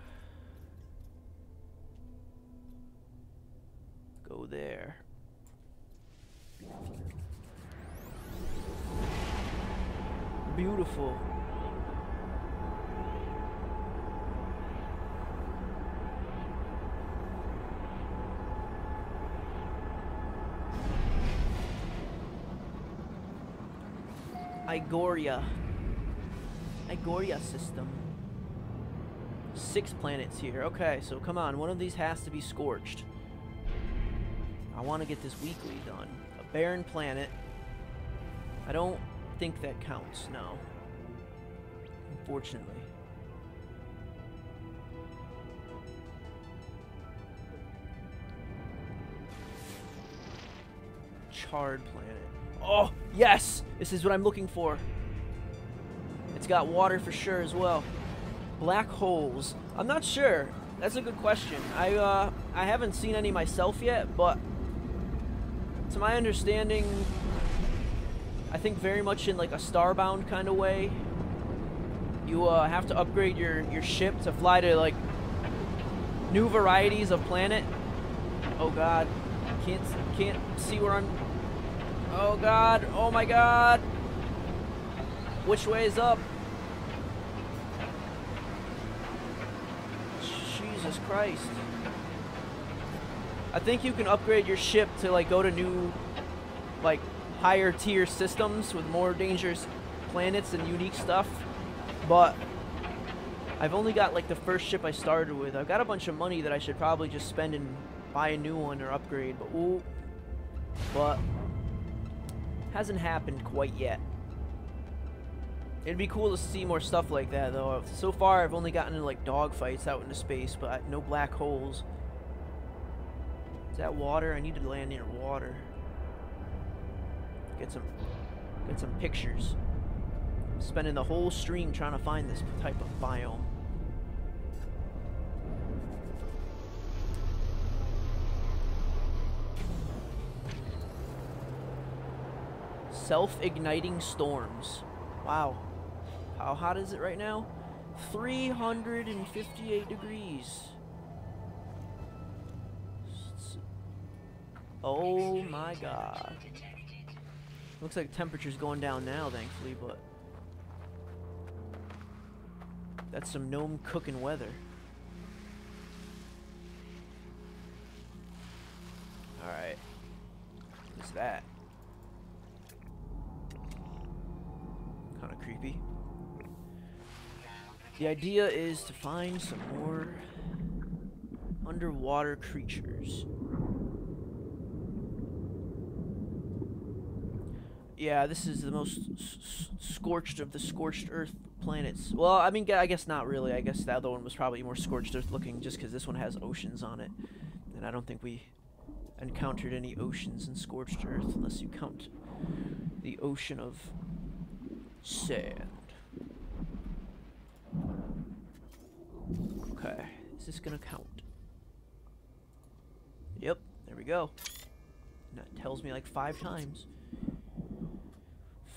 go there. Beautiful. Igoria system. 6 planets here. Okay, so come on. One of these has to be scorched. I want to get this weekly done. A barren planet. I don't think that counts, no. Unfortunately. Charred planet. Oh, yes! This is what I'm looking for. It's got water for sure as well. Black holes. I'm not sure. That's a good question. I haven't seen any myself yet, but to my understanding, I think very much in like a starbound kind of way. You have to upgrade your ship to fly to like new varieties of planet. Oh God, can't see where I'm. Oh God, oh my God. Which way is up? Jesus Christ. I think you can upgrade your ship to like go to new, like higher tier systems with more dangerous planets and unique stuff. But I've only got like the first ship I started with. I've got a bunch of money that I should probably just spend and buy a new one or upgrade. But hasn't happened quite yet. It'd be cool to see more stuff like that, though. So far, I've only gotten into, like, dogfights out into space, but no black holes. Is that water? I need to land near water. Get some pictures. Spending the whole stream trying to find this type of biome. Self-igniting storms. Wow. How hot is it right now? 358 degrees. Oh my God. Looks like temperature's going down now, thankfully, but that's some gnome cooking weather. Alright. What's that? Kind of creepy. The idea is to find some more underwater creatures. Yeah, this is the most scorched of the scorched earth planets. Well, I mean, I guess not really. I guess the other one was probably more scorched earth looking just because this one has oceans on it. And I don't think we encountered any oceans in scorched earth unless you count the ocean of sand. Okay, is this gonna count? Yep, there we go. And that tells me like 5 times.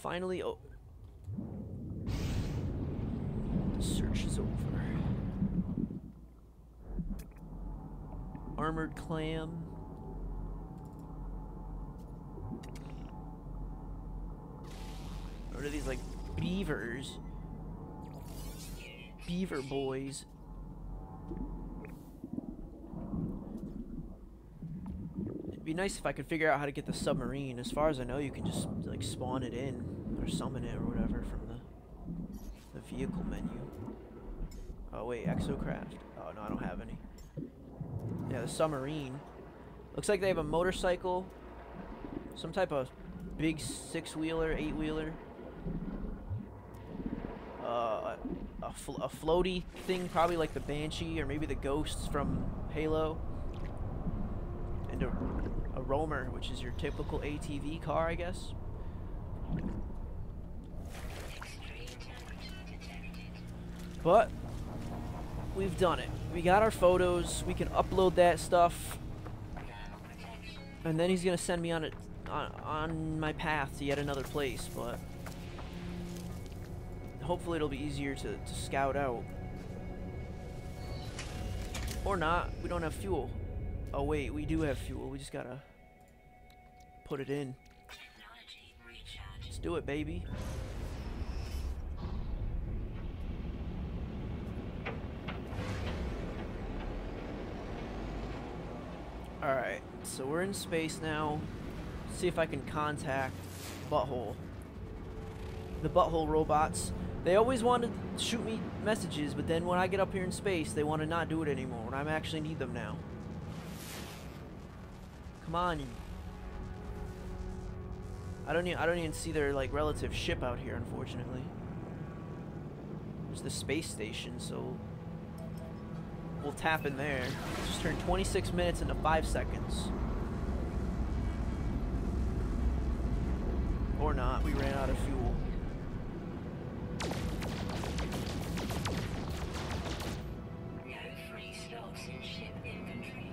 Finally, oh. The search is over. Armored clam. What are these, like, beavers? Beaver boys. It'd be nice if I could figure out how to get the submarine. As far as I know, you can just, like, spawn it in or summon it or whatever from the vehicle menu. Oh, wait, exocraft. Oh, no, I don't have any. Yeah, the submarine. Looks like they have a motorcycle. Some type of big 6-wheeler, 8-wheeler. A floaty thing, probably like the Banshee or maybe the Ghosts from Halo. And a roamer, which is your typical ATV car, I guess. But we've done it. We got our photos. We can upload that stuff. And then he's gonna send me on my path to yet another place, but hopefully it'll be easier to scout out. Or not. We don't have fuel. Oh wait, we do have fuel. We just gotta put it in. Let's do it, baby. Alright, so we're in space now. See if I can contact Butthole. The Butthole robots. They always wanted to shoot me messages, but then when I get up here in space, they want to not do it anymore, when I actually need them now. Come on. I don't even see their, like, relative ship out here, unfortunately. There's the space station, so we'll tap in there. Just turned 26 minutes into 5 seconds. Or not, we ran out of fuel. No free slots in ship inventory.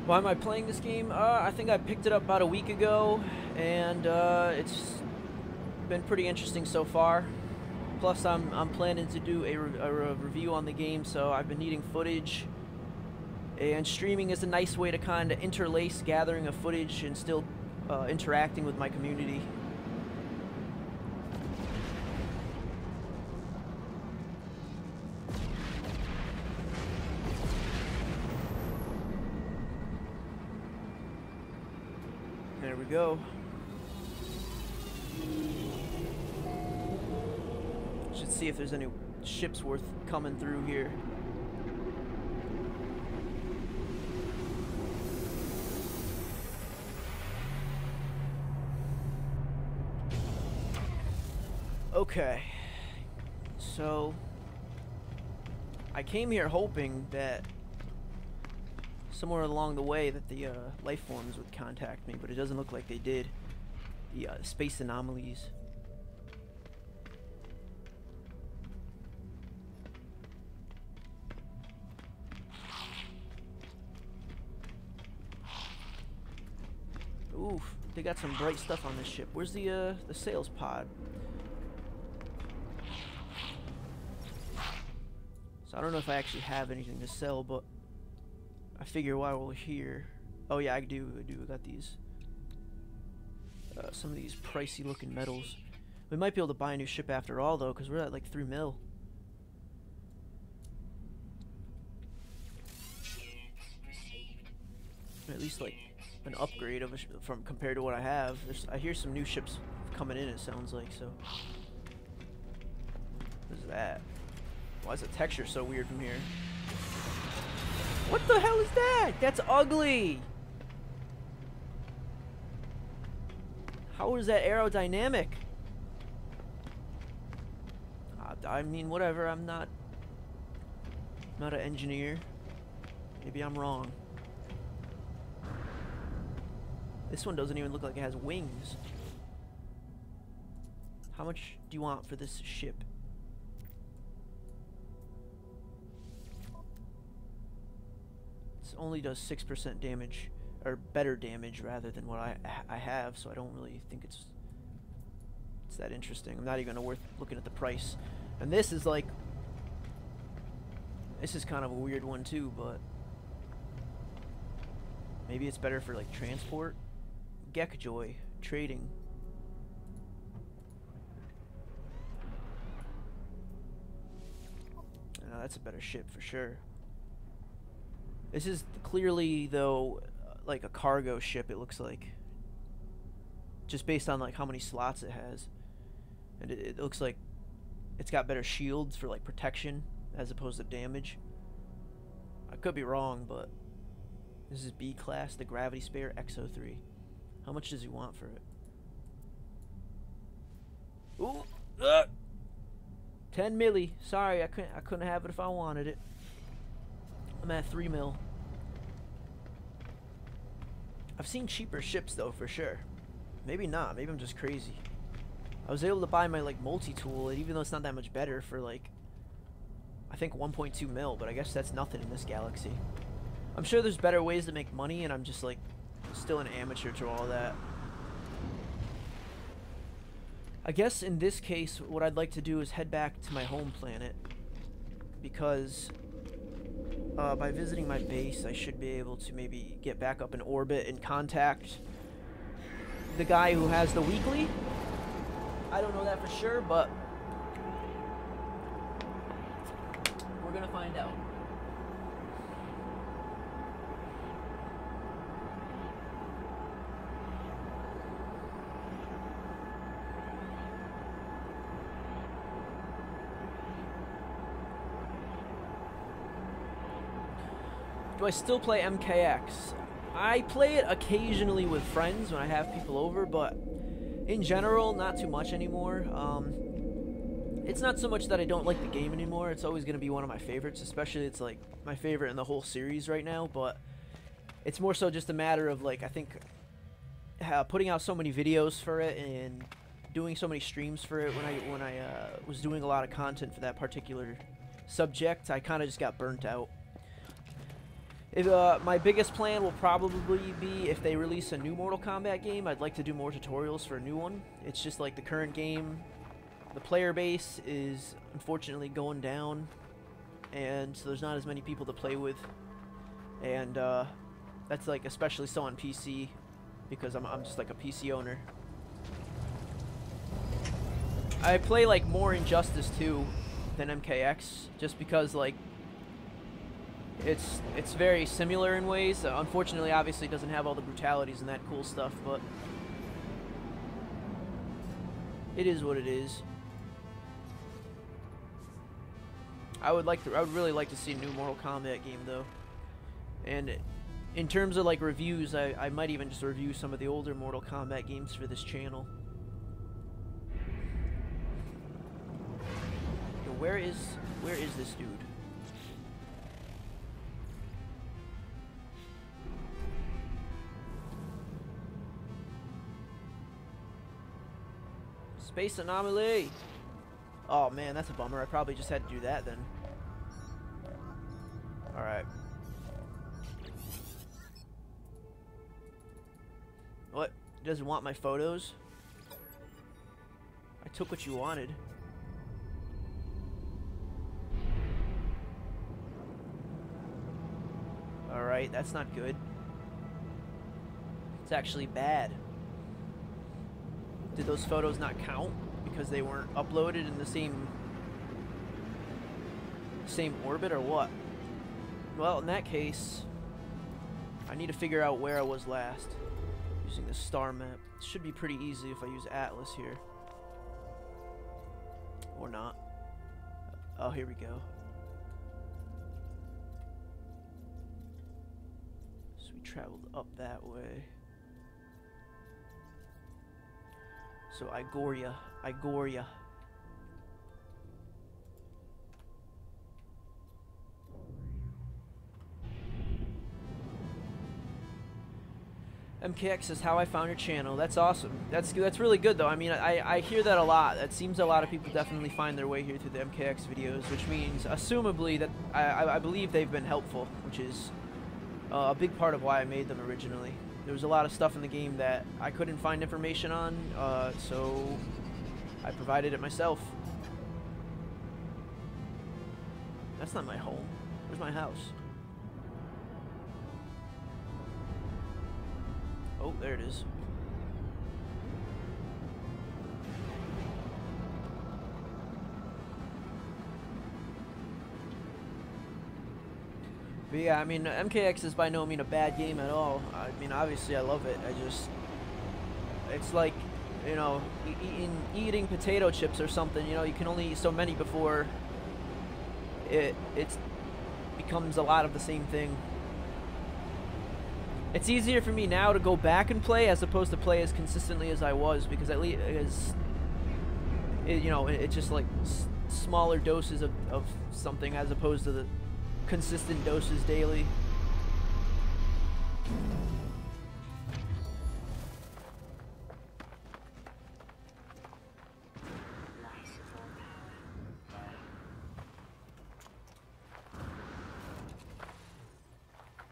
Why am I playing this game? I think I picked it up about a week ago, and it's been pretty interesting so far. Plus, I'm planning to do a review on the game, so I've been needing footage. And streaming is a nice way to kind of interlace gathering of footage and still interacting with my community. There we go. Should see if there's any ships worth coming through here. Okay, so I came here hoping that somewhere along the way that the life forms would contact me, but it doesn't look like they did. The space anomalies. Oof, they got some bright stuff on this ship. Where's the sales pod? So I don't know if I actually have anything to sell, but I figure while we're here. Oh yeah, I do. I got these. Some of these pricey looking metals. We might be able to buy a new ship after all, though, because we're at like 3 mil. At least like an upgrade of from compared to what I have. I hear some new ships coming in. It sounds like so. What is that? Why is the texture so weird from here? What the hell is that? That's ugly. How is that aerodynamic? I mean, whatever. I'm not an engineer. Maybe I'm wrong. This one doesn't even look like it has wings. How much do you want for this ship? It only does 6% damage, or better damage rather than what I have, so I don't really think it's that interesting. I'm not even worth looking at the price. And this is like, this is kind of a weird one too, but maybe it's better for like transport. Gekjoy trading. That's a better ship for sure. This is clearly, though, like a cargo ship, it looks like. Just based on like how many slots it has. And it looks like it's got better shields for like protection as opposed to damage. I could be wrong, but this is B class, the Gravity Spare XO3. How much does he want for it? Ooh, 10 milli. Sorry, I couldn't have it if I wanted it. I'm at 3 mil. I've seen cheaper ships though, for sure. Maybe not. Maybe I'm just crazy. I was able to buy my like multi-tool, and even though it's not that much better, for like I think 1.2 mil, but I guess that's nothing in this galaxy. I'm sure there's better ways to make money, and I'm just like still an amateur to all that. I guess in this case, what I'd like to do is head back to my home planet, because by visiting my base, I should be able to maybe get back up in orbit and contact the guy who has the weekly. I don't know that for sure, but we're gonna find out. Do I still play MKX? I play it occasionally with friends when I have people over, but in general, not too much anymore. It's not so much that I don't like the game anymore. It's always going to be one of my favorites, especially it's like my favorite in the whole series right now, but it's more so just a matter of like I think putting out so many videos for it and doing so many streams for it when I was doing a lot of content for that particular subject, I kind of just got burnt out. If, my biggest plan will probably be if they release a new Mortal Kombat game, I'd like to do more tutorials for a new one. It's just like the current game, the player base is unfortunately going down, and so there's not as many people to play with, and that's like especially so on PC because I'm just like a PC owner. I play like more Injustice 2 than MKX just because like it's very similar in ways. Unfortunately, obviously, it doesn't have all the brutalities and that cool stuff, but it is what it is. I would really like to see a new Mortal Kombat game though. And in terms of like reviews, I might even just review some of the older Mortal Kombat games for this channel. Yo, where is this dude? Space anomaly! Oh man, that's a bummer. I probably just had to do that then. Alright. What? He doesn't want my photos? I took what you wanted. Alright, that's not good. It's actually bad. Did those photos not count because they weren't uploaded in the same orbit or what? Well, in that case, I need to figure out where I was last using the star map. It should be pretty easy if I use Atlas here. Or not. Oh, here we go. So we traveled up that way. So Igoria. MKX is how I found your channel. That's awesome. That's really good though. I mean, I hear that a lot. It seems a lot of people definitely find their way here through the MKX videos, which means, assumably, that I believe they've been helpful, which is a big part of why I made them originally. There was a lot of stuff in the game that I couldn't find information on, so I provided it myself. That's not my home. Where's my house? Oh, there it is. But yeah, I mean, MKX is by no means a bad game at all. I mean, obviously I love it. It's like, you know, eating potato chips or something. You know, you can only eat so many before it becomes a lot of the same thing. It's easier for me now to go back and play as opposed to play as consistently as I was, because at least you know, it's just like smaller doses of something as opposed to the consistent doses daily.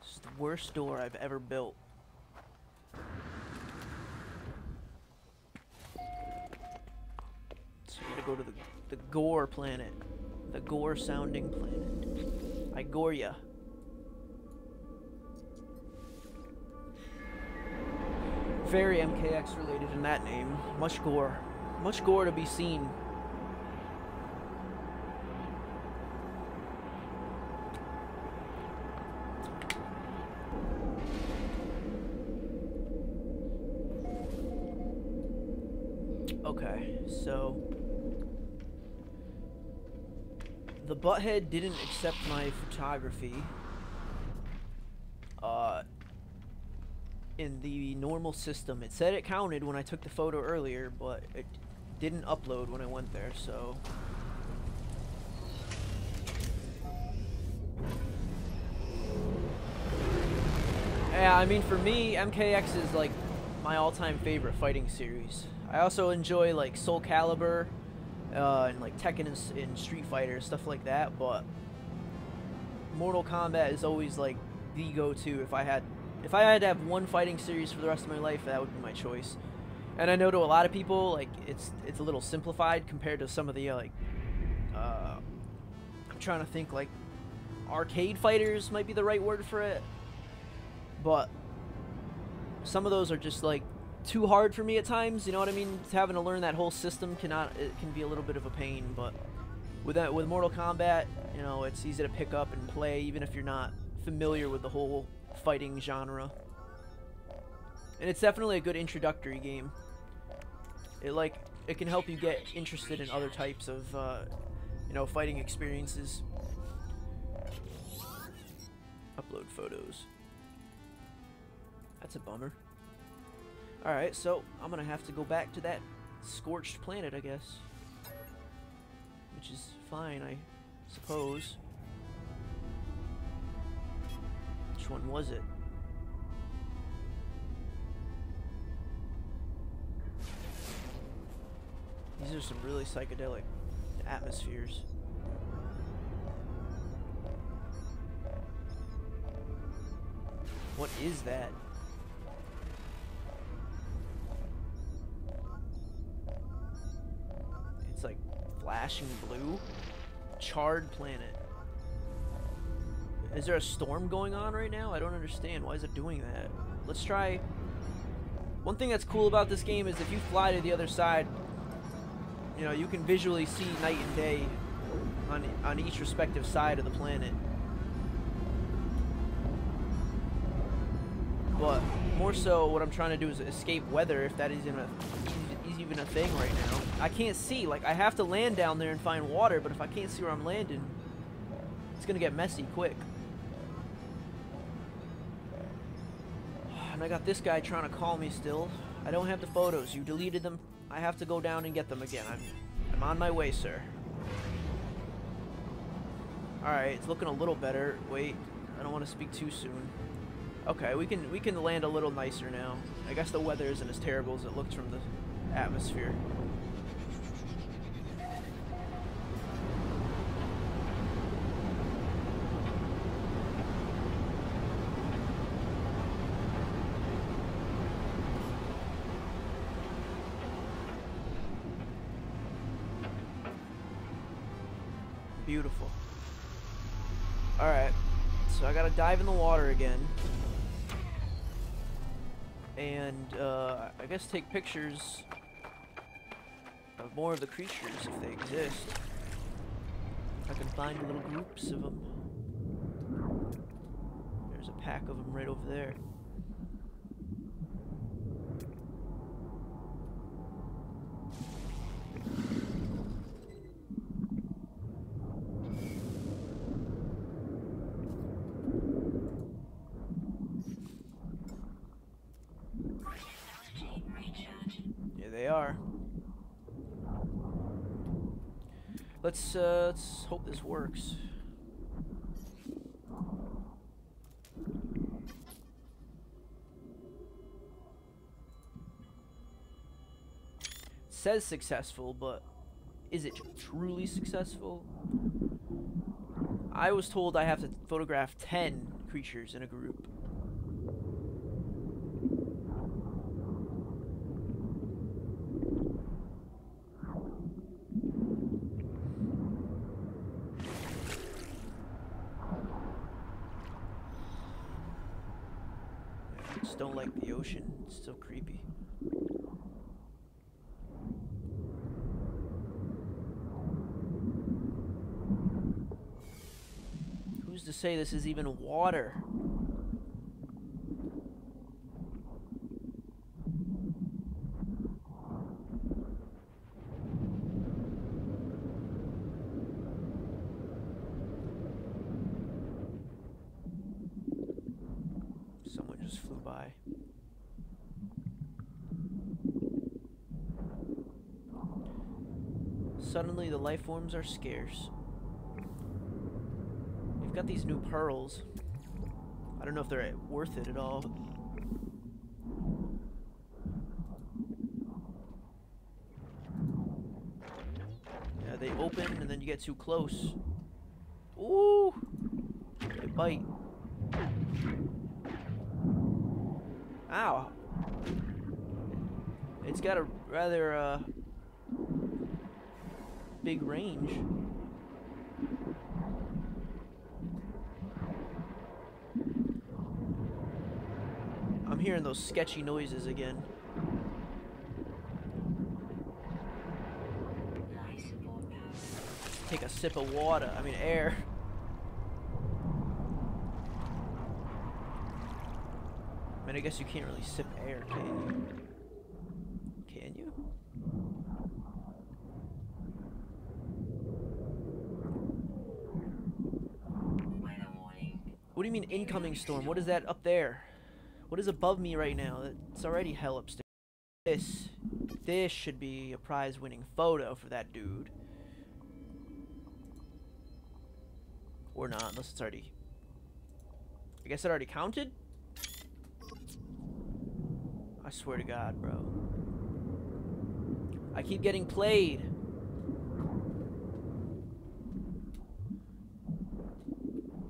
It's the worst door I've ever built. So we're gonna go to the Gore planet. The Gore sounding planet. Igoria. Very MKX related in that name. Much gore. Much gore to be seen. Okay, so the butthead didn't accept my photography in the normal system. It said it counted when I took the photo earlier, but it didn't upload when I went there, so Yeah, I mean, for me, MKX is like my all-time favorite fighting series. I also enjoy like Soul Calibur and like Tekken and Street Fighter, stuff like that, but Mortal Kombat is always like the go-to. If I had to have one fighting series for the rest of my life, that would be my choice. And I know to a lot of people, like it's a little simplified compared to some of the I'm trying to think, like arcade fighters might be the right word for it, but some of those are just like too hard for me at times. You know what I mean? Having to learn that whole system can be a little bit of a pain, but with Mortal Kombat, you know, it's easy to pick up and play even if you're not familiar with the whole fighting genre. And it's definitely a good introductory game. It can help you get interested in other types of you know, fighting experiences. Upload photos. That's a bummer. Alright, so I'm gonna have to go back to that scorched planet, I guess. Which is fine, I suppose. Which one was it? These are some really psychedelic atmospheres. What is that? It's like flashing blue. Charred planet. Is there a storm going on right now? I don't understand. Why is it doing that? Let's try. One thing that's cool about this game is if you fly to the other side, you know, you can visually see night and day on each respective side of the planet. But more so, what I'm trying to do is escape weather, if that is even a thing right now. I can't see. Like, I have to land down there and find water, but if I can't see where I'm landing, it's gonna get messy quick. And I got this guy trying to call me still. I don't have the photos. You deleted them. I have to go down and get them again. I'm on my way, sir. Alright, it's looking a little better. Wait, I don't want to speak too soon. Okay, we can land a little nicer now. I guess the weather isn't as terrible as it looked from the atmosphere. Beautiful. Alright, so I gotta dive in the water again. And, I guess take pictures of more of the creatures if they exist. I can find little groups of them. There's a pack of them right over there. They are. Let's hope this works. It says successful, but is it truly successful? I was told I have to photograph 10 creatures in a group. Don't like the ocean. It's so creepy. Who's to say this is even water? Someone just flew by. Suddenly the life forms are scarce. We've got these new pearls. I don't know if they're worth it at all. Yeah, they open and then you get too close. Ooh! They bite. Ow! It's got a rather, big range. I'm hearing those sketchy noises again. Take a sip of water. I mean, air. I mean, I guess you can't really sip air, can you? Can you? What do you mean incoming storm? What is that up there? What is above me right now? It's already hell upstairs. This should be a prize-winning photo for that dude. Or not, unless it's already... I guess it already counted? I swear to God, bro. I keep getting played.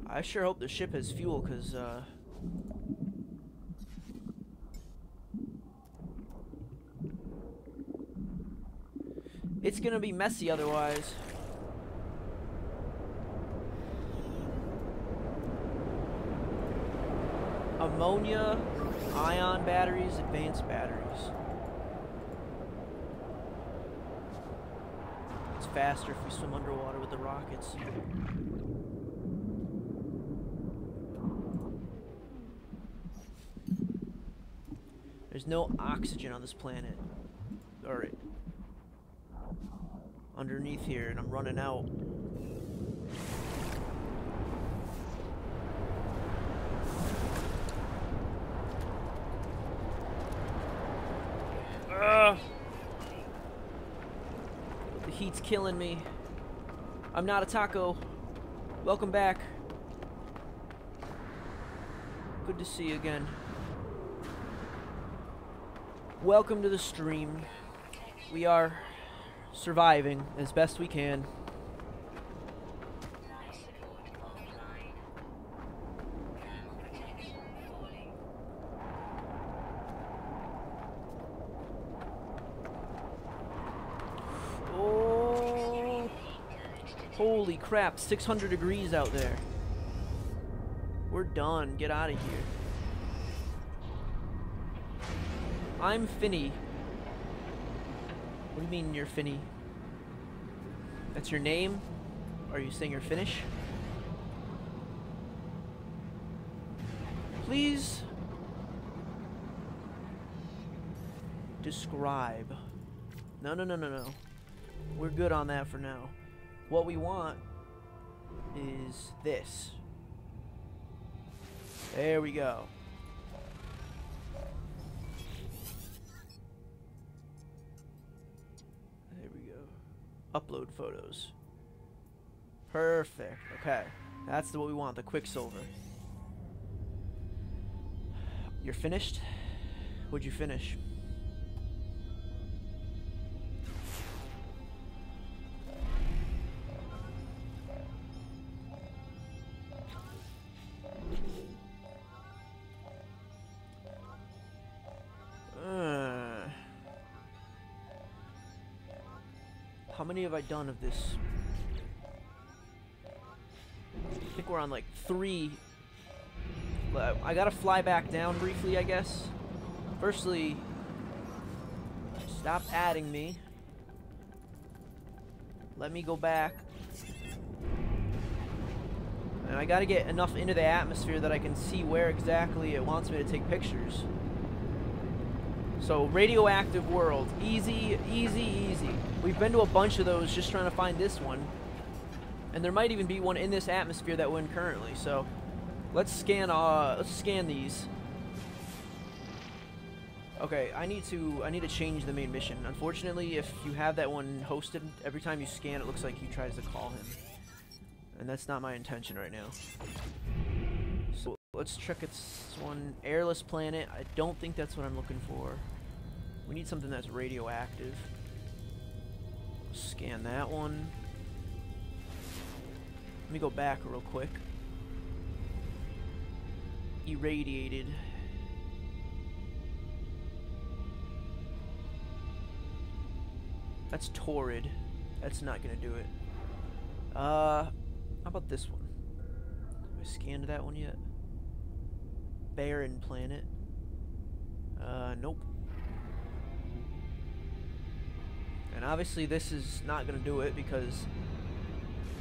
I sure hope the ship has fuel, because, it's gonna be messy otherwise. Ammonia, ion batteries, advanced batteries. It's faster if we swim underwater with the rockets. There's no oxygen on this planet. Alright. Underneath here, and I'm running out. The heat's killing me. I'm not a taco. Welcome back. Good to see you again. Welcome to the stream. We are surviving as best we can. Oh, holy crap, 600 degrees out there. We're done. Get out of here. I'm Finny. What do you mean you're Finny? That's your name? Are you saying you're Finnish? Please describe. No. We're good on that for now. What we want is this. There we go. Upload photos. Perfect. Okay. That's what we want, the Quicksilver. You're finished? What'd you finish? How many have I done of this? I think we're on like 3. I gotta fly back down briefly, I guess. Firstly, stop adding me. Let me go back. And I gotta get enough into the atmosphere that I can see where exactly it wants me to take pictures. So, radioactive world. Easy, easy, easy. We've been to a bunch of those just trying to find this one. And there might even be one in this atmosphere that we're in currently. So, let's scan these. Okay, I need to change the main mission. Unfortunately, if you have that one hosted, every time you scan it looks like he tries to call him. And that's not my intention right now. So Let's check this one. Airless planet. I don't think that's what I'm looking for. We need something that's radioactive. Scan that one. Let me go back real quick. Irradiated. That's torrid. That's not gonna do it. How about this one? Have I scanned that one yet? Barren planet. Nope. And obviously this is not gonna do it because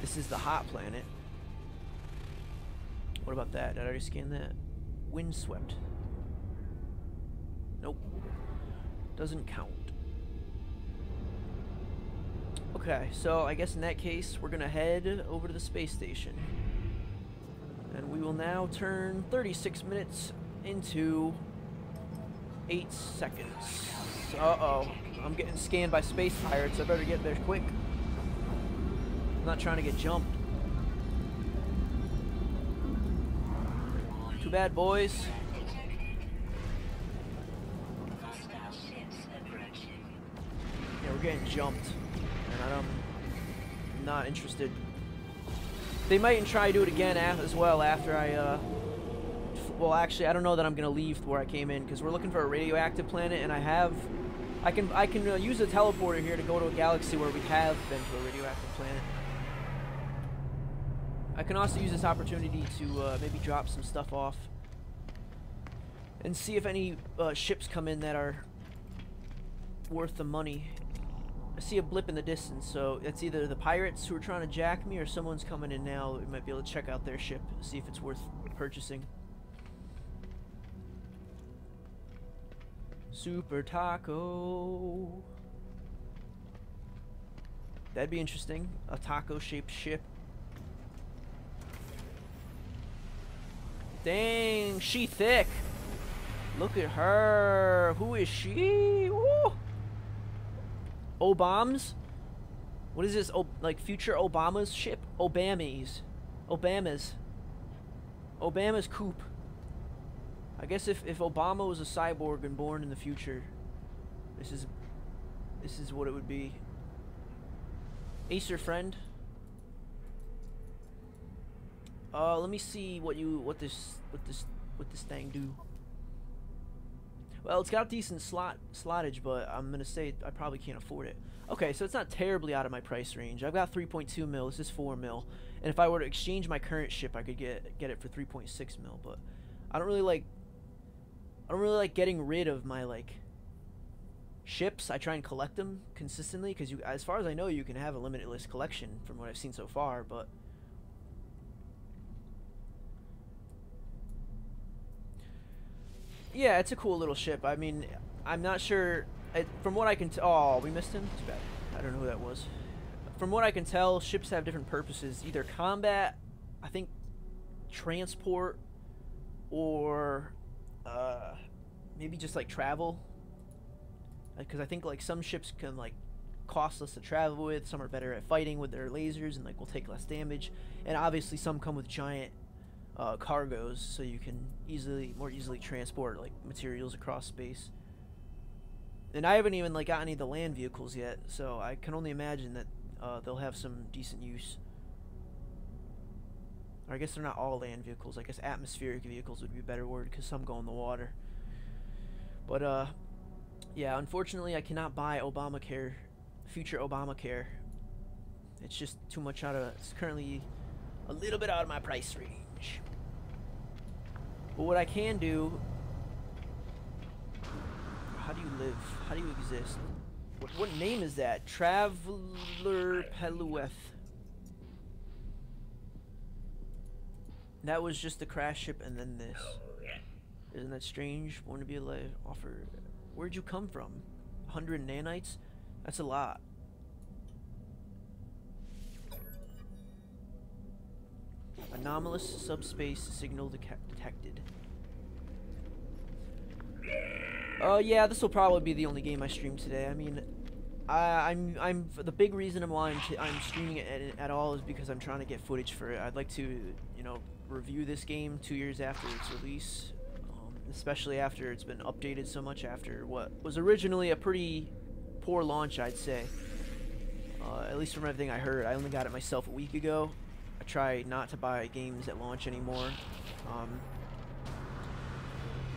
this is the hot planet. What about that? Did I already scan that? Windswept. Nope. Doesn't count. Okay, so I guess in that case, we're gonna head over to the space station. And we will now turn 36 minutes into 8 seconds. Uh-oh. I'm getting scanned by space pirates. I better get there quick. I'm not trying to get jumped. Too bad, boys. Yeah, we're getting jumped. And I'm not interested. They might try to do it again as well after I, well, actually, I don't know that I'm going to leave where I came in, because we're looking for a radioactive planet, and I can use a teleporter here to go to a galaxy where we have been to a radioactive planet. I can also use this opportunity to maybe drop some stuff off and see if any ships come in that are worth the money. I see a blip in the distance, so it's either the pirates who are trying to jack me or someone's coming in now. We might be able to check out their ship, see if it's worth purchasing. Super Taco. That'd be interesting. A taco-shaped ship. Dang, she thick. Look at her. Who is she? Woo. Obama's? What is this? Like future Obama's ship? Obama's coupe. I guess if Obama was a cyborg and born in the future, this is what it would be. Acer friend. Let me see what this thing do. Well, it's got decent slottage, but I'm gonna say I probably can't afford it. Okay, so it's not terribly out of my price range. I've got 3.2 mil. This is 4 mil, and if I were to exchange my current ship, I could get it for 3.6 mil. But I don't really like getting rid of my ships. I try and collect them consistently because as far as I know, you can have a limitless collection from what I've seen so far. But yeah, it's a cool little ship. I mean, I'm not sure. From what I can tell, oh, we missed him? Too bad. I don't know who that was. From what I can tell, ships have different purposes. Either combat, I think transport, or maybe just like travel. Because I think like some ships can like cost less to travel with. Some are better at fighting with their lasers and like will take less damage. And obviously some come with giant cargoes, so you can more easily transport like materials across space. And I haven't even like got any of the land vehicles yet, so I can only imagine that they'll have some decent use. Or I guess they're not all land vehicles. I guess atmospheric vehicles would be a better word, because some go in the water. But yeah, unfortunately I cannot buy Obamacare, future Obamacare. It's just too much it's currently a little bit out of my price range. But what I can do... How do you live? How do you exist? What name is that? Traveler Pelueth. That was just the crash ship and then this. Isn't that strange? Want to be alive? Offer. Where'd you come from? 100 nanites? That's a lot. Anomalous subspace signal detected. Yeah, this will probably be the only game I stream today. I mean, I'm the big reason why I'm streaming it at all is because I'm trying to get footage for it. I'd like to, you know, review this game 2 years after its release, especially after it's been updated so much after what was originally a pretty poor launch, I'd say. At least from everything I heard. I only got it myself a week ago. I try not to buy games at launch anymore.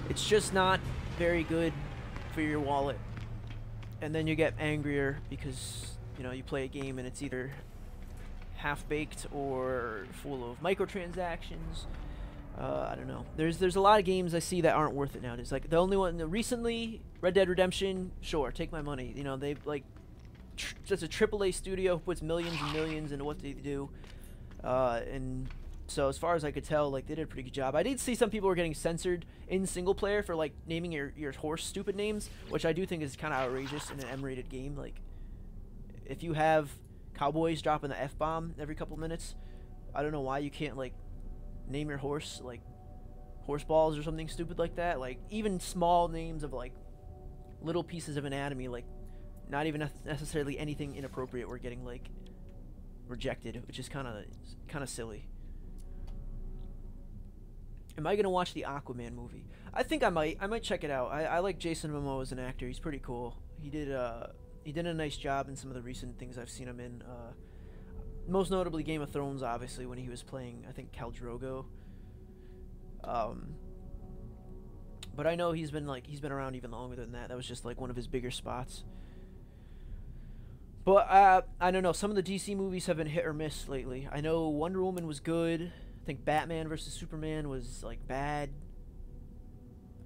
It's just not very good for your wallet. And then you get angrier because, you know, you play a game and it's either half-baked or full of microtransactions. I don't know. There's a lot of games I see that aren't worth it nowadays. Like the only one recently, Red Dead Redemption. Sure, take my money. You know, they've like just a AAA studio who puts millions and millions into what they do, and so as far as I could tell, like they did a pretty good job. I did see some people were getting censored in single player for like naming your horse stupid names, which I do think is kind of outrageous in an M-rated game. Like if you have cowboys dropping the F-bomb every couple minutes, I don't know why you can't like name your horse like horse balls or something stupid like that. Like even small names of like little pieces of anatomy, like not even necessarily anything inappropriate, were getting like rejected, which is kind of silly. Am I gonna watch the Aquaman movie? I think I might. I might check it out. I like Jason Momoa as an actor. He's pretty cool. He did a nice job in some of the recent things I've seen him in. Most notably Game of Thrones, obviously, when he was playing, I think, Khal Drogo. But I know he's been around even longer than that. That was just like one of his bigger spots. But I don't know. Some of the DC movies have been hit or miss lately. I know Wonder Woman was good. I think Batman vs Superman was like bad.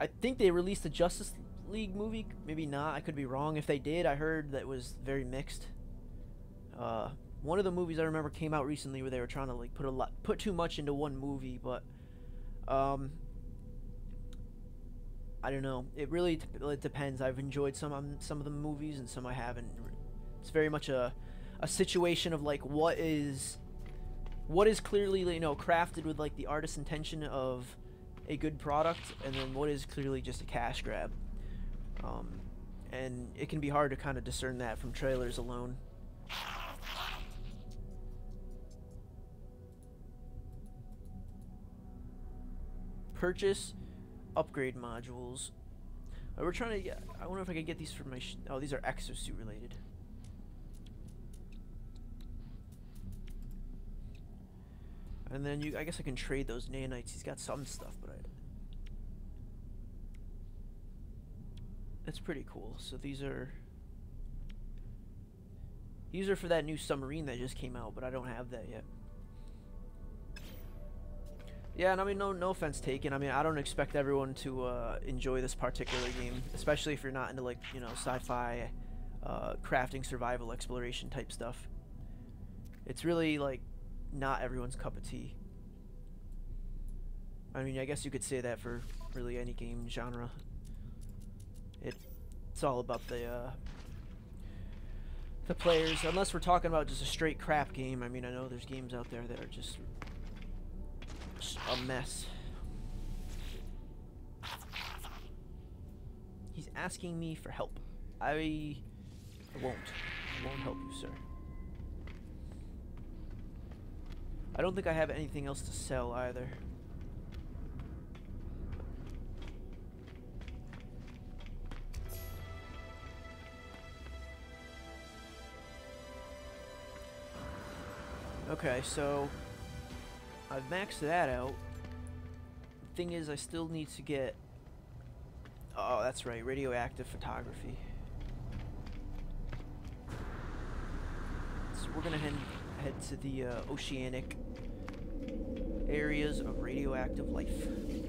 I think they released a Justice League movie. Maybe not. I could be wrong. If they did, I heard that it was very mixed. One of the movies I remember came out recently where they were trying to like put too much into one movie, but I don't know. It really it depends. I've enjoyed some of the movies and some I haven't. It's very much a situation of like what is clearly, you know, crafted with like the artist's intention of a good product, and then what is clearly just a cash grab. And it can be hard to kind of discern that from trailers alone. Purchase upgrade modules. We're trying to get. I wonder if I could get these for my. Oh, these are exosuit related. And then I guess I can trade those nanites. He's got some stuff, but that's pretty cool. So these are for that new submarine that just came out, but I don't have that yet. Yeah, and I mean, no offense taken. I mean, I don't expect everyone to enjoy this particular game, especially if you're not into like, you know, sci-fi, crafting, survival, exploration type stuff. It's really like not everyone's cup of tea. I mean, I guess you could say that for really any game genre. It's all about the players, unless we're talking about just a straight crap game. I mean, I know there's games out there that are just a mess. He's asking me for help. I won't help you, sir. I don't think I have anything else to sell either. Okay, so I've maxed that out. The thing is, I still need to get... Oh, that's right, radioactive photography. So we're gonna head to the oceanic areas of radioactive life,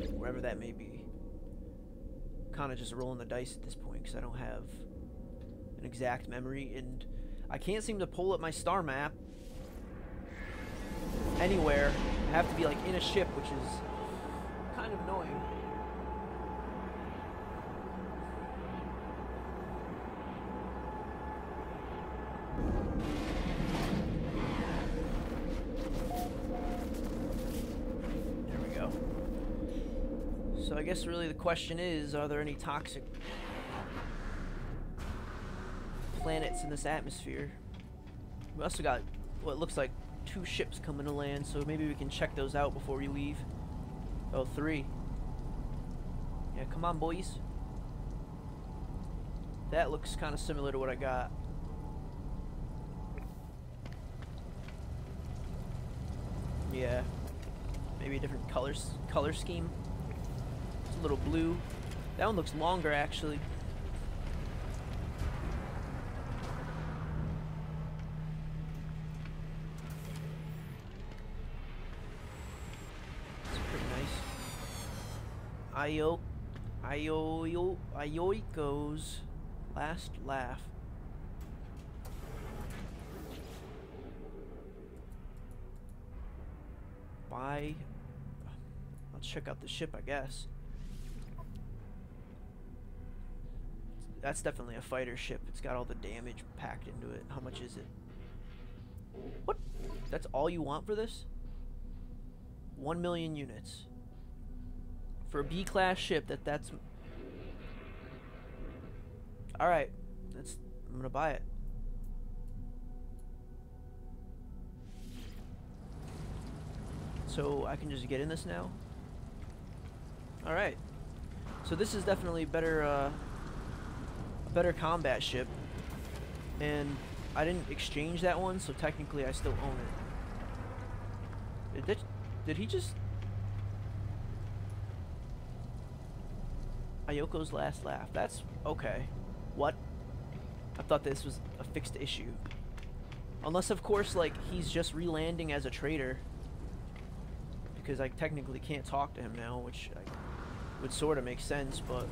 wherever that may be. Kind of just rolling the dice at this point because I don't have an exact memory, and I can't seem to pull up my star map anywhere. I have to be like in a ship, which is kind of annoying. There we go. So I guess really the question is, are there any toxic planets in this atmosphere. We also got what looks like 2 ships coming to land, so maybe we can check those out before we leave. Oh, 3. Yeah, come on, boys. That looks kind of similar to what I got. Yeah, maybe a different color scheme. It's a little blue. That one looks longer, actually. It's pretty nice. Ayoiko's last laugh. I'll check out the ship, I guess. That's definitely a fighter ship. It's got all the damage packed into it. How much is it? What? That's all you want for this? 1 million units. For a B-class ship, that's... Alright. I'm gonna buy it. So I can just get in this now? Alright. So this is definitely better, a better combat ship. And I didn't exchange that one, so technically I still own it. Did he just... Ayoko's last laugh. That's... okay. What? I thought this was a fixed issue. Unless, of course, like, he's just re-landing as a trader. Because I technically can't talk to him now, which would sort of make sense, but...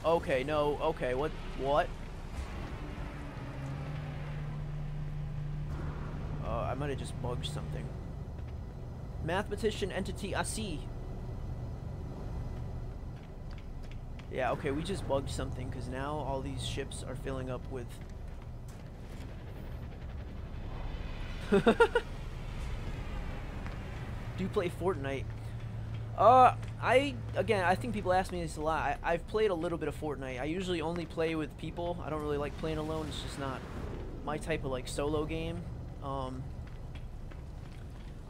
Okay, no, okay, what? I might have just bugged something. Mathematician entity Asi. Yeah, okay, we just bugged something, because now all these ships are filling up with... Do you play Fortnite? I think people ask me this a lot. I've played a little bit of Fortnite. I usually only play with people. I don't really like playing alone. It's just not my type of, like, solo game.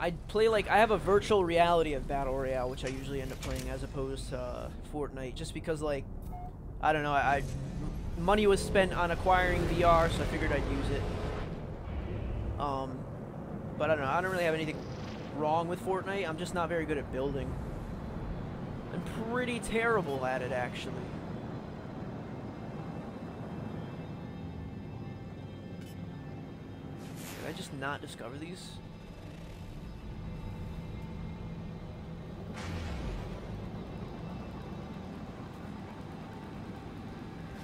I play, like, I have a virtual reality of Battle Royale, which I usually end up playing as opposed to Fortnite, just because, like, I don't know, money was spent on acquiring VR, so I figured I'd use it. But I don't know, I don't really have anything wrong with Fortnite. I'm just not very good at building. I'm pretty terrible at it, actually. Did I just not discover these?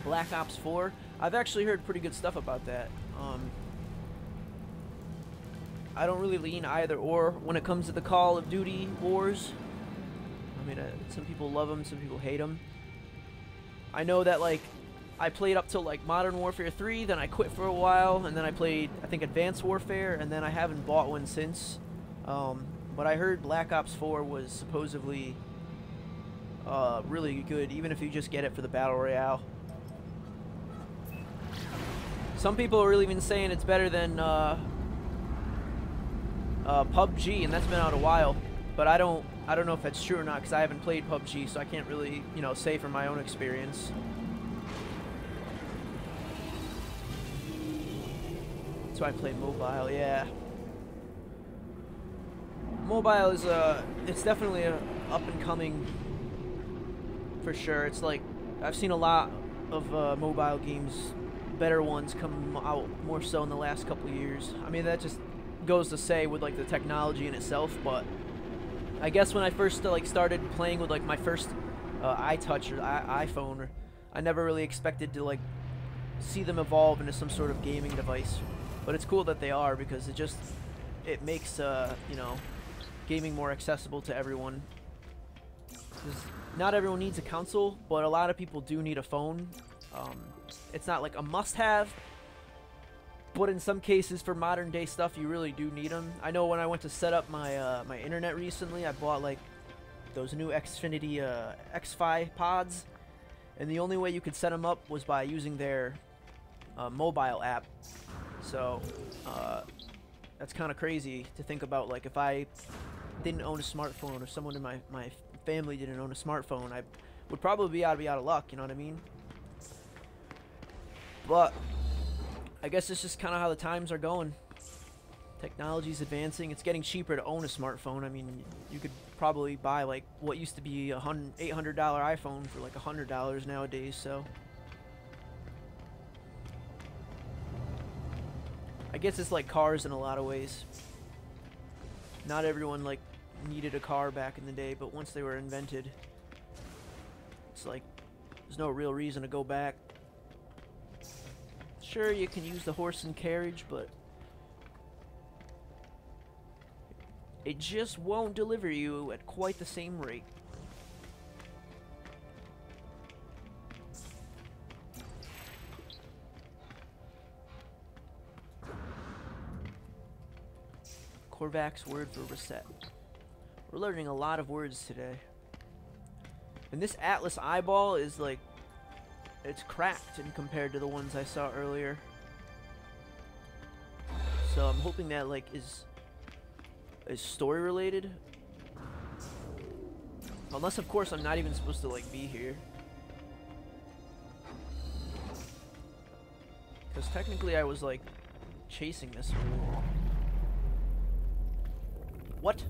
Black Ops 4. I've actually heard pretty good stuff about that. I don't really lean either or when it comes to the Call of Duty wars. I mean, some people love them, some people hate them. I know that, like, I played up till, like, Modern Warfare 3, then I quit for a while, and then I played, I think, Advanced Warfare, and then I haven't bought one since. But I heard Black Ops 4 was supposedly really good, even if you just get it for the Battle Royale. Some people are really even saying it's better than PUBG, and that's been out a while. But I don't know if that's true or not, because I haven't played PUBG, so I can't really, you know, say from my own experience. That's why I play mobile, yeah. Mobile is it's definitely a up and coming, for sure. It's like I've seen a lot of mobile games, better ones come out more so in the last couple of years. I mean, that just goes to say with, like, the technology in itself, but I guess when I first like started playing with, like, my first iTouch or iPhone, I never really expected to, like, see them evolve into some sort of gaming device. But it's cool that they are, because it makes you know, gaming more accessible to everyone. 'Cause not everyone needs a console, but a lot of people do need a phone. It's not like a must-have, but in some cases for modern day stuff you really do need them. I know when I went to set up my my internet recently, I bought, like, those new Xfinity X-Fi pods, and the only way you could set them up was by using their mobile app. So that's kind of crazy to think about. Like, if I didn't own a smartphone, or someone in my family didn't own a smartphone, I would probably be out of luck, you know what I mean? But I guess it's just kind of how the times are going. Technology's advancing. It's getting cheaper to own a smartphone. I mean, you could probably buy like what used to be a $800 iPhone for like $100 nowadays. So I guess it's like cars in a lot of ways. Not everyone like needed a car back in the day, but once they were invented, it's like there's no real reason to go back. Sure, you can use the horse and carriage, but it just won't deliver you at quite the same rate. Korvac's word for reset. We're learning a lot of words today. And this Atlas eyeball is like, it's cracked in compared to the ones I saw earlier. So I'm hoping that like is story related. Unless of course I'm not even supposed to like be here. Because technically I was like chasing this one. What?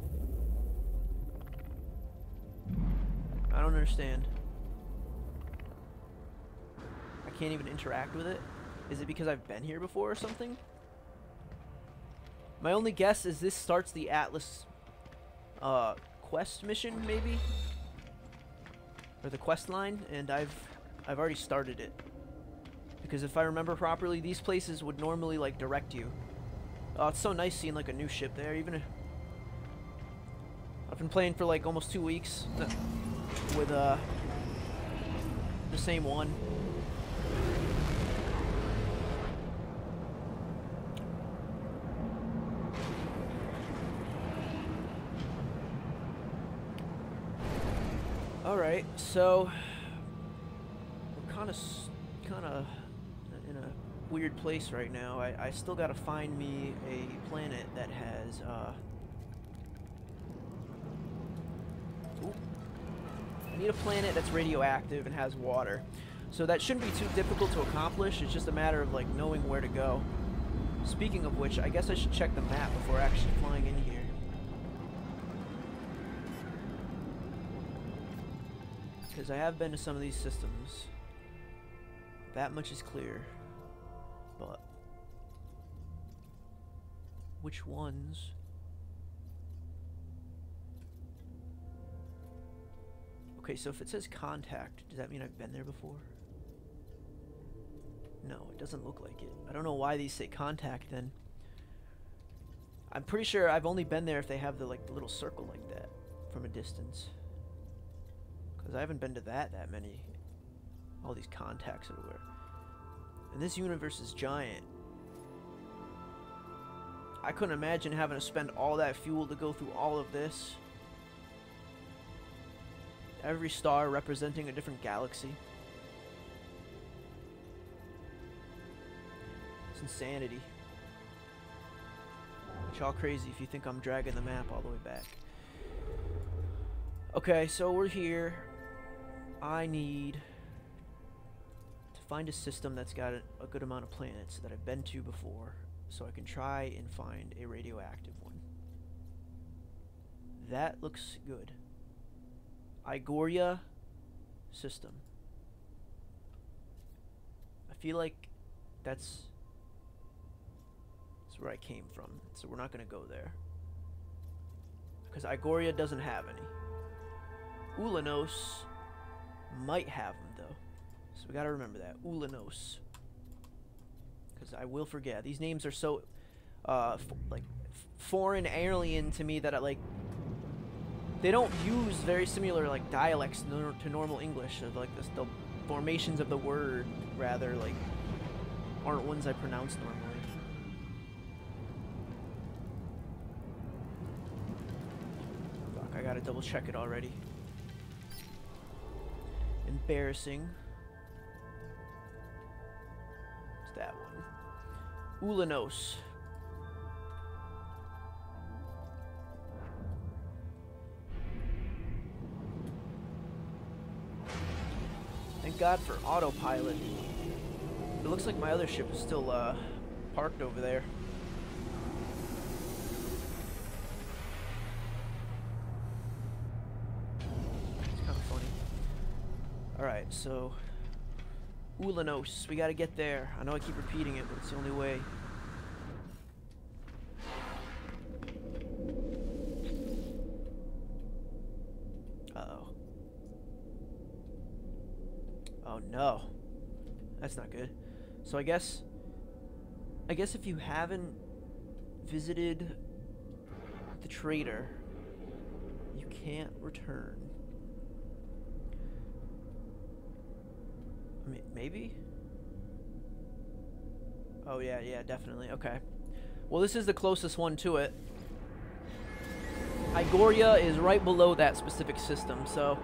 I don't understand. I can't even interact with it? Is it because I've been here before or something? My only guess is this starts the Atlas quest mission, maybe? Or the quest line, and I've already started it. Because if I remember properly, these places would normally like direct you. Oh, it's so nice seeing like a new ship there. Even I've been playing for like almost 2 weeks with the same one. Alright, so we're kind of in a weird place right now. I still gotta find me a planet that has I need a planet that's radioactive and has water. So that shouldn't be too difficult to accomplish. It's just a matter of like knowing where to go. Speaking of which, I guess I should check the map before actually flying in here. Because I have been to some of these systems. That much is clear. But which ones? Okay, so if it says contact, does that mean I've been there before? No, it doesn't look like it. I don't know why these say contact then. I'm pretty sure I've only been there if they have the like the little circle like that from a distance. Because I haven't been to that many. All these contacts everywhere. And this universe is giant. I couldn't imagine having to spend all that fuel to go through all of this. Every star representing a different galaxy. It's insanity. It's all crazy if you think I'm dragging the map all the way back. Okay, so we're here. I need to find a system that's got a good amount of planets that I've been to before, so I can try and find a radioactive one. That looks good. Igoria system. I feel like that's where I came from, so we're not going to go there. Because Igoria doesn't have any. Ulanos might have them, though. So we got to remember that. Ulanos. Because I will forget. These names are so, like, foreign, alien to me that I, like, they don't use very similar like dialects to normal English. Of like the formations of the word rather like aren't ones I pronounce normally. Fuck, I gotta double check it already. Embarrassing. Ulanos. Thank God for autopilot. It looks like my other ship is still parked over there. It's kind of funny. Alright, so Ulanos, we gotta get there. I know I keep repeating it, but it's the only way. Uh-oh. Oh no. That's not good. So I guess if you haven't visited the trader, you can't return. I mean, maybe? Oh yeah, definitely. Okay. Well, this is the closest one to it. Igoria is right below that specific system, so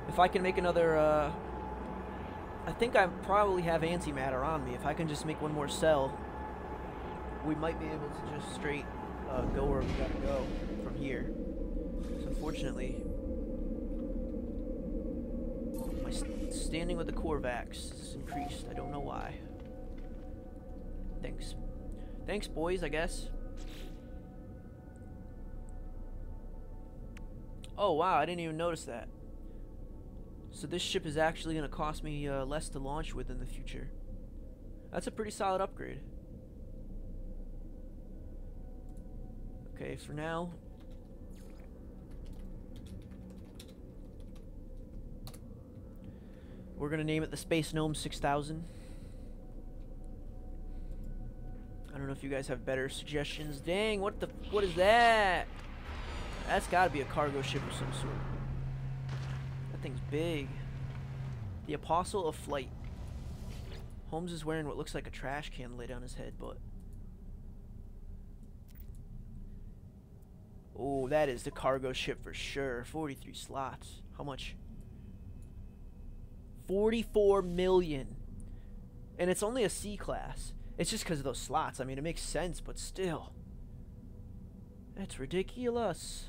if I can make another, I think I probably have antimatter on me. If I can just make one more cell, we might be able to just straight go where we gotta go from here. So unfortunately, my standing with the Korvax is increased. I don't know why. Thanks. Thanks, boys, I guess. Oh, wow, I didn't even notice that. So this ship is actually going to cost me less to launch with in the future. That's a pretty solid upgrade. Okay, for now, we're going to name it the Space Gnome 6000. I don't know if you guys have better suggestions. Dang, what is that? That's got to be a cargo ship of some sort. That thing's big. The Apostle of Flight. Holmes is wearing what looks like a trash can lid on his head, but... Oh, that is the cargo ship for sure. 43 slots. How much? 44 million. And it's only a C class. It's just because of those slots. I mean, it makes sense, but still. That's ridiculous.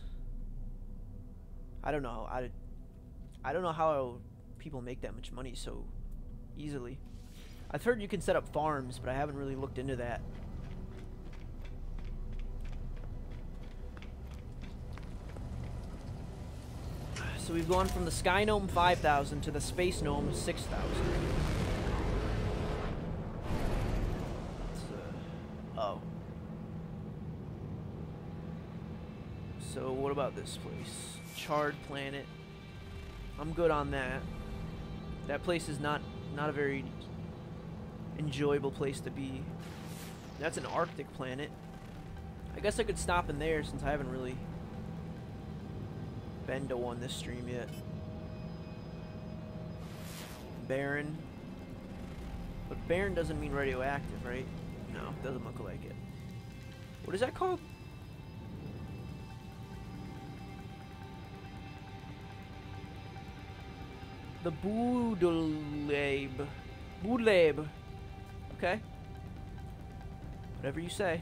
I don't know. I don't know how people make that much money so easily. I've heard you can set up farms, but I haven't really looked into that. So we've gone from the Sky Gnome 5000 to the Space Gnome 6000. Oh. So what about this place? Charred Planet. I'm good on that. That place is not a very enjoyable place to be. That's an Arctic planet. I guess I could stop in there since I haven't really been to one this stream yet. Barren. But barren doesn't mean radioactive, right? No, it doesn't look like it. What is that called? The Boodlebe. Boodlebe. Okay. Whatever you say.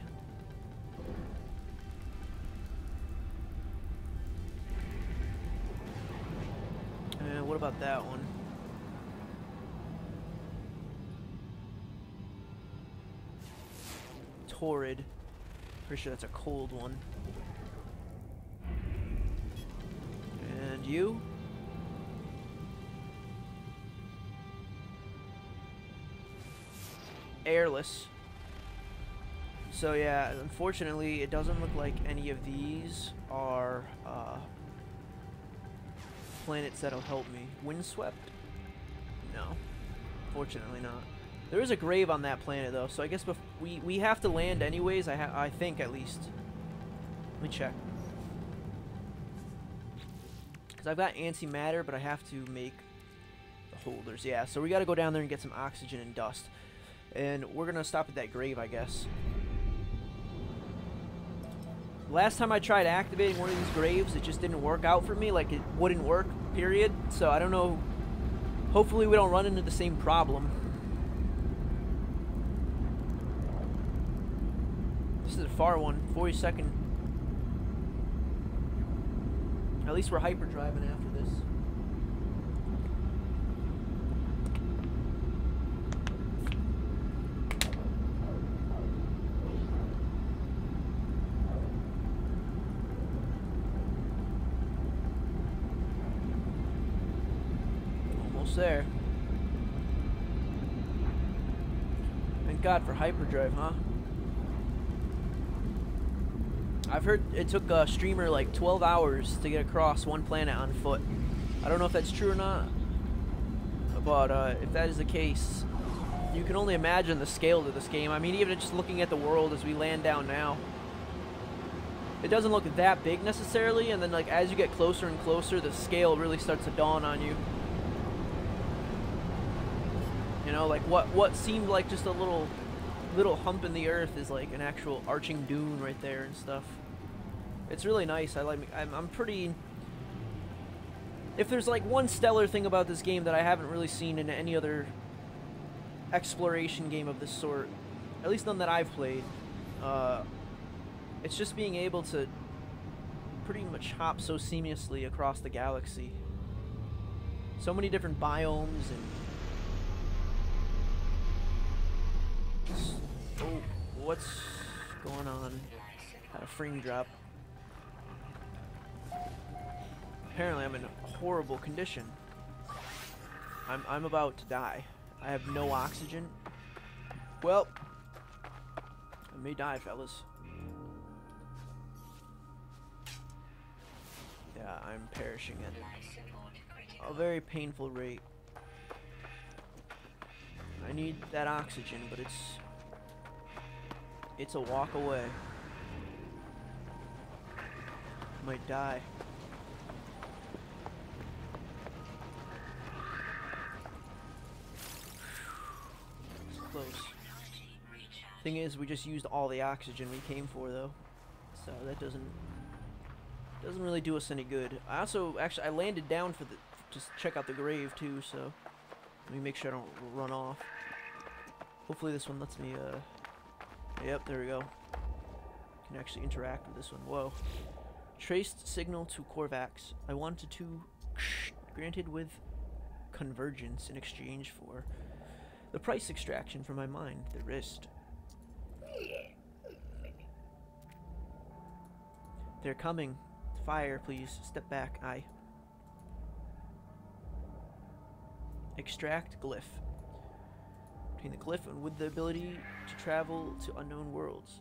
And what about that one? Torrid. Pretty sure that's a cold one. And you? Airless. So yeah, unfortunately, it doesn't look like any of these are planets that'll help me. Windswept? No. Fortunately not. There is a grave on that planet though, so I guess we have to land anyways, I think at least. Let me check. Because I've got antimatter, but I have to make the holders. Yeah, so we gotta go down there and get some oxygen and dust. And we're gonna stop at that grave, I guess. Last time I tried activating one of these graves, it just didn't work out for me. Like, it wouldn't work, period. So, I don't know. Hopefully we don't run into the same problem. This is a far one, 42nd. At least we're hyperdriving after this. Almost there. Thank God for hyperdrive, huh? I've heard it took a streamer like 12 hours to get across one planet on foot. I don't know if that's true or not, but if that is the case, you can only imagine the scale of this game. I mean, even just looking at the world as we land down now, it doesn't look that big necessarily, and then like as you get closer and closer, the scale really starts to dawn on you. You know, like what seemed like just a little hump in the earth is like an actual arching dune right there and stuff. It's really nice. I'm pretty... If there's like one stellar thing about this game that I haven't really seen in any other exploration game of this sort, at least none that I've played, it's just being able to pretty much hop so seamlessly across the galaxy. So many different biomes and... Oh, what's going on? Had a frame drop. Apparently I'm in horrible condition. I'm about to die. I have no oxygen. Well, I may die, fellas. Yeah, I'm perishing at a very painful rate. I need that oxygen, but it's a walk away. Might die. It's close. Thing is, we just used all the oxygen we came for, though, so that doesn't really do us any good. I also I landed down for just check out the grave too, so let me make sure I don't run off. Hopefully this one lets me yep, there we go. Can actually interact with this one. Whoa. Traced signal to Corvax. I wanted to granted with convergence in exchange for the price extraction from my mind, the wrist. They're coming. Fire, please. Step back. Aye. Extract glyph. Obtain the glyph and with the ability to travel to unknown worlds.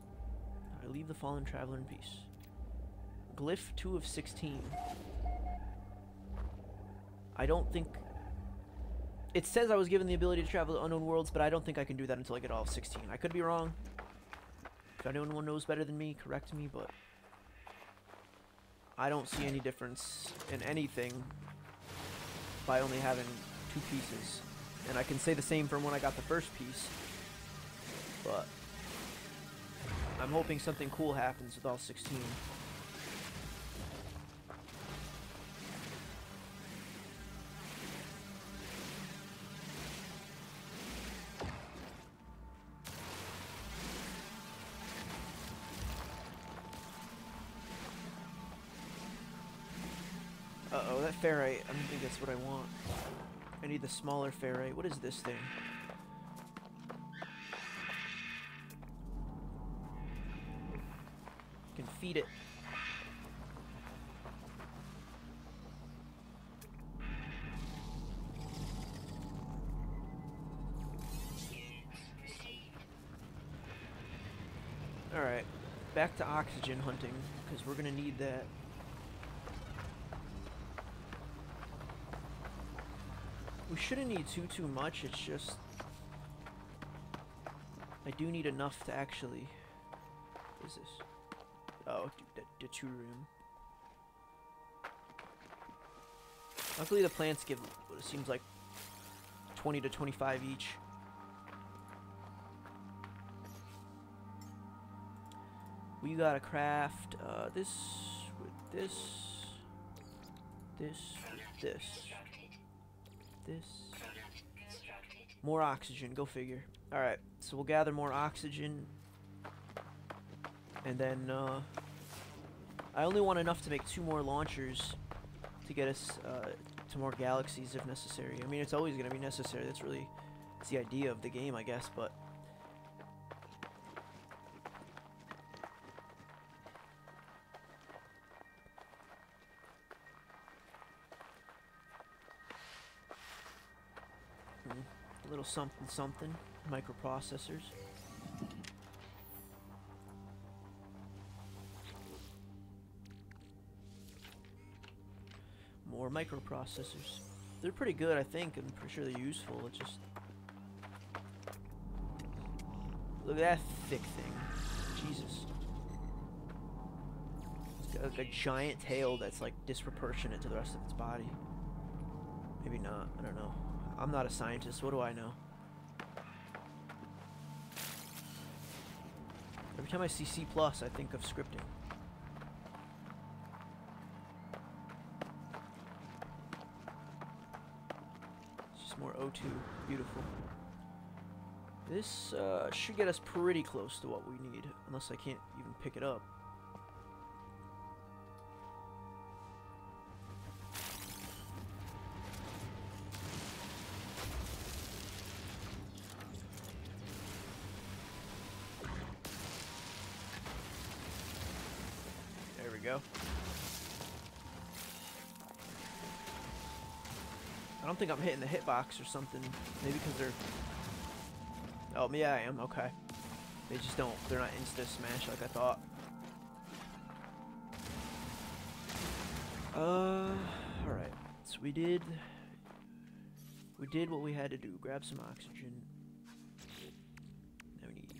I leave the fallen traveler in peace. Glyph 2 of 16. I don't think... It says I was given the ability to travel to unknown worlds, but I don't think I can do that until I get all 16. I could be wrong. If anyone knows better than me, correct me, but... I don't see any difference in anything by only having 2 pieces. And I can say the same from when I got the first piece. But I'm hoping something cool happens with all 16. Uh-oh, that ferrite, I don't think that's what I want. I need the smaller ferrite. What is this thing? I can feed it. Alright, back to oxygen hunting, because we're gonna need that. We shouldn't need too much, it's just... I do need enough to actually... What is this? Oh, deuterium. Luckily the plants give what it seems like 20 to 25 each. We gotta craft this with this, this with this. This. More oxygen, go figure. Alright, so we'll gather more oxygen. And then I only want enough to make 2 more launchers to get us to more galaxies if necessary. I mean, it's always going to be necessary. It's the idea of the game, I guess, but a little something something microprocessors. More microprocessors. They're pretty good, I think. I'm pretty sure they're useful. It's just... Look at that thick thing. Jesus. It's got like a giant tail that's like disproportionate to the rest of its body. Maybe not. I don't know. I'm not a scientist. What do I know? Every time I see C+, I think of scripting. More O2. Beautiful. This should get us pretty close to what we need, unless I can't even pick it up. There we go. I don't think I'm hitting the hitbox or something. Maybe because they're... Oh, yeah, I am. Okay. They just don't... They're not insta-smash like I thought. Alright. So we did what we had to do. Grab some oxygen. Now we need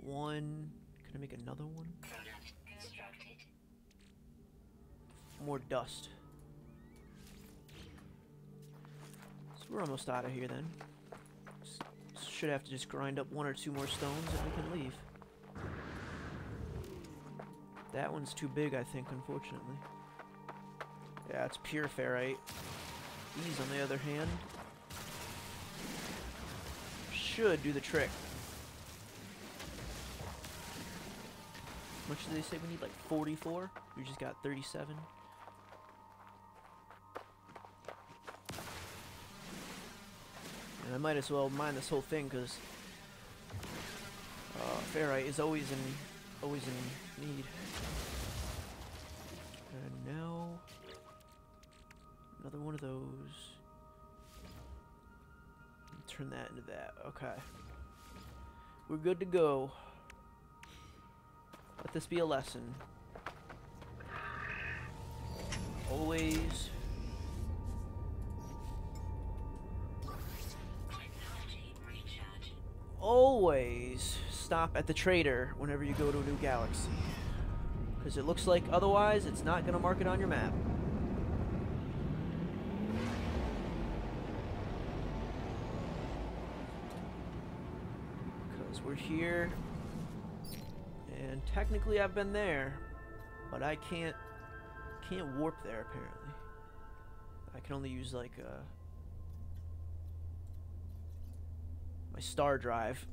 1... Can I make another one? Product constructed. More dust. We're almost out of here then. Should have to just grind up 1 or 2 more stones and we can leave. That one's too big, I think, unfortunately. Yeah, it's pure ferrite. These, on the other hand, should do the trick. How much do they say we need? Like 44? We just got 37. And I might as well mine this whole thing because ferrite is always in need. And now another one of those. Turn that into that. Okay, we're good to go. Let this be a lesson. Always. Always stop at the trader whenever you go to a new galaxy. Because it looks like otherwise it's not going to mark it on your map. Because we're here. And technically I've been there. But I can't warp there apparently. I can only use like my star drive.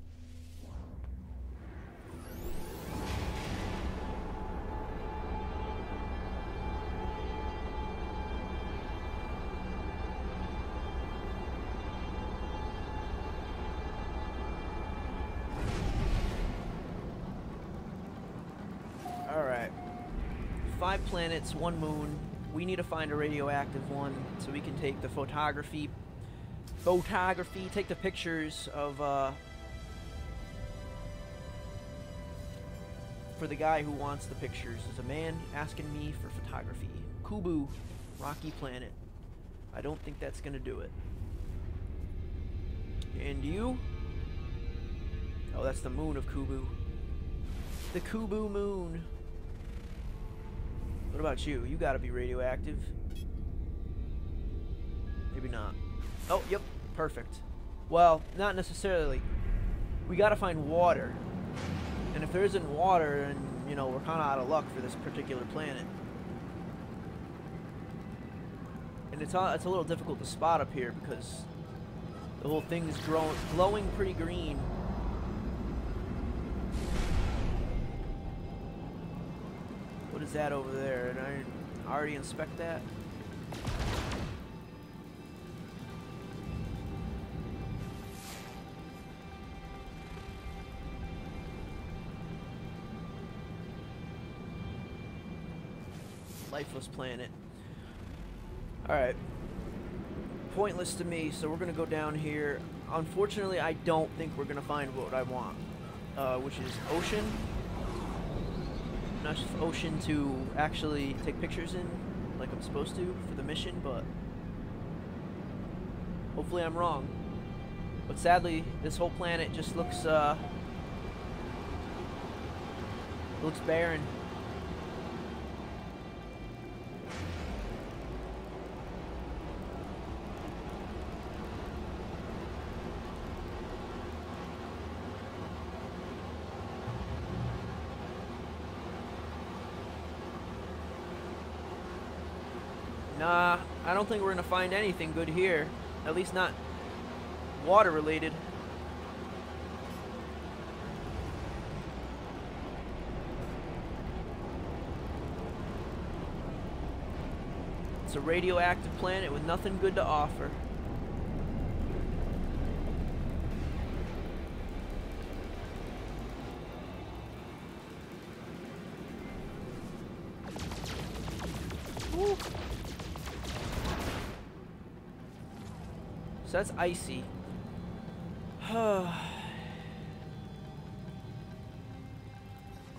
Alright. 5 planets, 1 moon. We need to find a radioactive one so we can take the photography, take the pictures of, for the guy who wants the pictures. There's a man asking me for photography. Kubu, rocky planet. I don't think that's gonna do it. And you? Oh, that's the moon of Kubu. The Kubu moon. What about you? You gotta be radioactive. Maybe not. Oh, yep. Perfect. Well, not necessarily. We gotta find water. And if there isn't water, then, you know, we're kinda out of luck for this particular planet. And it's a little difficult to spot up here because the whole thing is glowing pretty green. is that over there? And I didn't already inspect that. Lifeless planet. Alright. Pointless to me, so we're gonna go down here. Unfortunately, I don't think we're gonna find what I want, which is ocean. Not just ocean to actually take pictures in, like I'm supposed to for the mission, but hopefully I'm wrong. But sadly, this whole planet just looks barren. Nah, I don't think we're gonna find anything good here. At least not water related. It's a radioactive planet with nothing good to offer. Woo. So that's icy.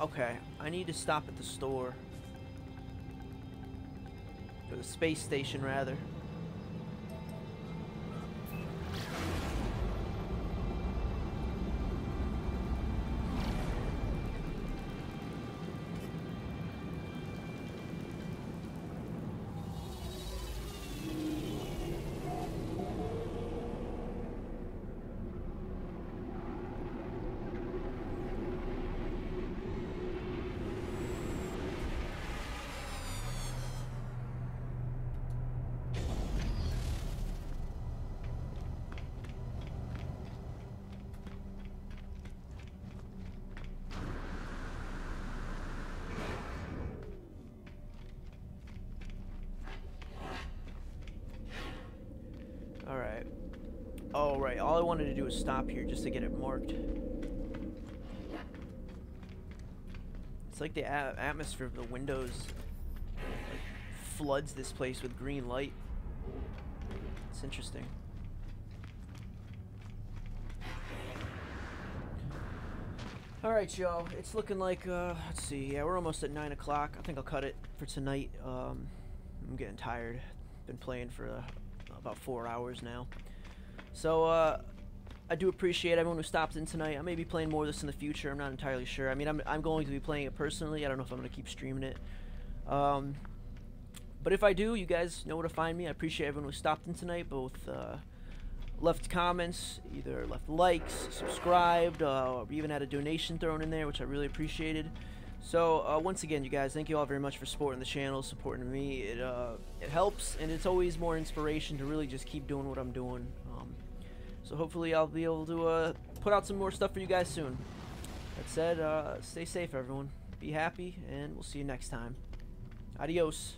Okay, I need to stop at the store. Or the space station, rather. Alright. Oh, right. All I wanted to do was stop here just to get it marked. It's like the atmosphere of the windows like, floods this place with green light. It's interesting. Alright, y'all. It's looking like, let's see. Yeah, we're almost at 9 o'clock. I think I'll cut it for tonight. I'm getting tired. Been playing for about 4 hours now. So, I do appreciate everyone who stopped in tonight. I may be playing more of this in the future. I'm not entirely sure. I mean, I'm going to be playing it personally. I don't know if I'm going to keep streaming it. But if I do, you guys know where to find me. I appreciate everyone who stopped in tonight, both left comments, either left likes, subscribed, or even had a donation thrown in there, which I really appreciated. So once again, you guys, thank you all very much for supporting the channel, supporting me. It helps, and it's always more inspiration to really just keep doing what I'm doing. So hopefully I'll be able to put out some more stuff for you guys soon. That said, stay safe, everyone. Be happy, and we'll see you next time. Adios.